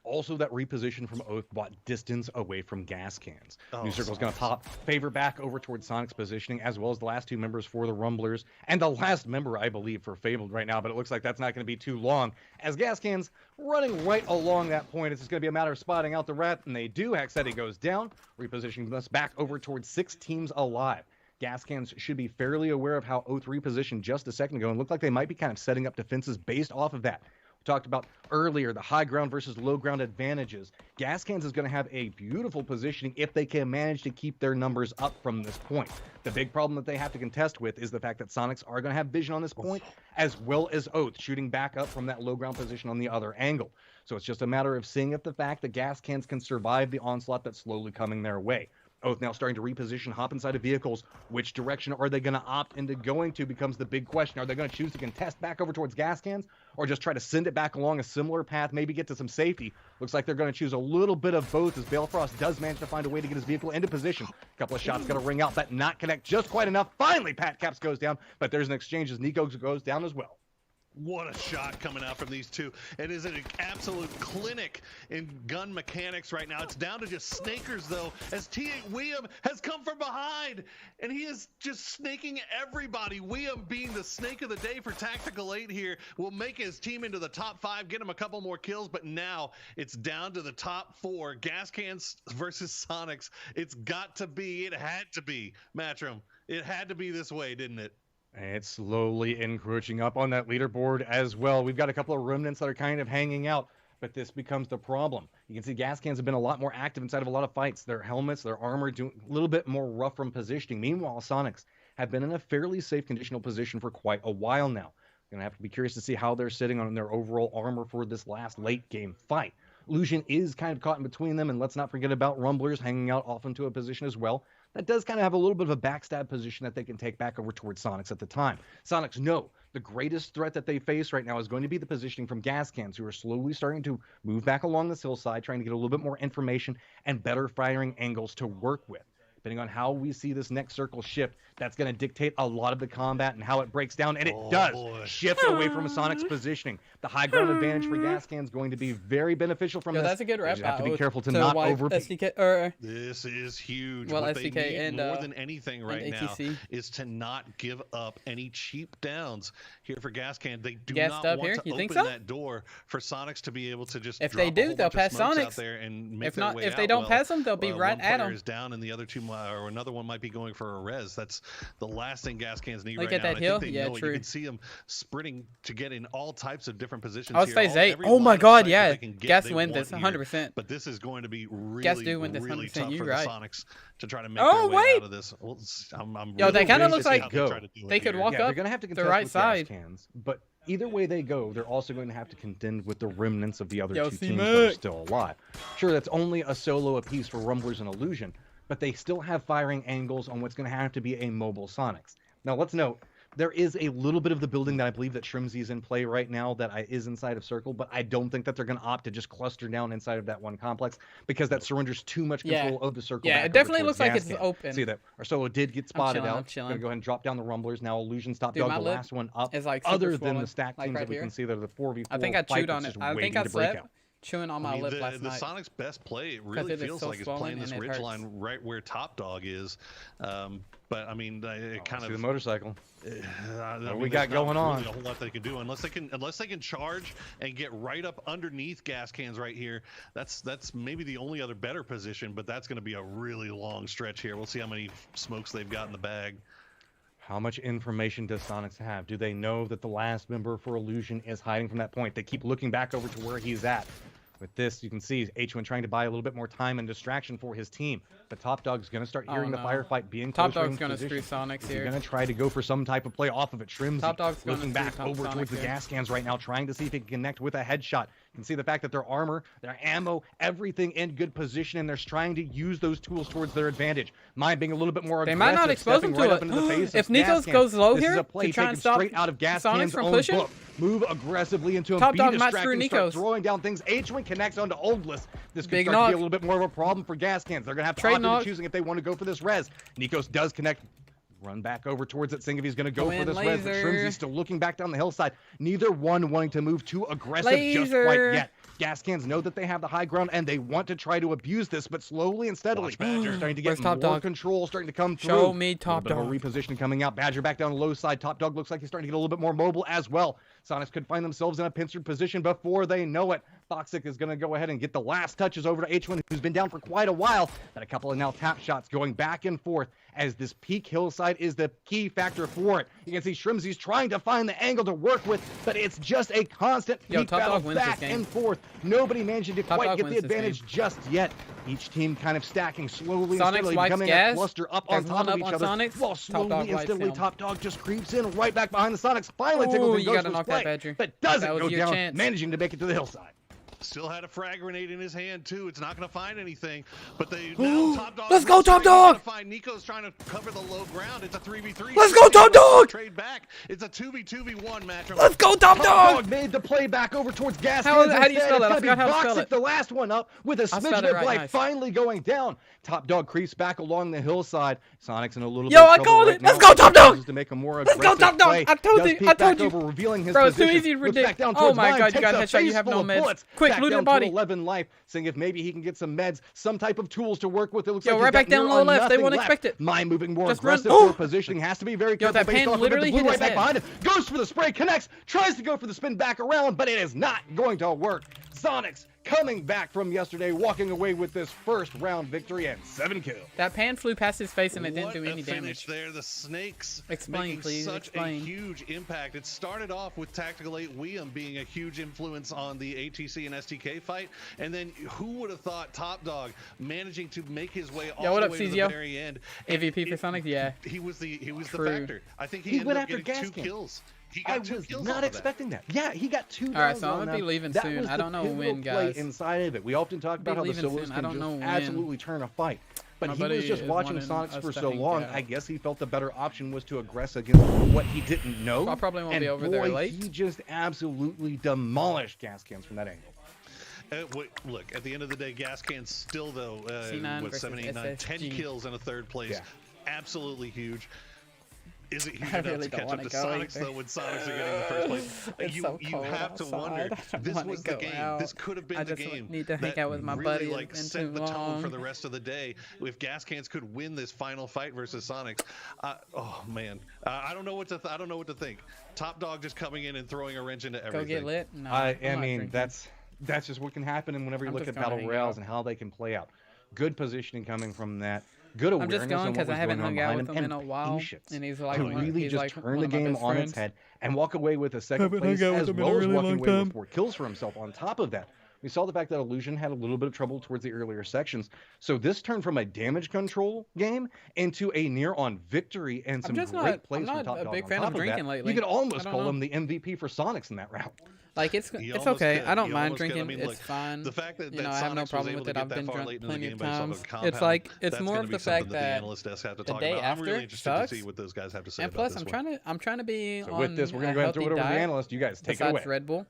Also, that reposition from Oath bought distance away from Gas Cans. New Circle's going to pop, favor back over towards Sonic's positioning, as well as the last 2 members for the Rumblers, and the last member, I believe, for Fabled right now, but it looks like that's not going to be too long, as Gas Cans running right along that point. It's just going to be a matter of spotting out the rat, and they do. Hexetti goes down, repositioning us back over towards 6 teams alive. Gas Cans should be fairly aware of how Oath repositioned just a second ago, and looked like they might be kind of setting up defenses based off of that. We talked about earlier the high ground versus low ground advantages. Gas Cans is going to have a beautiful positioning if they can manage to keep their numbers up from this point. The big problem that they have to contest with is the fact that Sonics are going to have vision on this point, as well as Oath shooting back up from that low ground position on the other angle. So it's just a matter of seeing if the fact that Gas Cans can survive the onslaught that's slowly coming their way. Oath now starting to reposition, hop inside of vehicles. Which direction are they going to opt into going to becomes the big question. Are they going to choose to contest back over towards Gas Cans, or just try to send it back along a similar path, maybe get to some safety? Looks like they're going to choose a little bit of both, as Balefrost does manage to find a way to get his vehicle into position. A couple of shots going to ring out, but not connect just quite enough. Finally, Pat Caps goes down, but there's an exchange as Nico goes down as well. What a shot coming out from these two. It is an absolute clinic in gun mechanics right now. It's down to just snakers, though, as T8 William has come from behind, and he is just snaking everybody. William, being the snake of the day for Tactical 8 here, will make his team into the top 5, get him a couple more kills, but now it's down to the top 4. Gas Cans versus Sonics. It's got to be, it had to be, Matrim. It had to be this way, didn't it? It's slowly encroaching up on that leaderboard as well. We've got a couple of remnants that are kind of hanging out, but this becomes the problem. You can see Gas Cans have been a lot more active inside of a lot of fights. Their helmets, their armor, doing a little bit more rough from positioning. Meanwhile, Sonics have been in a fairly safe conditional position for quite a while now. Going to have to be curious to see how they're sitting on their overall armor for this last late game fight. Illusion is kind of caught in between them, and let's not forget about Rumblers hanging out off into a position as well. That does kind of have a little bit of a backstab position that they can take back over towards Sonics at the time. Sonics know the greatest threat that they face right now is going to be the positioning from gas cans, who are slowly starting to move back along this hillside, trying to get a little bit more information and better firing angles to work with. Depending on how we see this next circle shift, that's going to dictate a lot of the combat and how it breaks down, and it does shift away from Sonic's positioning. The high ground advantage for gas cans going to be very beneficial from this. That's a good rep. You have to be careful to not overpeak. SDK, This is huge. Well, what SDK they need and, more than anything right now ATC. is to not give up any cheap downs here for gas can. They do Gassed not up want here? to You think open so? that door for Sonics to be able to just If drop they do, a whole they'll bunch of pass smokes Sonics. out there and make If their not, way if they out. don't Well, pass them, they'll be right one at player them. is down, and the other two, or another one might be going for a res. That's the last thing gas cans need Look right at now. that And I hill. think they Yeah, know it. true. You can see them sprinting to get in all types of different positions. I was here. phase 8. Every Oh my line of god, sight that yeah. they can get, Gas they win want this here. 100%. But this is going to be Gas really, do win this really 100%. tough You're for right. the Sonics to try to make Oh, their way wait. out of this. Well, I'm Yo, really that kind of looks curious to see like how they try to do they it could here. walk Yeah, up they're going to have to the contest right with side. gas cans, but either way they go, they're also going to have to contend with the remnants of the other Yo, two C teams that are Mac. still alive. Sure, that's only a solo apiece for Rumblers and Illusion, but they still have firing angles on what's going to have to be a mobile Sonics. Now, let's note, there is a little bit of the building that I believe that Shrimzy's in play right now that is inside of Circle, but I don't think that they're going to opt to just cluster down inside of that one complex because that surrenders too much control of the Circle. Yeah, back it over definitely towards looks like gas it's can. open. See that? Our solo did get spotted chilling, I'm out. chilling. Going to go ahead and drop down the Rumblers. Now Illusion's top Dude, dog, my the lip last one up. is, like, super Other than swollen, the stack like teams right that we here. can see that are the 4v4 I think I fight chewed on that's it. just I think waiting I to break slept out. chewing on my lip the last night. Sonic's best play, it really it is feels so like it's swollen playing this and it ridge hurts. line right where Top Dog is. But I mean, it kind See of the motorcycle. I What mean, we got there's not going on? really a whole lot they can do unless they can charge and get right up underneath gas cans right here. That's maybe the only other better position, but that's going to be a really long stretch here. We'll see how many smokes they've got in the bag. How much information does Sonics have? Do they know that the last member for Illusion is hiding from that point? They keep looking back over to where he's at. With this, you can see H1 trying to buy a little bit more time and distraction for his team. But Top Dog's going to start hearing the firefight, being Top close Dog's going to screw position. Sonics here. He's going to try to go for some type of play off of it. Shrimzy Top Dog's gonna looking screw back over Sonic towards the here. gas cans right now, trying to see if he can connect with a headshot. You can see the fact that their armor, their ammo, everything in good position, and they're trying to use those tools towards their advantage. Mine being a little bit more They aggressive, might not expose stepping him right to up it. into the face If of gas Nikos cans. goes low This is here a play to try and taken stop straight out of gas Sonics cans' from own pushing? book. Move aggressively into him, Top be Dog might screw distracting, start Nikos. throwing down things. H1 connects onto Oldless. This could Big start to be knock. a little bit more of a problem for gas cans. They're going to have to Trade opt into knock. choosing if they want to go for this res. Nikos does connect. Run back over towards it, seeing if he's going to go for this res, but laser. Shrimzy's still looking back down the hillside. Neither one wanting to move too aggressive just quite Laser. yet. Gas cans know that they have the high ground, and they want to try to abuse this, but slowly and steadily, starting to get Where's Top more Dog? control, starting to come through. Show me A Top little bit of a reposition coming out. Badger back down the low side. Top Dog looks like he's starting to get a little bit more mobile as well. Sonics could find themselves in a pincered position before they know it. Foxic is going to go ahead and get the last touches over to H1, who's been down for quite a while. But a couple of now tap shots going back and forth as this peak hillside is the key factor for it. You can see Shrimzy's trying to find the angle to work with, but it's just a constant peak Top battle Dog wins this back game. and forth. Nobody managing to Top quite Dog get the wins this advantage game. just yet. Each team kind of stacking slowly and Sonics steadily, wipes becoming gas. a cluster up There's on top one of up each on other. Sonics. While Top slowly Dog and wipes steadily, him. Top Dog just creeps in right back behind the Sonics. Finally Ooh, tickles and you goes gotta for his knock that play, Badger. but doesn't That was go your down, chance. managing to make it to the hillside. Still had a frag grenade in his hand too. It's not going to find anything, but they now Top Dog. Let's go, Top Dog! Find Nico's trying to cover the low ground. It's a 3v3. Let's go, Top Dog! Trade back. It's a 2v2v1 match. Let's go, Top Dog! Made the play back over towards gas. How cans do you spell instead. it? I It's forgot gonna how to be spell Voxic, it. the last one up with a I spelled smidgen it of right, life, nice. finally going down. Top Dog creeps back along the hillside. Sonic's in a little Yo, bit of I trouble called right it. Let's now. go, Top Dog! Chooses to make a more Let's go, aggressive Top Dog! play. I told Does you, peek I told back you. over, revealing his Bro, it's too position. easy to Looks predict. back down Oh towards my mine, God, you takes got a headshot. You face have full no of meds. bullets. Quick, Back loot down your to body. 11 life, seeing if maybe he can get some meds, some type of tools to work with. It looks Yo, like he's right got back down near low on left. They nothing won't left. expect it. Mine moving more Just run. aggressive Oh! for positioning. Has to be very Yo, careful that based pan off of it. literally The blue hit right his back head. behind him. Goes for the spray, connects, tries to go for the spin back around, but it is not going to work. Sonics coming back from yesterday, walking away with this first round victory and 7 kills. That pan flew past his face and it didn't What do a any finish damage. there. The Snakes Explain, making please, such explain. a huge impact. It started off with Tactical 8 Wiam being a huge influence on the ATC and STK fight, and then who would have thought Top Dog managing to make his way all Yo, what the up, way to the CZO? very end. AVP for Sonic? Yeah. He was the True. factor. I think He he ended went up after getting gas 2 cans. kills. He I got 2 was kills off not of that. expecting that. Yeah, he got 2 All right, downs so I'm on gonna be them. leaving That soon. was I don't know the when, pivotal play guys. inside of it. We often talk about how the leaving solos soon. I can don't just know when. absolutely turn a fight. But My he was buddy just is watching wanting Sonics us for to so hang long. out. I guess he felt the better option was to aggress against what he didn't know. I probably won't and be over boy, there late. he just absolutely demolished gas cans from that angle. Look, at the end of the day, Gas Can's still, though, C9 with versus 7, 8, 9, 10 SSG. kills in a 3rd place. Yeah. Absolutely huge. Is it huge I enough really to don't catch up wanna to go Sonics, either. though, when Sonics are getting the 1st place? It's you so you cold have to outside. wonder. I don't This wanna was the go game. out. This could have been I the just game. need to hang that out with my really, buddy. like, It's been set too the tone for long. the rest of the day. If Gas Cans could win this final fight versus Sonics, oh man, I don't know what to. I don't know what to think. Top Dog just coming in and throwing a wrench into everything. Go get lit? No, I I'm not mean, drinking. that's just what can happen. And whenever you I'm look just at gonna battle hang royales out. and how they can play out, good positioning coming from that. Good I'm awareness just going on what because was I haven't going on hung out behind with him, him in a and while, patience and he's like to one, really he's just like turn one the of my game best on friends. its head and walk away with a second Haven't hung place, out with as him in a well as really walking long away time. with 4 kills for himself. On top of that, we saw the fact that Illusion had a little bit of trouble towards the earlier sections. So this turned from a damage control game into a near-on victory and some I'm just great not. plays I'm from not Top a Dog. big On fan top of of drinking that, lately. you could I almost don't call know. him the MVP for Sonics in that round. Like it's You it's almost okay. could. I don't You mind almost could. drinking. I mean, It's look, fine. the fact that, You know, that I have no Sonics was problem able with to it. get I've that been far drunk late into the plenty game of based off times. a compound, It's like it's that's more gonna of be the something fact that the that analysts have to the talk day about. I'm really after interested sucks. to see what those guys have to say And about plus, this I'm trying to be So on with this, we're a gonna go ahead and throw healthy it over to the diet analyst. You guys take it besides away. Red Bull.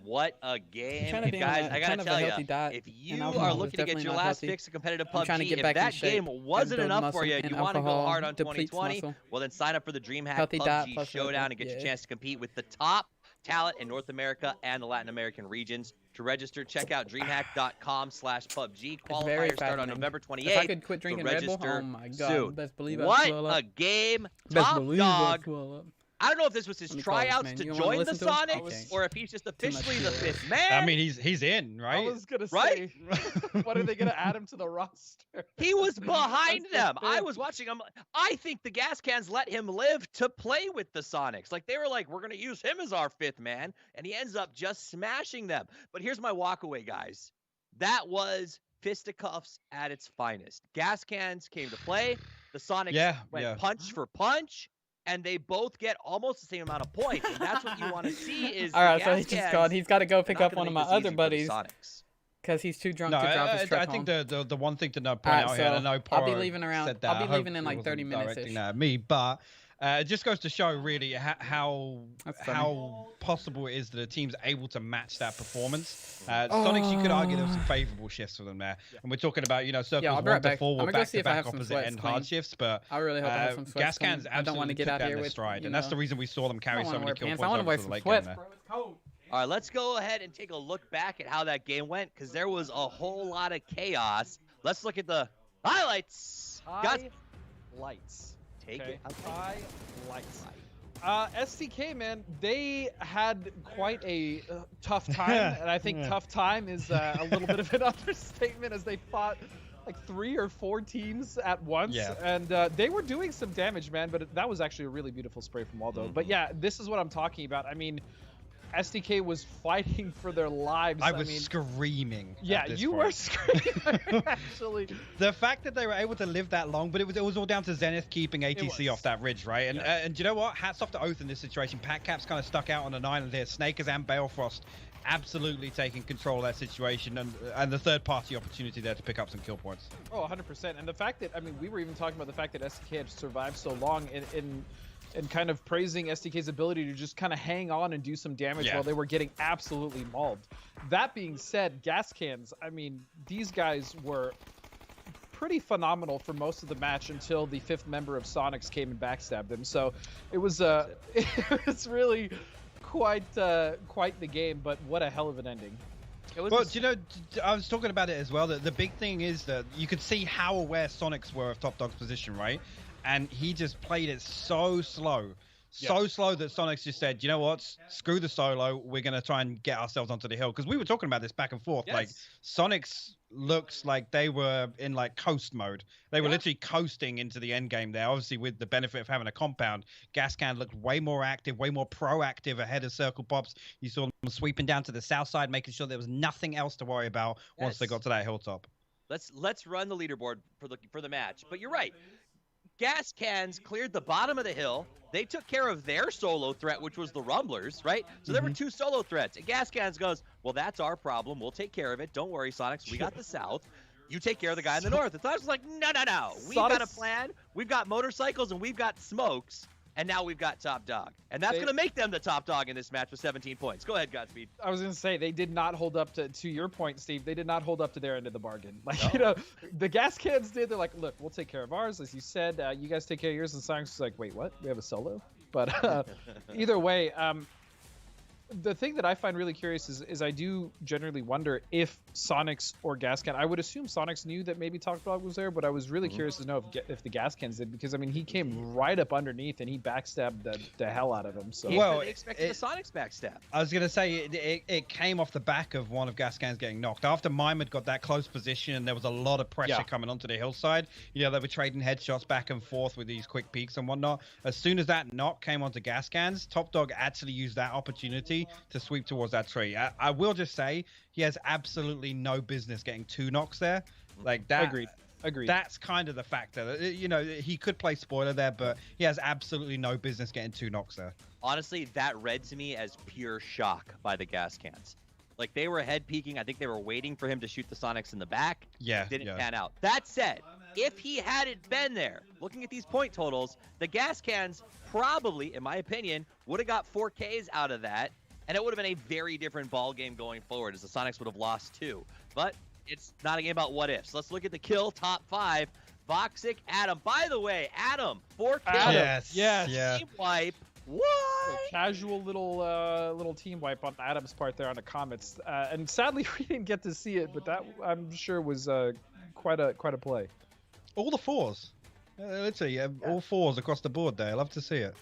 What a game. trying to be on Guys, a- I gotta kind of a tell healthy you, diet, if and you alcohol are is looking to get definitely your not last healthy. fix in competitive I'm trying to PUBG, get if back in that shape game and wasn't build enough muscle, for you, and you want to go alcohol hard on depletes 2020, muscle. well then sign up for the DreamHack Healthy diet PUBG plus Red Showdown Bull, and get your yeah. chance to compete with the top talent in North America and the Latin American regions. To register, check out dreamhack.com/PUBG. It's very Qualifiers start on fattening. November 28th. If I could quit so drinking Red Bull, register oh my god, soon. best believe I'd What swell a up. game. Best Top believe I'd Dog. swell up. I don't know if this was his Let me call this tryouts man. to You wanna join the listen to him? Sonics Okay. or if he's just Too much officially the beer. 5th man. I mean, he's in, right? I was gonna Right? say, when are they gonna add him to the roster? He was behind That's the them. I thing. was watching him. I think the Gas Cans let him live to play with the Sonics. Like they were like, we're gonna use him as our 5th man, and he ends up just smashing them. But here's my walkaway, guys. That was fisticuffs at its finest. Gas Cans came to play. The Sonics went punch for punch. And they both get almost the same amount of points. And that's what you want to see is All right, so the he's Gas just Cans gone. He's got to go pick not up gonna one of make my this other easy for the buddies Sonics. because he's too drunk No, to drive his I truck think home. the one thing to point Alright, out here, and I so know I'll be Poro leaving around. said that, I'll I be hope leaving in it like 30 wasn't minutes directing ish. that at me, but it just goes to show really how possible it is that a team's able to match that performance. Sonics, you could argue there were some favorable shifts for them there, and we're talking about circles I'll be 1 right to back. 4 I'm were gonna go see if I back-to-back have some opposite sweats end clean. hard shifts, but I really hope I have some sweats Gas Cans clean. I don't want to absolutely get took out that in here their with, stride, you and that's know, the reason we saw them I carry don't so wanna many wear kill pants. points I want to over wear to the some late game sweats, there. bro. It's cold. All right, let's go ahead and take a look back at how that game went because there was a whole lot of chaos. Let's look at the highlights. Guys, Lights. take it. Highlights. STK, man, they had quite a tough time, and I think tough time is a little bit of an understatement as they fought like 3 or 4 teams at once, and they were doing some damage, man, but that was actually a really beautiful spray from Waldo. But yeah, this is what I'm talking about. I mean, SDK was fighting for their lives. I was screaming. Yeah, at this you point. were screaming, actually. The fact that they were able to live that long, but it was all down to Zenith keeping ATC off that ridge, right? And and you know what? Hats off to Oath in this situation. Pat Cap's kind of stuck out on an island here. Snakers and Balefrost absolutely taking control of that situation, and the third-party opportunity there to pick up some kill points. Oh, 100%. And the fact that, I mean, we were even talking about the fact that SDK had survived so long and kind of praising SDK's ability to just kind of hang on and do some damage while they were getting absolutely mauled. That being said, Gas Cans, I mean, these guys were pretty phenomenal for most of the match until the 5th member of Sonics came and backstabbed them. So it was it's really quite the game, but what a hell of an ending. Well, do you know, I was talking about it as well, that the big thing is that you could see how aware Sonics were of Top Dog's position, right? And he just played it so slow. So slow that Sonics just said, you know what, screw the solo, we're going to try and get ourselves onto the hill. Because we were talking about this back and forth. Like, Sonics looks like they were in, like, coast mode. They were literally coasting into the end game there. Obviously, with the benefit of having a compound, Gascan looked way more active, way more proactive ahead of Circle Pops. You saw them sweeping down to the south side, making sure there was nothing else to worry about once they got to that hilltop. Let's run the leaderboard for the match. But you're right. Gas Cans cleared the bottom of the hill. They took care of their solo threat, which was the Rumblers, right? So there were 2 solo threats. And Gas Cans goes, well, that's our problem. We'll take care of it. Don't worry, Sonics. We got the south. You take care of the guy in the north. And Sonics was like, no. We've got a plan. We've got motorcycles and we've got smokes. And now we've got top dog. And that's going to make them the top dog in this match with 17 points. Go ahead, Godspeed. I was going to say, they did not hold up to your point, Steve. They did not hold up to their end of the bargain. Like, you know, the Gas Cans did. They're like, look, we'll take care of ours. As you said, you guys take care of yours. And Sonics was like, wait, what? We have a solo? But either way, the thing that I find really curious is I do generally wonder if Sonics or Gas Can. I would assume Sonics knew that maybe Top Dog was there, but I was really curious to know if the Gas Cans did, because I mean he came right up underneath and he backstabbed the hell out of him. So well, they expected the Sonics backstab. I was gonna say it came off the back of one of Gas Cans getting knocked. After Mime had got that close position and there was a lot of pressure coming onto the hillside, you know, they were trading headshots back and forth with these quick peeks and whatnot. As soon as that knock came onto Gas Cans, Top Dog actually used that opportunity to sweep towards that tree. I will just say he has absolutely no business getting 2 knocks there. Like that. Agreed. That's kind of the factor. You know, he could play spoiler there, but he has absolutely no business getting 2 knocks there. Honestly, that read to me as pure shock by the Gas Cans. Like they were head peeking. I think they were waiting for him to shoot the Sonics in the back. Yeah. It didn't pan out. That said, if he hadn't been there, looking at these point totals, the Gas Cans probably, in my opinion, would have got 4Ks out of that. And it would have been a very different ball game going forward, as the Sonics would have lost 2. But it's not a game about what ifs. Let's look at the kill top 5. Voxic, Adam. By the way, Adam, 4 kills. Yes. Team wipe. What? A casual little team wipe on Adam's part there on the comments, and sadly we didn't get to see it, but that I'm sure was quite a play. All the 4s. Let's see, all 4s across the board there. I love to see it.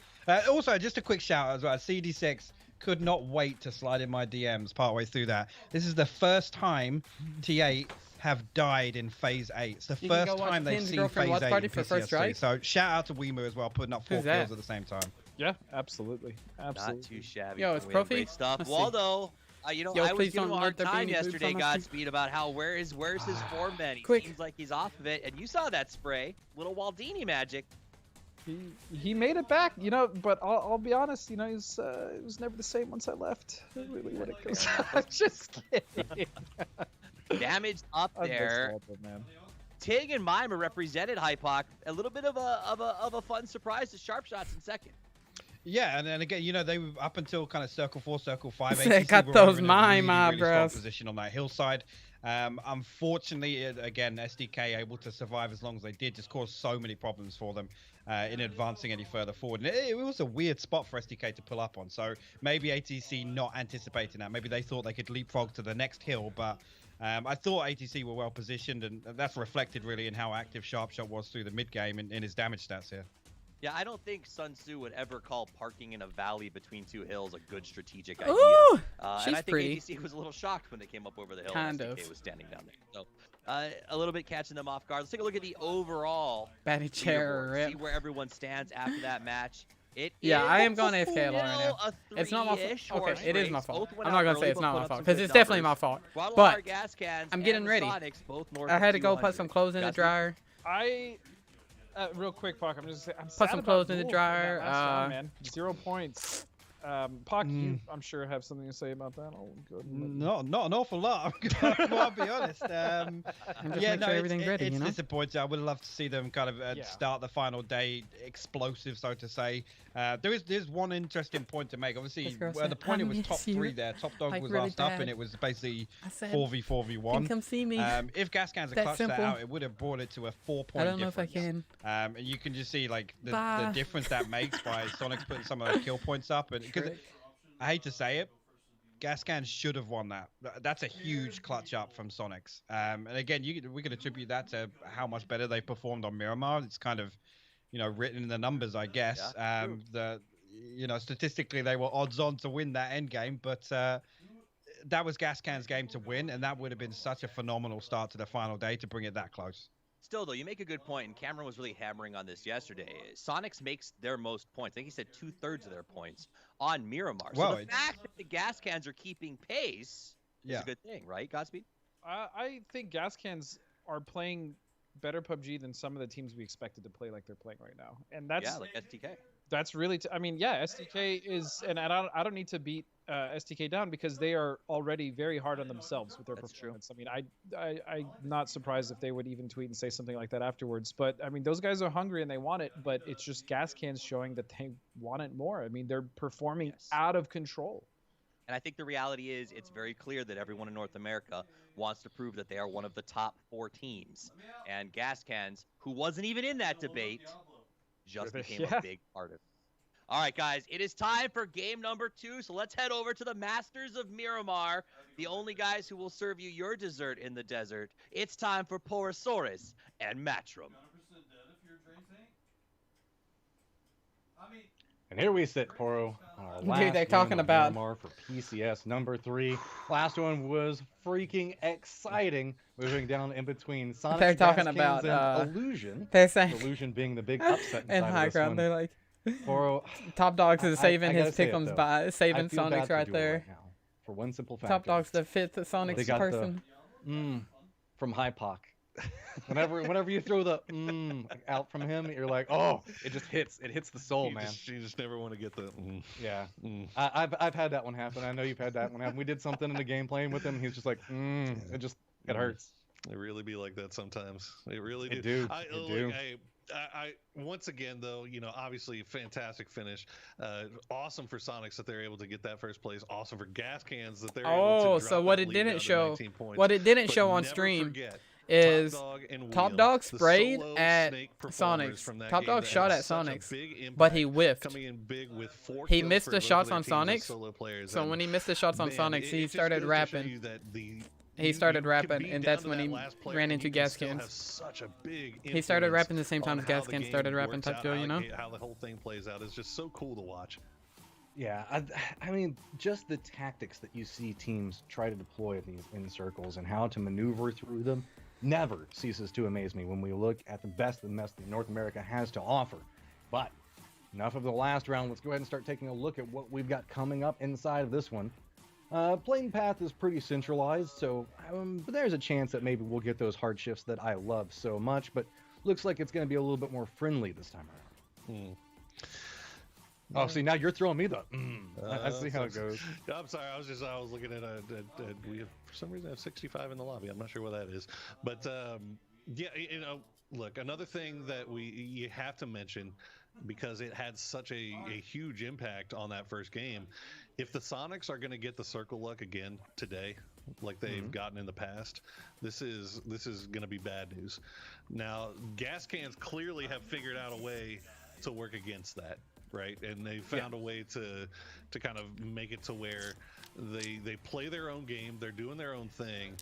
Also, just a quick shout out as well. CD6 could not wait to slide in my DMs partway through that. This is the first time T8 have died in Phase 8. It's the first time they've seen Phase 8 in PCS. So shout out to Weimu as well, putting up 4 kills at the same time. Yeah, absolutely. Not too shabby. Yo, it's Profi. Great stuff. Let's Waldo, you know, Yo, I was please giving him don't a hard let there be time any boobs yesterday, on my Godspeed, about how where's his form been? He seems like he's off of it, and you saw that spray. Little Waldini magic. He made it back, you know, but I'll be honest, you know, it was never the same once I left. Really what it goes. I'm just kidding. Damage up there. Man. Tig and Mime are represented, Hypoc. A little bit of a fun surprise to Sharp Shots in second. Yeah, and then again, you know, they were up until kind of circle 4, circle 5. They got those Mime really eyebrows. strong position on that hillside. Unfortunately, again, SDK able to survive as long as they did just caused so many problems for them in advancing any further forward. And it was a weird spot for SDK to pull up on. So maybe ATC not anticipating that. Maybe they thought they could leapfrog to the next hill, but I thought ATC were well positioned, and that's reflected really in how active Sharpshot was through the mid game in his damage stats here. Yeah, I don't think Sun Tzu would ever call parking in a valley between 2 hills a good strategic idea. Ooh, and I think ATC was a little shocked when they came up over the hill and SDK was standing down there. So a little bit catching them off guard. Let's take a look at the overall Batty chair leaderboard, see where everyone stands after that match. I am going AFK right now. It's not my fault. Okay, it is my fault. I'm not gonna say it's not my fault because it's definitely my fault. But I'm getting ready. I had to go put some clothes in the dryer. Real quick, Pac, I'm put some clothes in the dryer. Man. 0 points. Pac, you, I'm sure, have something to say about that. I'll go ahead and not an awful lot. I'll be honest. It's disappointing. I would love to see them kind of start the final day explosive, so to say. There's one interesting point to make. Obviously, where the point it was top 3 there. Top Dog was last up, and it was basically 4v4v1. Come see me. If Gas Cans had clutched that out, it would have brought it to a 4-point difference. I don't know if I can. And you can just see like the difference that makes by Sonic's putting some of the kill points up, and because I hate to say it, Gas Cans should have won that. That's a huge clutch up from Sonics. And again, we could attribute that to how much better they performed on Miramar. It's kind of, you know, written in the numbers, I guess. You know, statistically they were odds on to win that end game, but that was Gas Cans' game to win, and that would have been such a phenomenal start to the final day to bring it that close. Still, though, you make a good point, and Cameron was really hammering on this yesterday. Sonics makes their most points. I think he said 2/3 of their points on Miramar. So the fact that the Gas Cans are keeping pace is a good thing, right, Godspeed? I think Gas Cans are playing better PUBG than some of the teams we expected to play like they're playing right now, and that's Yeah, like STK. That's really. I mean, yeah, STK is, and I don't need to beat STK down because they are already very hard on themselves with their performance. I mean, I'm not surprised if they would even tweet and say something like that afterwards. But I mean, those guys are hungry and they want it, but it's just gas cans showing that they want it more. I mean, they're performing out of control. And I think the reality is it's very clear that everyone in North America wants to prove that they are one of the top 4 teams. And Gas Cans, who wasn't even in that debate, just became a big part of it. All right, guys, it is time for game number 2. So let's head over to the Masters of Miramar, the only guys who will serve you your dessert in the desert. It's time for Porosaurus and Matchroom. And here we sit, Poro. Our last Dude, they game talking of about Miramar for PCS number 3. Last one was freaking exciting. Moving down in between Sonic. They're talking Gas about Cans and Illusion. they're saying Illusion being the big upset in inside high of this ground. one. They're like, Poro, Top Dogs is saving I gotta his say it, pick'ems though. by saving I feel bad Sonics for right Duel there. now, for one simple fact. Top Dogs the 5th Sonics They got person. the from Hypoc. Whenever you throw the out from him, you're like, oh, it just hits. It hits the soul, man. You just never want to get the. Yeah. I've had that one happen. I know you've had that one happen. We did something in the game playing with him. He's just like, it hurts. It really be like that sometimes. It really do. It do. I once again though, you know, obviously fantastic finish. Awesome for Sonics that they're able to get that first place. Awesome for Gas Cans that they're able to drop so what that it lead didn't down to show, 19 points. what it didn't But show on never stream forget, is Top Top Dog Dog and Wheel, sprayed the at solo snake performers from Sonics. that Top game Dog that shot had at such a Sonics, big but he impact, whiffed. coming in big with 4 He kills missed for the both of shots their on teams as Sonics. solo players. So And when he missed the shots on man, Sonics, he started goes to show rapping. you that He started you can rapping, be and down that's to when that he last player ran and into you can Gas still Cans. have such a big He started influence rapping the same time on as Gas how the Cans game started rapping works type out, deal, you know? how the whole thing plays out is just so cool to watch. Yeah, I mean, just the tactics that you see teams try to deploy in circles and how to maneuver through them never ceases to amaze me when we look at the best that North America has to offer. But enough of the last round. Let's go ahead and start taking a look at what we've got coming up inside of this one. Playing path is pretty centralized, so there's a chance that maybe we'll get those hard shifts that I love so much, but looks like it's going to be a little bit more friendly this time around. Oh, see, now you're throwing me the I see how it goes. I'm sorry, I was looking at we have, for some reason, I have 65 in the lobby. I'm not sure what that is, but yeah, you know, look, another thing that you have to mention, because it had such a huge impact on that first game. If the Sonics are going to get the circle luck again today, like they've gotten in the past, this is going to be bad news. Now, Gas Cans clearly have figured out a way to work against that, right? And they found a way to kind of make it to where they play their own game, they're doing their own thing,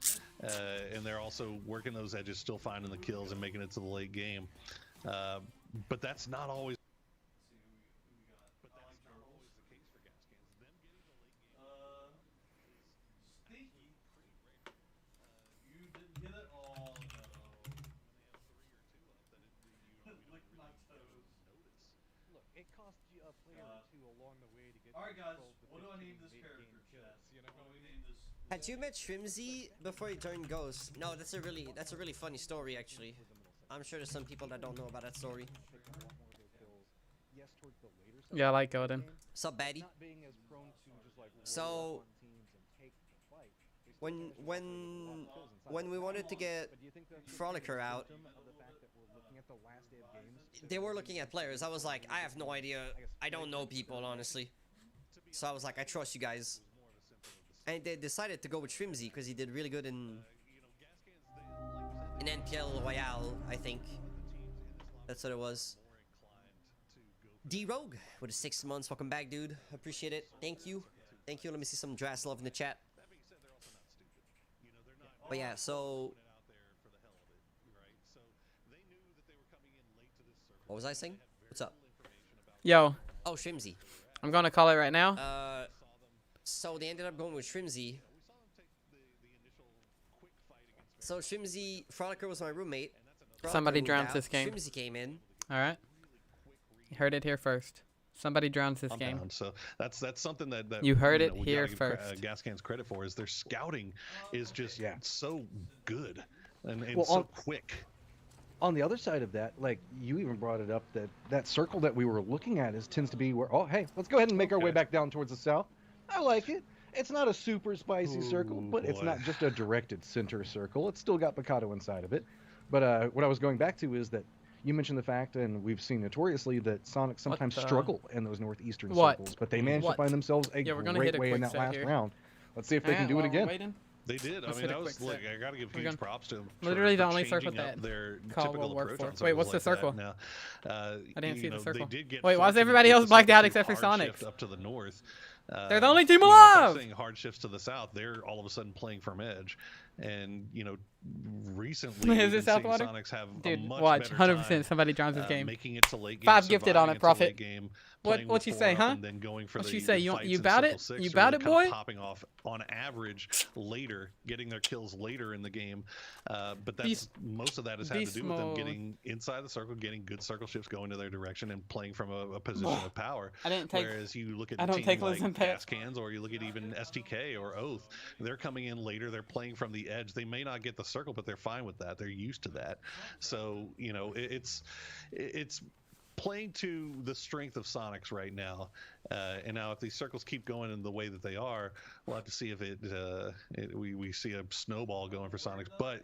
and they're also working those edges, still finding the kills and making it to the late game. But that's not always. It costs you a player or two along the way to get. Alright, guys, what do I name this character? What do we name this? Had you met Shrimzy before you joined Ghost? No, that's a really funny story actually. I'm sure there's some people that don't know about that story. Yeah, I like Golden. Sup, baddie? So when we wanted to get Frolicker out, they were looking at players. I was like, I have no idea. I don't know people, honestly. So I was like, I trust you guys. And they decided to go with Shrimzy because he did really good in NPL Royale, I think. That's what it was. D-Rogue with a 6 months. Welcome back, dude. Appreciate it. Thank you. Thank you. Let me see some Dras love in the chat. But yeah, so... What was I saying? What's up? Yo. Oh, Shrimzy. I'm gonna call it right now. So they ended up going with Shrimzy. So Shrimzy, Frolicker was my roommate. Somebody drowns this game. Shrimzy came in. All right. You heard it here first. Somebody drowns this game. Down. So that's something that you heard it we here gotta give, first. Gas Cans credit for is their scouting is just so good and well, so quick. On the other side of that, like you even brought it up, that circle that we were looking at tends to be where, oh, hey, let's go ahead and make our way back down towards the south. I like it. It's not a super spicy circle, but it's not just a directed center circle. It's still got Picado inside of it. But what I was going back to is that you mentioned the fact, and we've seen notoriously, that Sonic sometimes struggle in those northeastern circles, but they managed to find themselves a great way in that last round. Let's see if they can do it again. They did. I mean, I got to give huge props to them. Literally the only circle that their typical approach on Wait, what's the circle? Now, I didn't see the circle. They did get wait, why is everybody else blacked out except for Sonic? Up to the north. They're the only team alive. Saying hard shifts to the south, they're all of a sudden playing from edge, and recently is it Southwater? Sonics have Dude, a much watch, better 100% somebody joins this game. Making it to late game, 5 gifted on it, Prophet. Game, what you say, huh? Then going for what the, you say? the You bout it? You bout it, boy? Popping off on average later, getting their kills later in the game, but that's most of that has had to do with them getting inside the circle, getting good circle shifts going to their direction, and playing from a position of power. Whereas you look at the team like Gas Cans, or you look at even STK or Oath, they're coming in later. They're playing from the edge. They may not get the circle, but they're fine with that. They're used to that. So it's playing to the strength of Sonics right now. And now if these circles keep going in the way that they are, we'll have to see if we see a snowball going for Sonics. But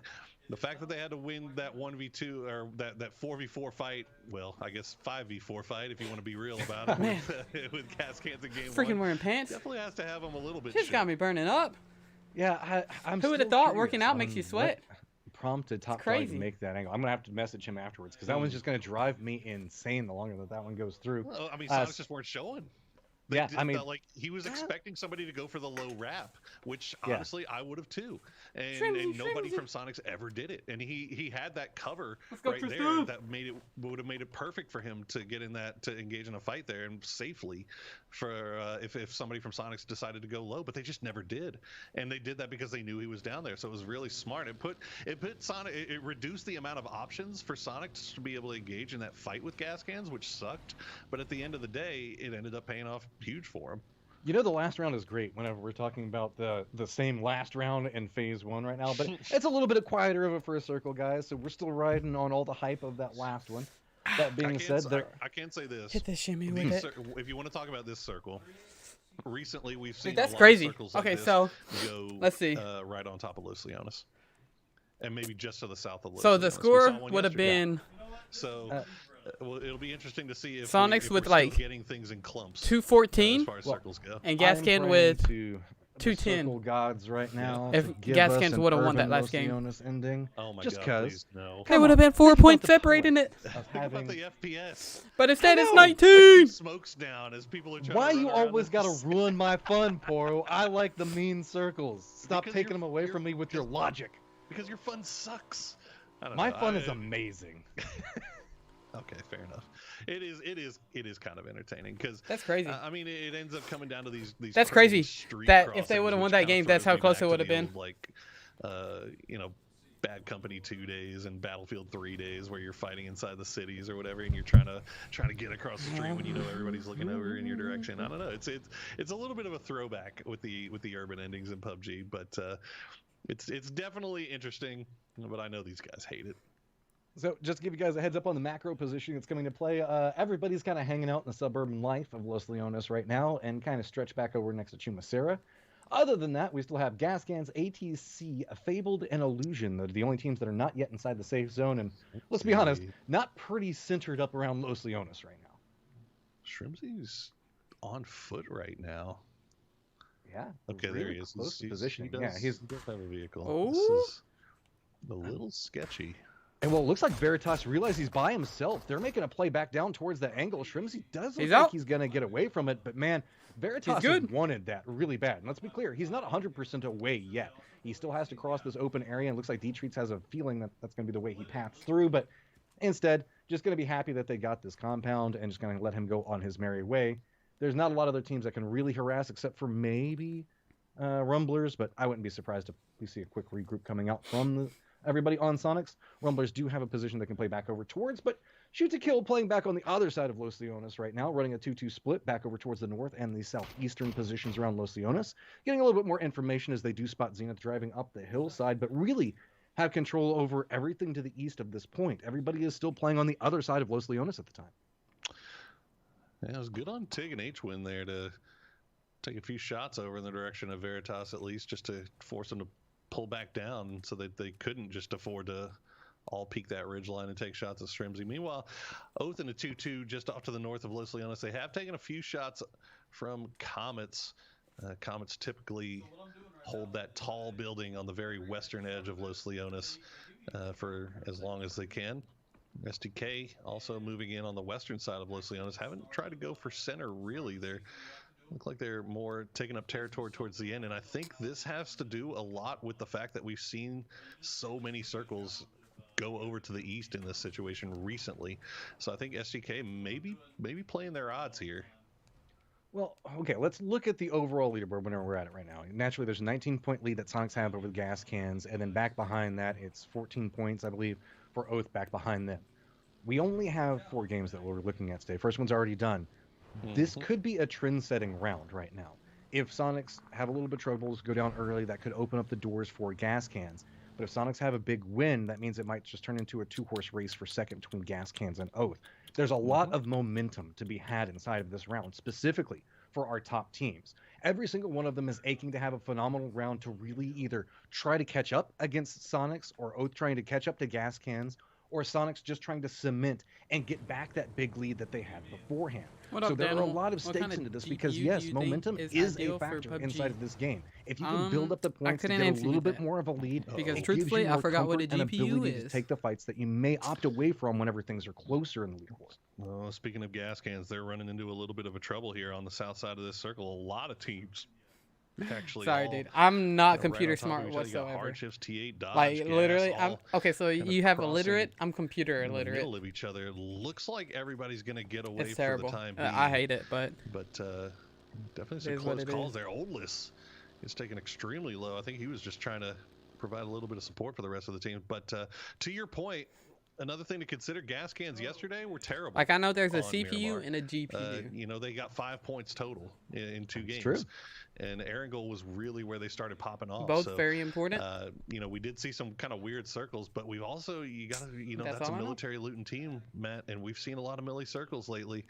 the fact that they had to win that 1v2 or that 4v4 fight, well, I guess 5v4 fight if you want to be real about it, with Gas Cans in game freaking 1, wearing pants. definitely has to have them a little bit. She's got me burning up. Yeah, I'm. Who would have thought working out makes you sweat? Prompted Top Dog to make that angle. I'm gonna have to message him afterwards because that one's just gonna drive me insane the longer that one goes through. Well, I mean, Sonics just weren't showing. I mean, like he was expecting somebody to go for the low wrap, which honestly I would have too, and nobody from Sonics ever did it. And he had that cover right there that would have made it perfect for him to get in that, to engage in a fight there and safely for if somebody from Sonics decided to go low, but they just never did. And they did that because they knew he was down there, so it was really smart. It put Sonic, it reduced the amount of options for Sonic to be able to engage in that fight with Gas Cans, which sucked. But at the end of the day, it ended up paying off huge for him. The last round is great whenever we're talking about the same last round in phase 1 right now, but it's a little bit quieter of a first circle, guys, so we're still riding on all the hype of that last one. That being said, I can say this. Hit the shimmy with it. If you want to talk about this circle, recently we've seen that's a lot crazy. Of circles okay, like so go, let's see. Right on top of Los Leones, and maybe just to the south of Los So Leones. the score would have been. So. Well, it'll be interesting to see if Sonics if with we're like getting things in clumps. 214 as far as circles go. and Gaskin with 210. Gods right now. If Gaskins would have won that last game, ending, oh my just God, please, no. They would have been 4 points separating it. Think about the FPS. But instead, it's 19. Smokes down as people are trying. Why to you always gotta ruin my fun, Poro? I like the mean circles. Stop taking them away from me with your logic. Because your fun sucks. My fun is amazing. Okay, fair enough. It is kind of entertaining because that's crazy. I mean, it ends up coming down to these. That's crazy. That if they would have won that game, that's how close it would have been. Like, Bad Company 2 days and Battlefield 3 days where you're fighting inside the cities or whatever, and you're trying to get across the street when you know everybody's looking over in your direction. I don't know. It's a little bit of a throwback with the urban endings in PUBG, but it's definitely interesting. But I know these guys hate it. So just to give you guys a heads up on the macro positioning that's coming to play, everybody's kind of hanging out in the suburban life of Los Leones right now and kind of stretched back over next to Chumacera. Other than that, we still have Gascans, ATC, Fabled, and Illusion. They're the only teams that are not yet inside the safe zone, and let's be honest, not pretty centered up around Los Leones right now. Shrimzy's on foot right now. Yeah. Okay, really there he is. Close positioning. He he's does have a vehicle. Oh. This is a little sketchy. And well, it looks like Veritas realized he's by himself. They're making a play back down towards that angle. Shrimzy does look like he's going to get away from it, but man, Veritas wanted that really bad. And let's be clear, he's not 100% away yet. He still has to cross this open area, and looks like D-Treats has a feeling that that's going to be the way he paths through, but instead, just going to be happy that they got this compound and just going to let him go on his merry way. There's not a lot of other teams that can really harass except for maybe Rumblers, but I wouldn't be surprised if we see a quick regroup coming out from everybody on Sonics. Rumblers do have a position they can play back over towards, but Shoot to Kill playing back on the other side of Los Leones right now, running a 2-2 split back over towards the north and the southeastern positions around Los Leones. Getting a little bit more information as they do spot Zenith driving up the hillside, but really have control over everything to the east of this point. Everybody is still playing on the other side of Los Leones at the time. Yeah, it was good on Tig and H-Win there to take a few shots over in the direction of Veritas, at least, just to force them to pull back down so that they couldn't just afford to all peek that ridge line and take shots at Strimsy. Meanwhile, Oath in a 2-2 just off to the north of Los Leones. They have taken a few shots from Comets. Comets typically hold that tall building on the very western edge of Los Leones for as long as they can. STK also moving in on the western side of Los Leones. Haven't tried to go for center, really. They're look like they're more taking up territory towards the end, and I think this has to do a lot with the fact that we've seen so many circles go over to the east in this situation recently. So I think STK maybe playing their odds here. Well, okay, let's look at the overall leaderboard whenever we're at it right now. Naturally, there's a 19-point lead that Sonics have over the Gas Cans, and then back behind that, it's 14 points, I believe, for Oath back behind them. We only have 4 games that we're looking at today. First one's already done. This could be a trend-setting round right now. If Sonics have a little bit of troubles, go down early, that could open up the doors for Gas Cans. But if Sonics have a big win, that means it might just turn into a 2-horse race for second between Gas Cans and Oath. There's a lot of momentum to be had inside of this round, specifically for our top teams. Every single one of them is aching to have a phenomenal round to really either try to catch up against Sonics, or Oath trying to catch up to Gas Cans, or Sonics just trying to cement and get back that big lead that they had beforehand. So there are a lot of stakes into this because, yes, momentum is a factor inside of this game. If you can build up the points to get a little bit more of a lead, because truthfully, I forgot what a GPU is. To take the fights that you may opt away from whenever things are closer in the leaderboard. Well, speaking of Gas Cans, they're running into a little bit of a trouble here on the south side of this circle. A lot of teams. Actually, sorry, dude. I'm not computer smart whatsoever. Hardships, T8, dodge, like gas, literally, I'm okay. So you have illiterate. I'm computer in illiterate. The middle of each other. It looks like everybody's gonna get away it's for terrible. the time being. I hate it, but definitely some close calls there. Oldless is taken extremely low. I think he was just trying to provide a little bit of support for the rest of the team. But to your point, another thing to consider, Gas Cans yesterday were terrible. Like, I know there's a CPU Miramar. And a GPU. You know, they got 5 points total in 2 games. True. And Erangel was really where they started popping off. Both very important. You know, we did see some kind of weird circles, but we've also, that's a military looting team, Matt, and we've seen a lot of melee circles lately.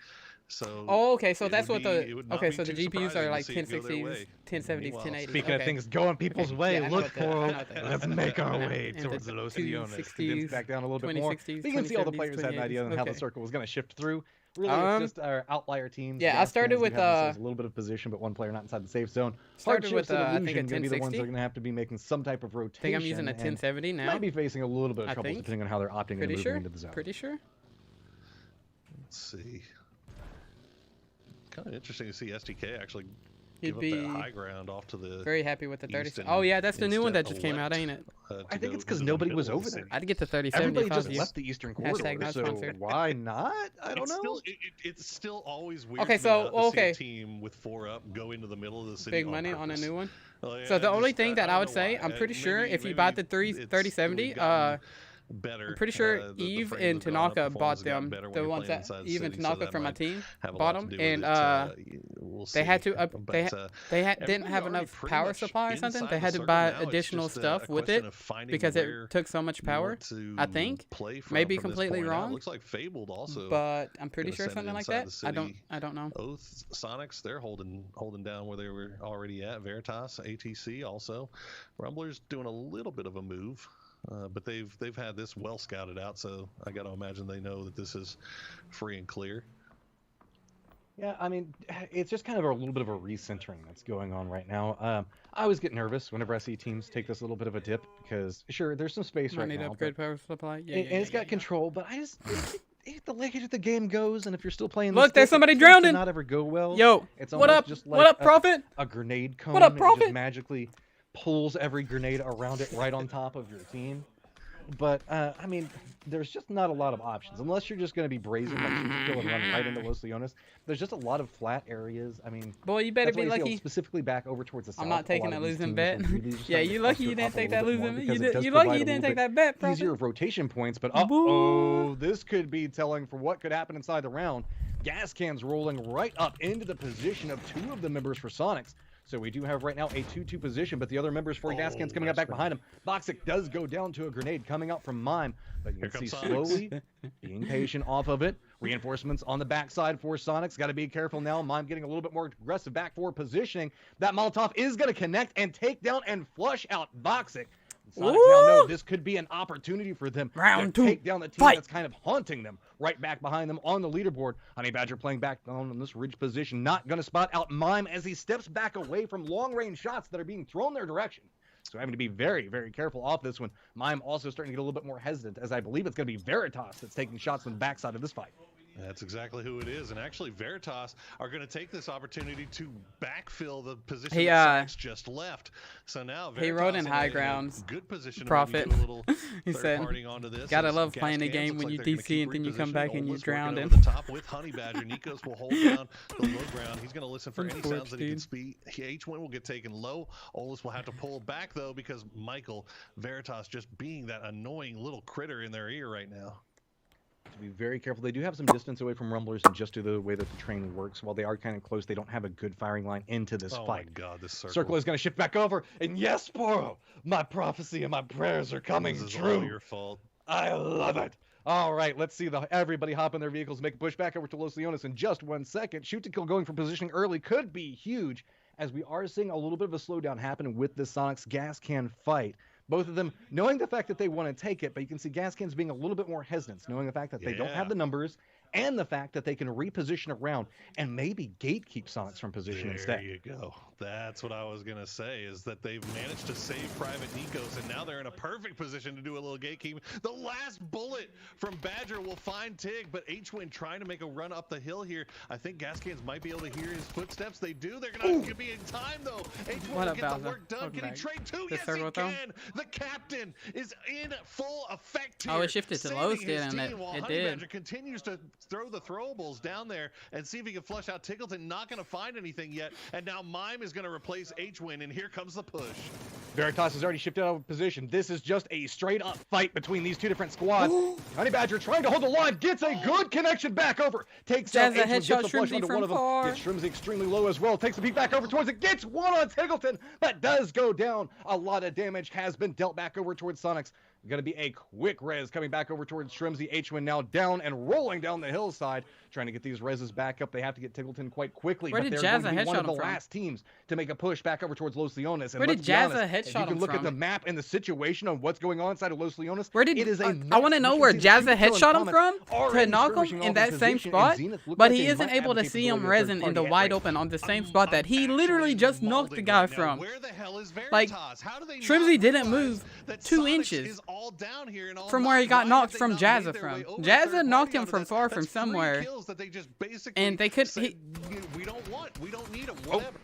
So okay, so that's what so the GPUs are like 1060s, 1070s, 1080s. Speaking of things going people's way, look for let's make our way towards the Los Leones. Condense back down a little bit more. You can see all the players had an idea on how the circle was going to shift through. Really, it's just our outlier teams. Yeah, I started with a little bit of position, but one player not inside the safe zone. Started with I think a 1060. Going to be the ones that are going to have to be making some type of rotation. I think I'm using a 1070 now. Might be facing a little bit of trouble depending on how they're opting and moving into the zone. Pretty sure. Let's see. Kind of interesting to see STK actually give up that high ground off to the very happy with the 30. Oh yeah, that's the new one that just came out, ain't it? I think it's because nobody was over there. I'd get the 3070. Everybody just left the Eastern Corridor, so why not? I don't know. It's still always weird. Okay, so see a team with 4 up go into the middle of the city. Big money on a new one. Well, yeah, so the only thing that I would say, I'm pretty sure if you bought the 3070, better. I'm pretty sure Eve and Tanaka bought them. The ones that Eve and Tanaka from my team bought them, and they had to they didn't have enough power supply or something. They had to buy additional stuff with it because it took so much power. I think maybe completely wrong. Looks like Fabled also, but I'm pretty sure something like that. I don't know. Oath Sonics, they're holding down where they were already at. Veritas, ATC also. Rumblers doing a little bit of a move. But they've had this well scouted out, so I got to imagine they know that this is free and clear. Yeah, I mean, it's just kind of a little bit of a recentering that's going on right now. I always get nervous whenever I see teams take this little bit of a dip because, sure, there's some space right now. Need upgrade power supply. Yeah, and it's got control, but I just the later the game goes, and if you're still playing, look, there's somebody drowning. Not ever go well. Yo, it's what up? Just like what up, Prophet? A grenade cone. What up, Prophet? Just magically pulls every grenade around it right on top of your team. But, I mean, there's just not a lot of options. Unless you're just going to be brazen like and run right into Los Leones. There's just a lot of flat areas. I mean, boy, you better be lucky. Specifically back over towards the south. I'm not taking a losing bet. Yeah, you lucky you didn't take that losing bet. You lucky you didn't take that bet, Prophet. Easier rotation points, but this could be telling for what could happen inside the round. Gas Cans rolling right up into the position of 2 of the members for Sonics. So we do have right now a 2-2 position, but the other members for Gascans coming up back behind him. Boxic does go down to a grenade coming out from Mime, but you can see slowly being patient off of it. Reinforcements on the backside for Sonics. Got to be careful now. Mime getting a little bit more aggressive back forward positioning. That Molotov is going to connect and take down and flush out Boxic. Sonics now know this could be an opportunity for them to take down the team that's kind of haunting them right back behind them on the leaderboard. Honey Badger playing back on this ridge position, not going to spot out Mime as he steps back away from long-range shots that are being thrown their direction. So having to be very, very careful off this one. Mime also starting to get a little bit more hesitant, as I believe it's going to be Veritas that's taking shots from the backside of this fight. That's exactly who it is, and actually Veritas are going to take this opportunity to backfill the position that Sonics just left. So now Veritas he rode in high grounds. Good position. Profit. To do a little he said, onto this. "Gotta love playing a game when you DC and then you come back and you drown him." him." The top with Honey Badger. Nikos will hold down the low ground. He's going to listen for any sounds that he can speak. H1 will get taken low. Olus will have to pull back though because Michael Veritas just being that annoying little critter in their ear right now. To be very careful. They do have some distance away from Rumblers, and just due to the way that the train works, while they are kind of close, they don't have a good firing line into this fight. Oh my God, this circle is going to shift back over, and yes, Poro, my prophecy and my prayers are coming true. This is true. all your fault. I love it. All right, let's see everybody hop in their vehicles, make a push back over to Los Leones in just 1 second. Shoot to kill going for positioning early could be huge, as we are seeing a little bit of a slowdown happen with the Sonics gas can fight. Both of them knowing the fact that they want to take it, but you can see Gascans being a little bit more hesitant, knowing the fact that they don't have the numbers and the fact that they can reposition around and maybe gatekeep Sonics from position instead. There you go. That's what I was going to say, is that they've managed to save Private Nikos, and now they're in a perfect position to do a little gatekeeping. The last bullet from Badger will find Tig, but H-Win trying to make a run up the hill here. I think Gascans might be able to hear his footsteps. They do. They're going to be in time, though. H-Win will get the work done. Can he trade two? Yes, he can. The captain is in full effect here. Oh, it shifted to low still, and it did. Badger continues to throw the throwables down there and see if he can flush out Tickleton. Not going to find anything yet, and now Mime is going to replace H-Win, and here comes the push. Veritas has already shifted out of position. This is just a straight-up fight between these two different squads. Honey Badger trying to hold the line, gets a good connection back over, takes out H-Win, gets the flush onto one of them, gets Shrimsy extremely low as well, takes a peek back over towards it, gets one on Tickleton, that does go down. A lot of damage has been dealt back over towards Sonics. Going to be a quick res coming back over towards Shrimsy. H-Win now down and rolling down the hillside, trying to get these reses back up. They have to get Tickleton quite quickly. Where but did they're Jazza going to be one of the headshot him last teams to make a push back over towards Los Leones. And Where did let's be Jazza honest, headshot if you can him look from? at the map and the situation on what's going on inside of Los Leones, Where did it is a I want to know where Jazza headshot him from to knock him in that same spot, but he isn't able to see him resin in the wide open on the same spot that he literally just knocked the guy from. Like, Shrimsy didn't move 2 inches from where he got knocked from Jazza from. Jazza knocked him from far from somewhere, and they could. We don't need him. Whatever.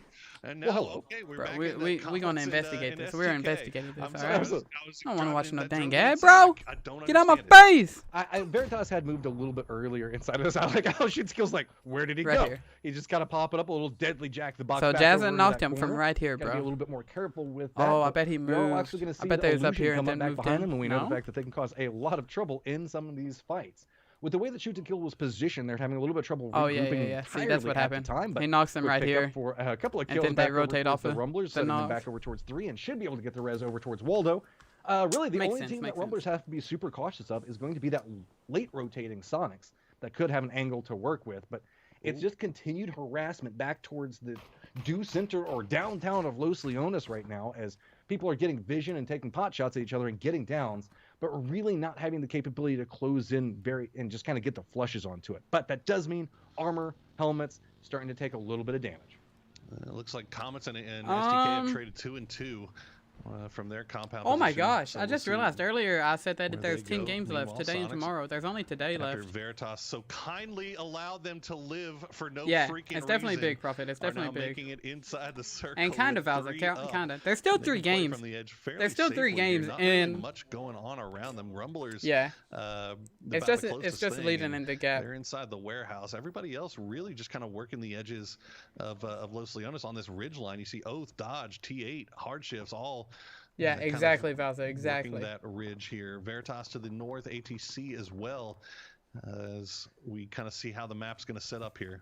And now, okay, we're back we gonna investigate this. We're investigating this. All right. I don't want to watch no that dang drone ad, inside. bro. I don't Get out my understand it. face. Veritas had moved a little bit earlier inside of this. I like how shit skills like, where did he go? Here. He just kind of pop it up a little deadly jack the box. So back Jazza over knocked that him from corner. right here, Gotta bro. be a little bit more careful with that. Oh, I but bet he we are moved. actually gonna see I bet the they was up illusion here and come then back moved behind in. him, and we know No? the fact that they can cause a lot of trouble in some of these fights. With the way that Shoot to Kill was positioned, they're having a little bit of trouble Oh, regrouping yeah. See, entirely that's what at happened. the time, but He knocks them would right pick here, up for a couple of and kills then they back over rotate towards off the the Rumblers, sending them knock. back over towards 3, and should be able to get the res over towards Waldo. Really, the Makes only sense, team that makes Rumblers have to be super cautious of is going to be that late rotating Sonics that could have an angle to work with, but it's just continued harassment back towards the due center or downtown of Los Leones right now, as people are getting vision and taking pot shots at each other and getting downs, but really not having the capability to close in and just kind of get the flushes onto it. But that does mean armor, helmets, starting to take a little bit of damage. It looks like Comets and SDK have traded 2 and 2 from their compound. Oh my position. gosh! So I we'll just see realized earlier I said that where there's they 10 go. games left Meanwhile, today and Sonics, tomorrow. There's only today after left. Veritas so kindly allowed them to live for no Yeah, freaking it's definitely reason, big, Prophet. It's are now definitely big. making it inside the circle. And kind with of, Bowser. 3 up. Kind of. There's still They 3 can play games. from the edge fairly There's still 3 safely here. games, Not really and much going on around them. Rumblers. Yeah. About It's the just closest thing, leading and in the gap. They're inside the warehouse. Everybody else really just kind of working the edges of Los Leones on this ridge line. You see Oath, Dodge, T8, Hardshifts, all. Yeah, kind of exactly, Bowser. Exactly. working that ridge here. Veritas to the north, ATC as well, as we kind of see how the map's going to set up here.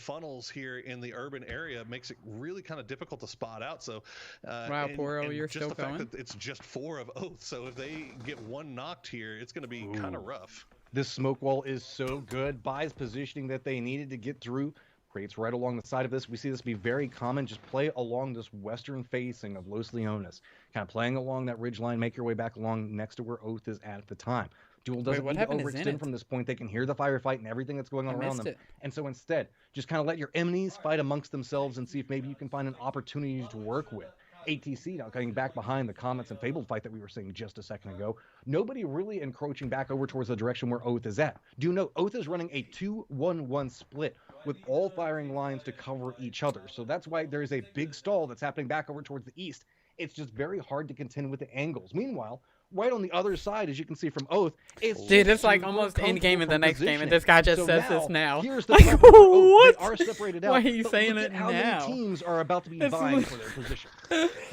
funnels here in the urban area makes it really kind of difficult to spot out. So, Wow, Poro, you're just still the fact going? that it's just 4 of Oath. So if they get one knocked here, it's going to be kind of rough. This smoke wall is so good. Buys positioning that they needed to get through. Crates right along the side of this. We see this be very common. Just play along this western facing of Los Leones. Kind of playing along that ridge line, make your way back along next to where Oath is at the time. Duel doesn't need to overextend from this point. They can hear the firefight and everything that's going on around them. And so instead, just kind of let your enemies fight amongst themselves and see if maybe you can find an opportunity to work with. ATC now coming back behind the Comets and Fabled fight that we were seeing just a second ago. Nobody really encroaching back over towards the direction where Oath is at. Do note, Oath is running a 2-1-1 split with all firing lines to cover each other. So that's why there's a big stall that's happening back over towards the east. It's just very hard to contend with the angles. Meanwhile, right on the other side, as you can see from Oath, it's like almost end game in the next game, and this guy just says this now. Here's the like, what? They are separated out. Why are you saying it how now? Many teams are about to be vying for their position.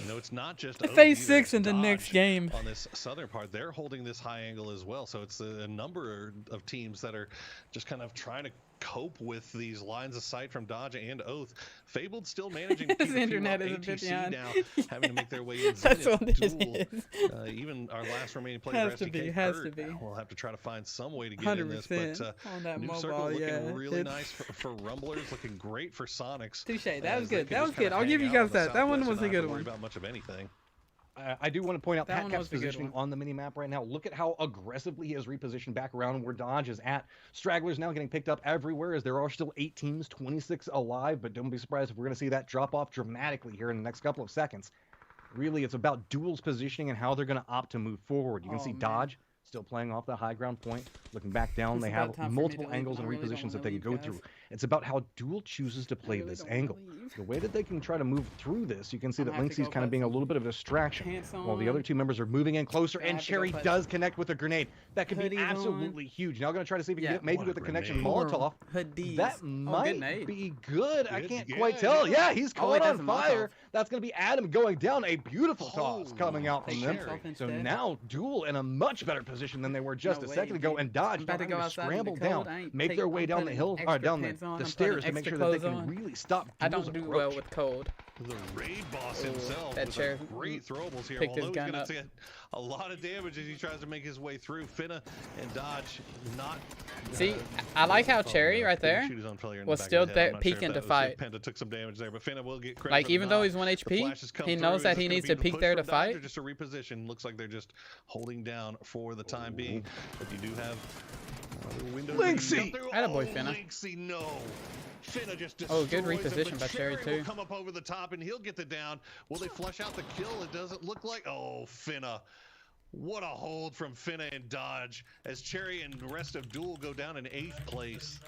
No, it's not just phase 6 in the next game. On this southern part, they're holding this high angle as well. So it's a number of teams that are just kind of trying to cope with these lines of sight from Dodge and Oath. Fabled still managing to keep internet is ATC now, having to make their way in. That's what it Duel, even our last remaining player, has to be. We'll have to try to find some way to get in this. But on that new mobile, circle looking really nice for Rumblers, looking great for Sonics. Touche. That was good. That was good. I'll give you guys that. That one was a good one. About much of anything. I do want to point out PatCap's positioning on the mini-map right now. Look at how aggressively he has repositioned back around where Dodge is at. Stragglers now getting picked up everywhere as there are still 8 teams, 26 alive, but don't be surprised if we're going to see that drop off dramatically here in the next couple of seconds. Really, it's about Duel's positioning and how they're going to opt to move forward. You can see Dodge still playing off the high ground point, looking back down. They have multiple angles and repositions that they can go through. It's about how Duel chooses to play this angle. The way that they can try to move through this, you can see that Lynxie's kind of being a little bit of a distraction, while the other two members are moving in closer, and Cherry does connect with a grenade. That could be absolutely huge. Now going to try to see if he can get maybe with a connection Molotov. That might be good. I can't quite tell. Yeah, he's caught on fire. That's going to be Adam going down. A beautiful toss coming out from them. So now Duel in a much better position than they were just a second ago, and Dodge having to scramble down, make their way down the hill, or down the stairs to make sure that they can really stop Duel's approach. Well with cold. The raid boss himself that chair great throwables here. Picked his Although gun he's going up. to take a lot of damage as he tries to make his way through. Finna and Dodge not. See, I like how Cherry right there was still peeking to fight. Penta took some damage there, but Finna will get credit. Like even though he's 1 HP, he knows that he needs to peek there to fight. Just a reposition. Looks like they're just holding down for the time being. But you do have Lynxie. Attaboy, Finna. Lynxie, no. Finna just good reposition by Cherry too. Will come up over the top and he'll get the down. Will they flush out the kill? It doesn't look like. Oh, Finna. What a hold from Finna and Dodge as Cherry and the rest of Duel go down in 8th place.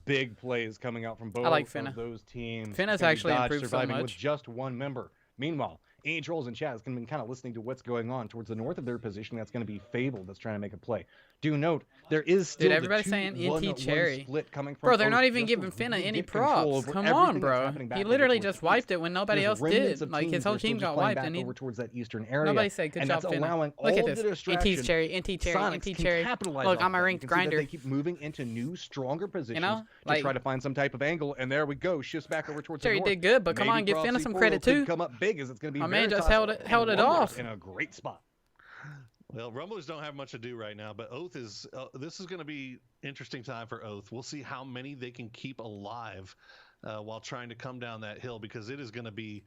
Big plays coming out from both of those teams. Finna's actually Dodge improved so surviving much. with just 1 member. Meanwhile, Trolls and Chaz has been kind of listening to what's going on towards the north of their position. That's going to be Fabled that's trying to make a play. Do note, there is still everybody's saying NT Cherry. Split coming from bro, they're not Oath, even just giving a Finna really any good control props. over Come everything on, that's bro. happening back He over literally towards just the wiped east. it when nobody There's else remnants did. of Like teams his that whole are still team just got playing wiped, back and he over towards that eastern area. nobody said good and job, that's Finna. allowing Look all at the this. distraction. NT Cherry, NT Cherry, Sonics NT can Cherry. capitalize Look, off I'm a that. ranked You can see that grinder. They keep moving into new, stronger positions know, to like try to find some type of angle, and there we go. Shifts back over towards Cherry the north. did good, but come Maybe on, give Proxy Finna some Portal credit could too. come up big as it's going to be My man just Veritas held it and off. in a great spot. Well, Rumblers don't have much to do right now, but Oath is. This is going to be interesting time for Oath. We'll see how many they can keep alive while trying to come down that hill, because it is going to be.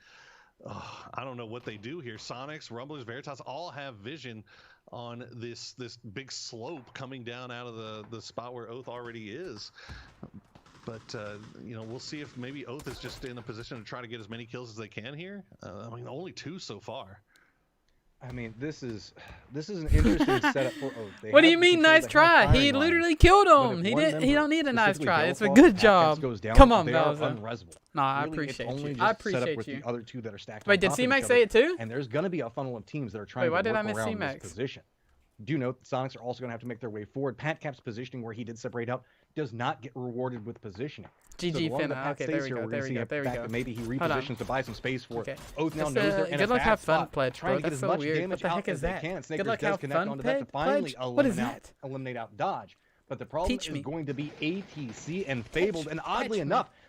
I don't know what they do here. Sonics, Rumblers, Veritas all have vision on this big slope coming down out of the spot where Oath already is. But we'll see if maybe Oath is just in a position to try to get as many kills as they can here. I mean, only 2 so far. I mean, this is an interesting setup for Oath. What do you mean, nice try? He literally killed him. He don't need a nice try. It's a good job. Come on, Bowser. Nah, I appreciate you. I appreciate you. The other 2 that are stacked. Wait, did C-Max say it too? And there's going to be a funnel of teams that are trying to work around this position. Do note the Sonics are also going to have to make their way forward. PatCap's positioning, where he did separate out, does not get rewarded with positioning. GG Finna. Okay, there we go. There we go. Maybe he repositions to buy some space for it. Oath now knows they're in a good luck, bad have fun, spot. Pledge, Try bro. and get That's as so much weird. damage What the out heck as is they that? can. Good Snakers luck, does have connect fun, onto that to finally What is that? eliminate out Dodge. But the problem is going to be ATC and Fabled, and oddly enough,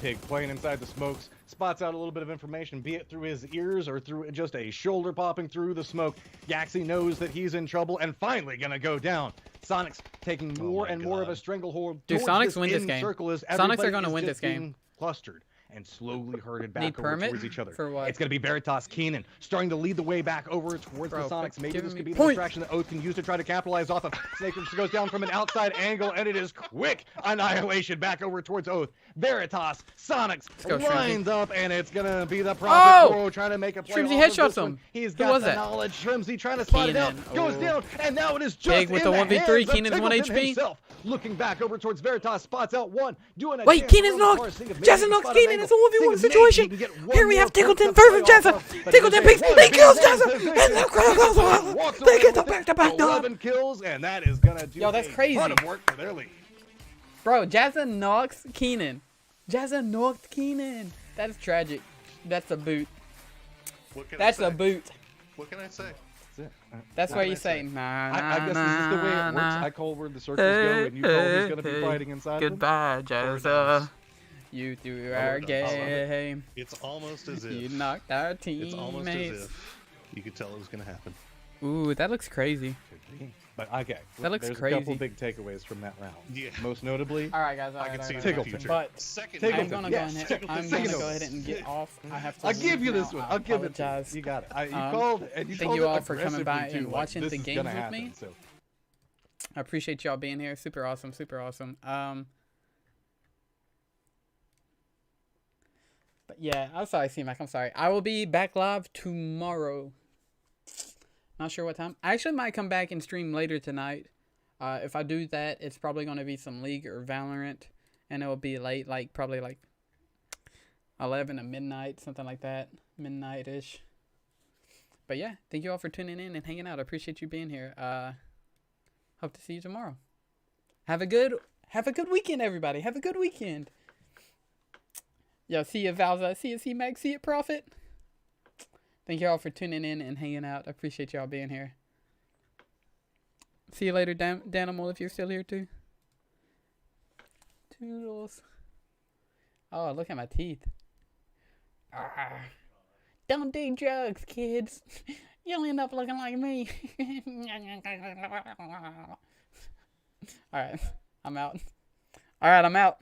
Tig playing inside the smokes, spots out a little bit of information, be it through his ears or through just a shoulder popping through the smoke. Yaxie knows that he's in trouble and finally gonna go down. Sonic's taking more and more of a stranglehold. Dude, towards Sonics this win this in game. circle as Sonics are everybody gonna is win just this game. being clustered. and slowly herded Need back over permit? towards each other. For what? It's going to be Veritas Keenan starting to lead the way back over towards Bro, the Sonics. Maybe giving this could me be the points. distraction that Oath can use to try to capitalize off of. Snaker just goes down from an outside angle, and it is quick annihilation back over towards Oath. Veritas, Sonics go, lines up, and it's going to be the Prophet Pro trying to make a play. Shrimzy off of headshots this one. him. He's Who got was the that? knowledge. Shrimzy trying to spot it out. Keenan. Goes Oh. down, and now it is just Big with in the 1v3. hands of Keenan's 1 Tickleton HP. himself. Looking back over towards Veritas, spots out one, doing a Wait, dance Keenan's around the knocked. corner, seeing if maybe Jazza he can knocks spot an Keenan. angle. It's a 1v1 Seeing if maybe situation. he can get one Here we more have Tickleton point to play versus off Jazza. of, but Tickleton it is picks. a He kills 1v1 Jazza. position. And the crowd goes wild. Walks They away get the with it. back-to-back dub. 11 kills, and that is gonna do Yo, that's a crazy. ton of work for their lead. Bro, Jazza knocks Keenan. Jazza knocked Keenan. That is tragic. That's a boot. What can That's I say? a boot. What can I say? That's What why can you I say, nah, nah, I guess this is the way it works. nah. I call where the circles go, and you call who's gonna be fighting inside them. Goodbye, Jazza. You threw our love it. game. It's almost as if You knocked our it's almost as teammates. if you could tell it was going to happen. Ooh, that looks crazy. But okay, That looks there's crazy. a couple big takeaways from that round. Yeah. Most notably, All right, guys. All I right, can all see right, it in all the right. future. But Second, I'm Tickleton, gonna yes. go ahead. Tickleton, I'm gonna Tickleton. go ahead and get off. I have to. I'll give you leave this now. one. I I'll give it to apologize. you. You got it. You called, and you Thank called you it all for coming by aggressively, and too, watching like, the this is games gonna with happen, me. so. I appreciate y'all being here. Super awesome. Super awesome. But yeah, I'm sorry, C-Mac. I'm sorry. I will be back live tomorrow. Not sure what time. I actually might come back and stream later tonight. If I do that, it's probably going to be some League or Valorant. And it will be late, like probably like 11 to midnight, something like that. Midnight-ish. But yeah, thank you all for tuning in and hanging out. I appreciate you being here. Hope to see you tomorrow. Have a good weekend, everybody. Have a good weekend. Yo, see you, Valza. See you, C-Mac. See you, Prophet. Thank you all for tuning in and hanging out. I appreciate y'all being here. See you later, Danimal, if you're still here, too. Toodles. Oh, look at my teeth. Don't do drugs, kids. You'll end up looking like me. Alright, I'm out. Alright, I'm out.